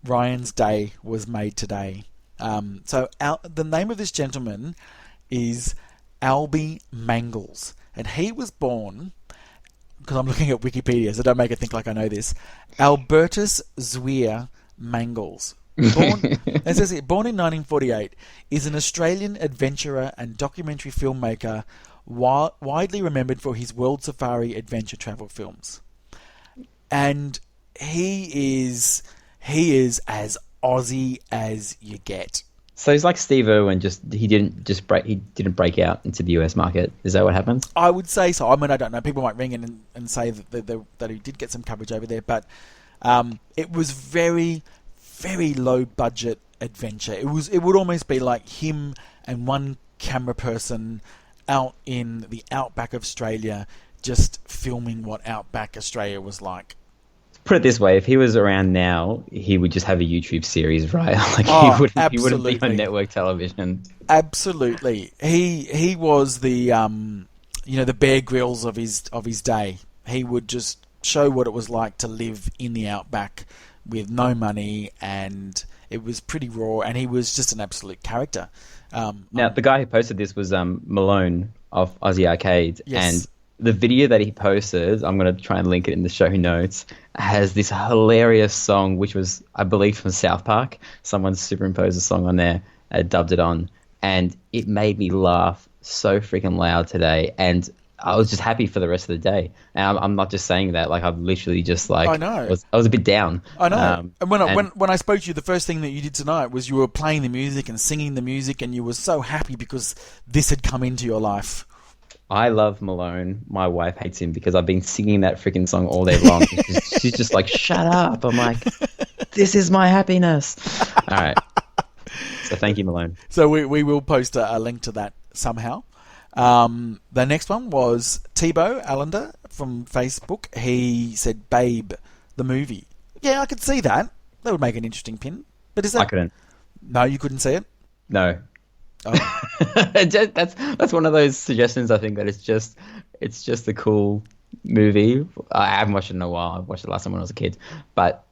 Ryan's day was made today. The name of this gentleman is Albie Mangles, and he was born, because I'm looking at Wikipedia, so don't make it think like I know this, Albertus Zwier Mangles. Born in 1948, is an Australian adventurer and documentary filmmaker, widely remembered for his World Safari adventure travel films. And he is as Aussie as you get. So he's like Steve Irwin, he didn't break out into the US market. Is that what happened? I would say so. I mean, I don't know. People might ring in and say that he did get some coverage over there, but it was very, very low budget adventure. It would almost be like him and one camera person out in the outback of Australia, just filming what outback Australia was like. Put it this way: if he was around now, he would just have a YouTube series, right? He wouldn't be on network television. Absolutely, he was the the Bear Grylls of his day. He would just show what it was like to live in the outback with no money, and it was pretty raw, and he was just an absolute character. Now, the guy who posted this was Malone of Aussie Arcade, Yes. and the video that he posted, I'm going to try and link it in the show notes, has this hilarious song, which was, I believe, from South Park. Someone superimposed a song on there, dubbed it on, and it made me laugh so freaking loud today, and I was just happy for the rest of the day. And I'm not just saying that, like, I'm literally just like, I know. I was a bit down. I know. And when I spoke to you, the first thing that you did tonight was you were playing the music and singing the music, and you were so happy because this had come into your life. I love Malone. My wife hates him because I've been singing that freaking song all day long. She's just like, shut up. I'm like, this is my happiness. All right. So thank you, Malone. So we will post a link to that somehow. The next one was Thibaut Allender from Facebook. He said, Babe, the movie. Yeah, I could see that. That would make an interesting pin. But is that... I couldn't. No, you couldn't see it? No. Oh. That's one of those suggestions. I think that it's just a cool movie. I haven't watched it in a while. I watched it last time when I was a kid. But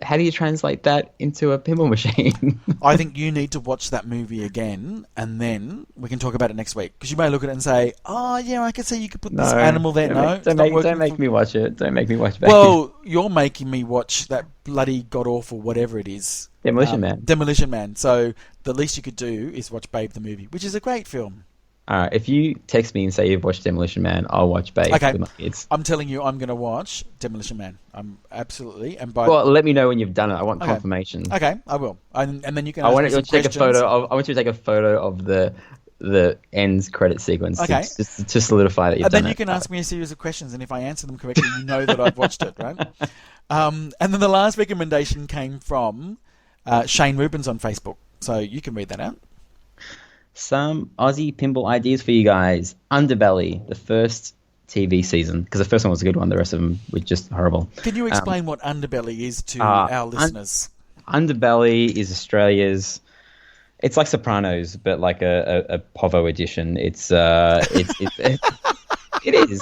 how do you translate that into a pinball machine? I think you need to watch that movie again, and then we can talk about it next week. Because you may look at it and say, "Oh, yeah, I could see you could put this animal there." Don't make me watch it. Don't make me watch. Well, you're making me watch that bloody god awful whatever it is, Demolition Man. Demolition Man. So the least you could do is watch Babe the movie, which is a great film. All right, if you text me and say you've watched Demolition Man, I'll watch Babe with my kids. I'm telling you, I'm going to watch Demolition Man. I'm absolutely. Well, let me know when you've done it. I want confirmation. Okay, I will. And then you can. I want you to take a photo. I want you to take a photo of the end credit sequence. Okay. To solidify that you've done it. And then you can ask me a series of questions, and if I answer them correctly, you know that I've watched it, right? And then the last recommendation came from Shane Rubens on Facebook, so you can read that out. Some Aussie pinball ideas for you guys. Underbelly, the first TV season, because the first one was a good one. The rest of them were just horrible. Can you explain what Underbelly is to our listeners? Underbelly is Australia's. It's like Sopranos, but like a Povo edition. It is.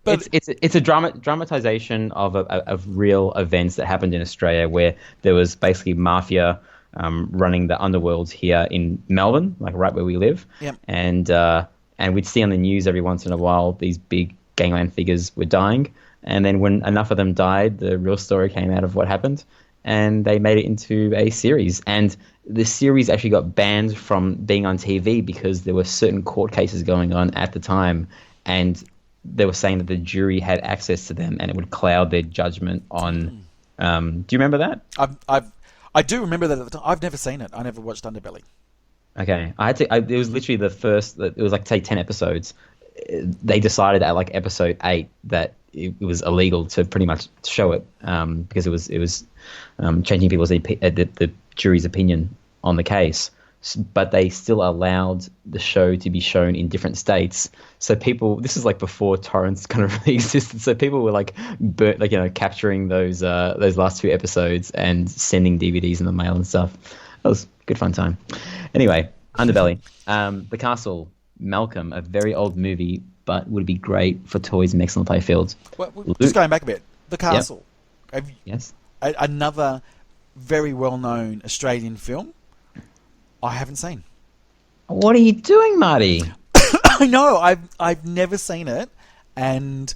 But it's a dramatization of real events that happened in Australia, where there was basically mafia running the underworlds here in Melbourne, like right where we live. Yep. And we'd see on the news every once in a while these big gangland figures were dying. And then when enough of them died, the real story came out of what happened, and they made it into a series. And the series actually got banned from being on TV because there were certain court cases going on at the time, and they were saying that the jury had access to them and it would cloud their judgment on... do you remember that? I do remember that at the time. I've never seen it. I never watched Underbelly. Okay. It was literally the first... It was like, say, 10 episodes. They decided at like episode 8 that it was illegal to pretty much show it because it was changing people's the jury's opinion on the case. But they still allowed the show to be shown in different states. So people, this is like before torrents kind of really existed. So people were like, capturing those last 2 episodes and sending DVDs in the mail and stuff. That was a good fun time. Anyway, Underbelly, The Castle, Malcolm, a very old movie, but would be great for toys and excellent playfields. Well, just going back a bit, The Castle. Yep. Yes. Another very well-known Australian film. I haven't seen. What are you doing, Marty? I know. I've never seen it, and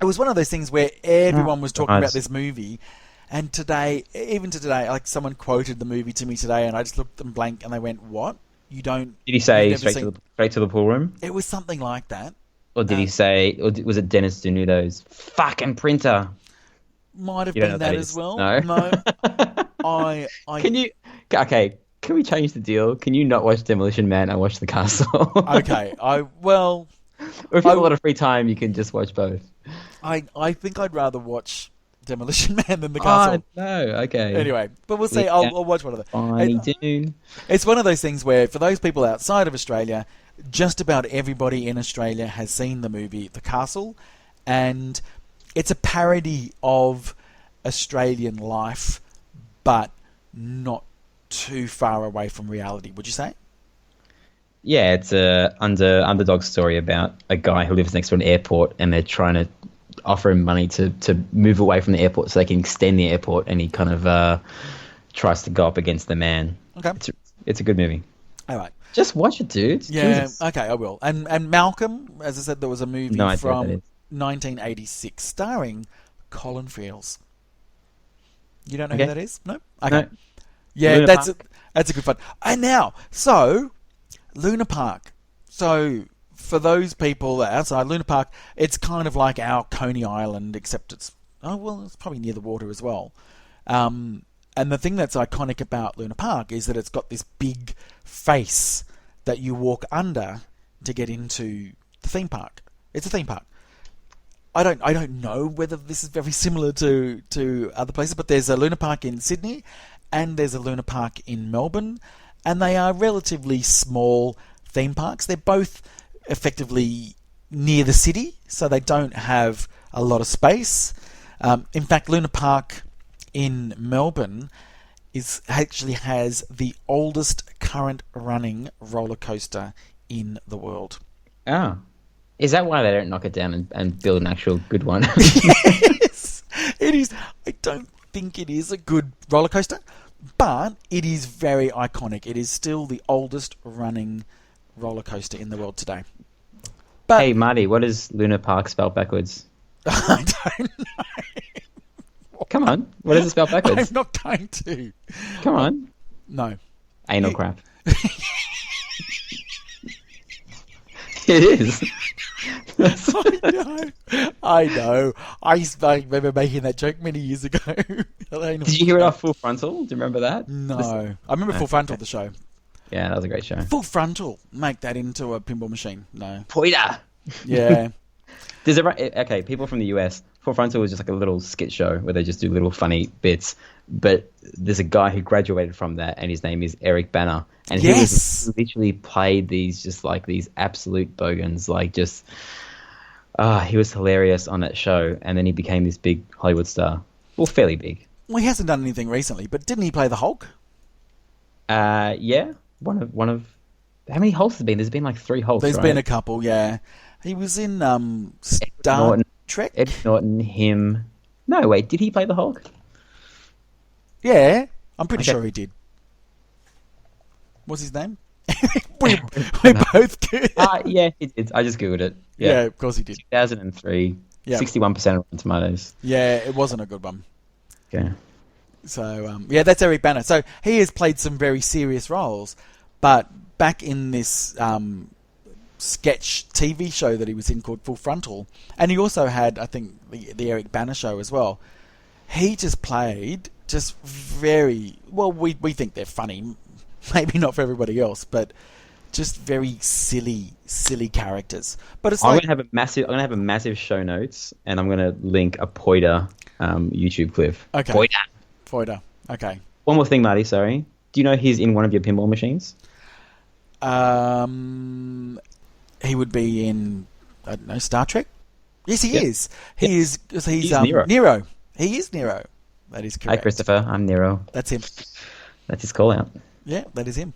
it was one of those things where everyone was talking about this movie. And even today, like someone quoted the movie to me today, and I just looked at them blank, and they went, "What? You don't?" Did he say straight to the pool room? It was something like that. Or did he say? Or was it Dennis Denudo's fucking printer? Might have been that as well. No. I. Can you? Okay. Can we change the deal? Can you not watch Demolition Man and watch The Castle? Okay. Or if you have a lot of free time, you can just watch both. I think I'd rather watch Demolition Man than The Castle. Oh, no. Okay. Anyway, but we'll see. I'll watch one of them. Fine, Dune. It's one of those things where, for those people outside of Australia, just about everybody in Australia has seen the movie The Castle, and it's a parody of Australian life, but not too far away from reality, would you say? Yeah, it's a underdog story about a guy who lives next to an airport, and they're trying to offer him money to move away from the airport so they can extend the airport, and he kind of tries to go up against the man. Okay. It's a good movie. All right. Just watch it, dude. Yeah, Jesus. okay, I will. And Malcolm, as I said, there was a movie No idea from what that is. 1986 starring Colin Fields. You don't know Okay. who that is? No? Okay. No. Yeah, Luna that's Park. that's a good fun. And now, so Luna Park. So for those people that are outside Luna Park, it's kind of like our Coney Island, except it's probably near the water as well. And the thing that's iconic about Luna Park is that it's got this big face that you walk under to get into the theme park. It's a theme park. I don't know whether this is very similar to other places, but there's a Luna Park in Sydney and there's a Luna Park in Melbourne, and they are relatively small theme parks. They're both effectively near the city, so they don't have a lot of space. In fact, Luna Park in Melbourne actually has the oldest current running roller coaster in the world. Oh. Is that why they don't knock it down and build an actual good one? Yes, it is. I don't think it is a good roller coaster, but it is very iconic. It is still the oldest running roller coaster in the world today. But Hey, Marty, what is Luna Park spelled backwards? I don't know. Come on. What is it spelled I'm backwards? not going to. Come on. No. Anal crap. It is. I know. I remember making that joke many years ago. Did you hear it off Full Frontal? Do you remember that? No. I remember Full Frontal, the show. Yeah, that was a great show. Full Frontal. Make that into a pinball machine. No. Poida! Yeah. Okay, people from the US, Full Frontal was just like a little skit show where they just do little funny bits. But there's a guy who graduated from that, and his name is Eric Banner. And he literally played these absolute bogans. He was hilarious on that show, and then he became this big Hollywood star. Well, fairly big. Well, he hasn't done anything recently, but didn't he play the Hulk? Yeah. One of how many Hulks has there been? There's been like 3 Hulks. There's right? been a couple, yeah. He was in Star Norton. Trek. Ed Norton, him. No, wait, did he play the Hulk? Yeah, I'm pretty Okay. sure he did. What's his name? we both good. Yeah, he did. I just googled it. Yeah, of course he did. 2003. Yeah. 61% of Rotten Tomatoes. Yeah, it wasn't a good one. Okay. So, yeah, that's Eric Banner. So he has played some very serious roles, but back in this sketch TV show that he was in called Full Frontal, and he also had, I think, the Eric Banner show as well. He just played just very well. We think they're funny, maybe not for everybody else, but just very silly characters. But it's I'm like gonna have a massive show notes, and I'm gonna link a Poida YouTube clip. okay, Poida. Foyda. Okay. One more thing, Marty. Sorry. Do you know he's in one of your pinball machines? He would be in, I don't know, Star Trek? Yes, he Yep. is. He's Nero. Nero. He is Nero. That is Hi, correct. Christopher. I'm Nero. That's him. That's his call out. Yeah, that is him.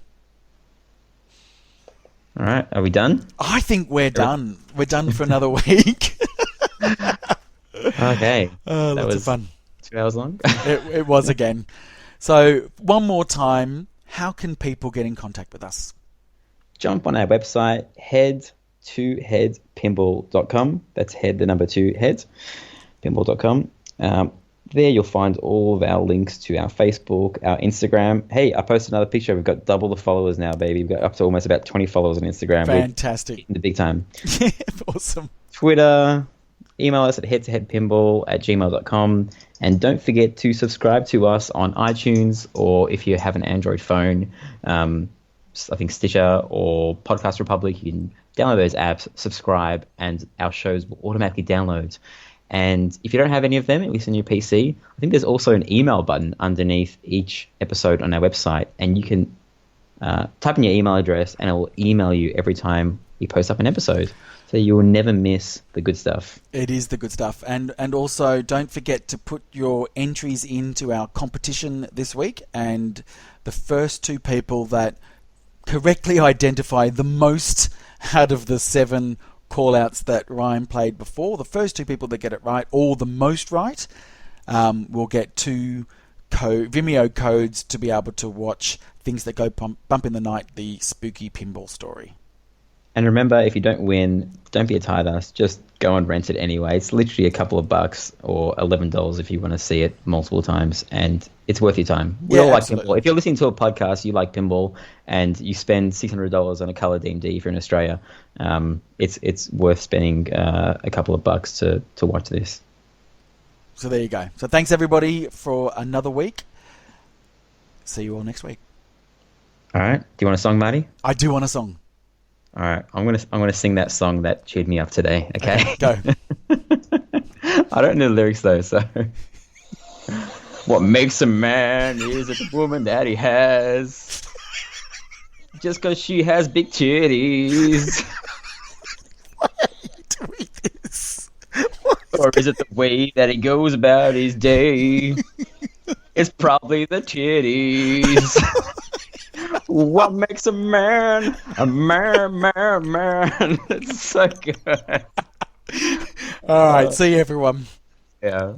All right. Are we done? I think we're done. We're done for another week. Okay. That Lots of was fun. 2 hours long. It was again. So, one more time, how can people get in contact with us? Jump on our website, head2headpinball.com. That's head, the number 2, head, pinball.com. There you'll find all of our links to our Facebook, our Instagram. Hey, I posted another picture. We've got double the followers now, baby. We've got up to almost about 20 followers on Instagram. Fantastic. In the big time. Awesome. Twitter, email us at head2headpinball@gmail.com. And don't forget to subscribe to us on iTunes, or if you have an Android phone, I think Stitcher or Podcast Republic, you can download those apps, subscribe, and our shows will automatically download. And if you don't have any of them, at least on your PC, I think there's also an email button underneath each episode on our website, and you can type in your email address and it will email you every time we post up an episode. So you will never miss the good stuff. It is the good stuff. And also, don't forget to put your entries into our competition this week, and the first 2 people that correctly identify the most out of the 7 call-outs that Ryan played before. The first two people that get it right, or the most right, will get 2 Vimeo codes to be able to watch Things That Go Bump in the Night, the spooky pinball story. And remember, if you don't win, don't be a tight ass. Just go and rent it anyway. It's literally a couple of bucks or $11 if you want to see it multiple times, and it's worth your time. We all like pinball. If you're listening to a podcast, you like pinball, and you spend $600 on a color DMD if you're in Australia, it's worth spending a couple of bucks to watch this. So there you go. So thanks everybody for another week. See you all next week. All right. Do you want a song, Marty? I do want a song. All right, I'm gonna sing that song that cheered me up today. Okay, go. I don't know the lyrics though, so. What makes a man is the woman that he has. Just 'cause she has big titties. Why are you doing this? Or is it the way that he goes about his day? It's probably the titties. What makes a man a man? It's so good. All right, see you everyone. Yeah.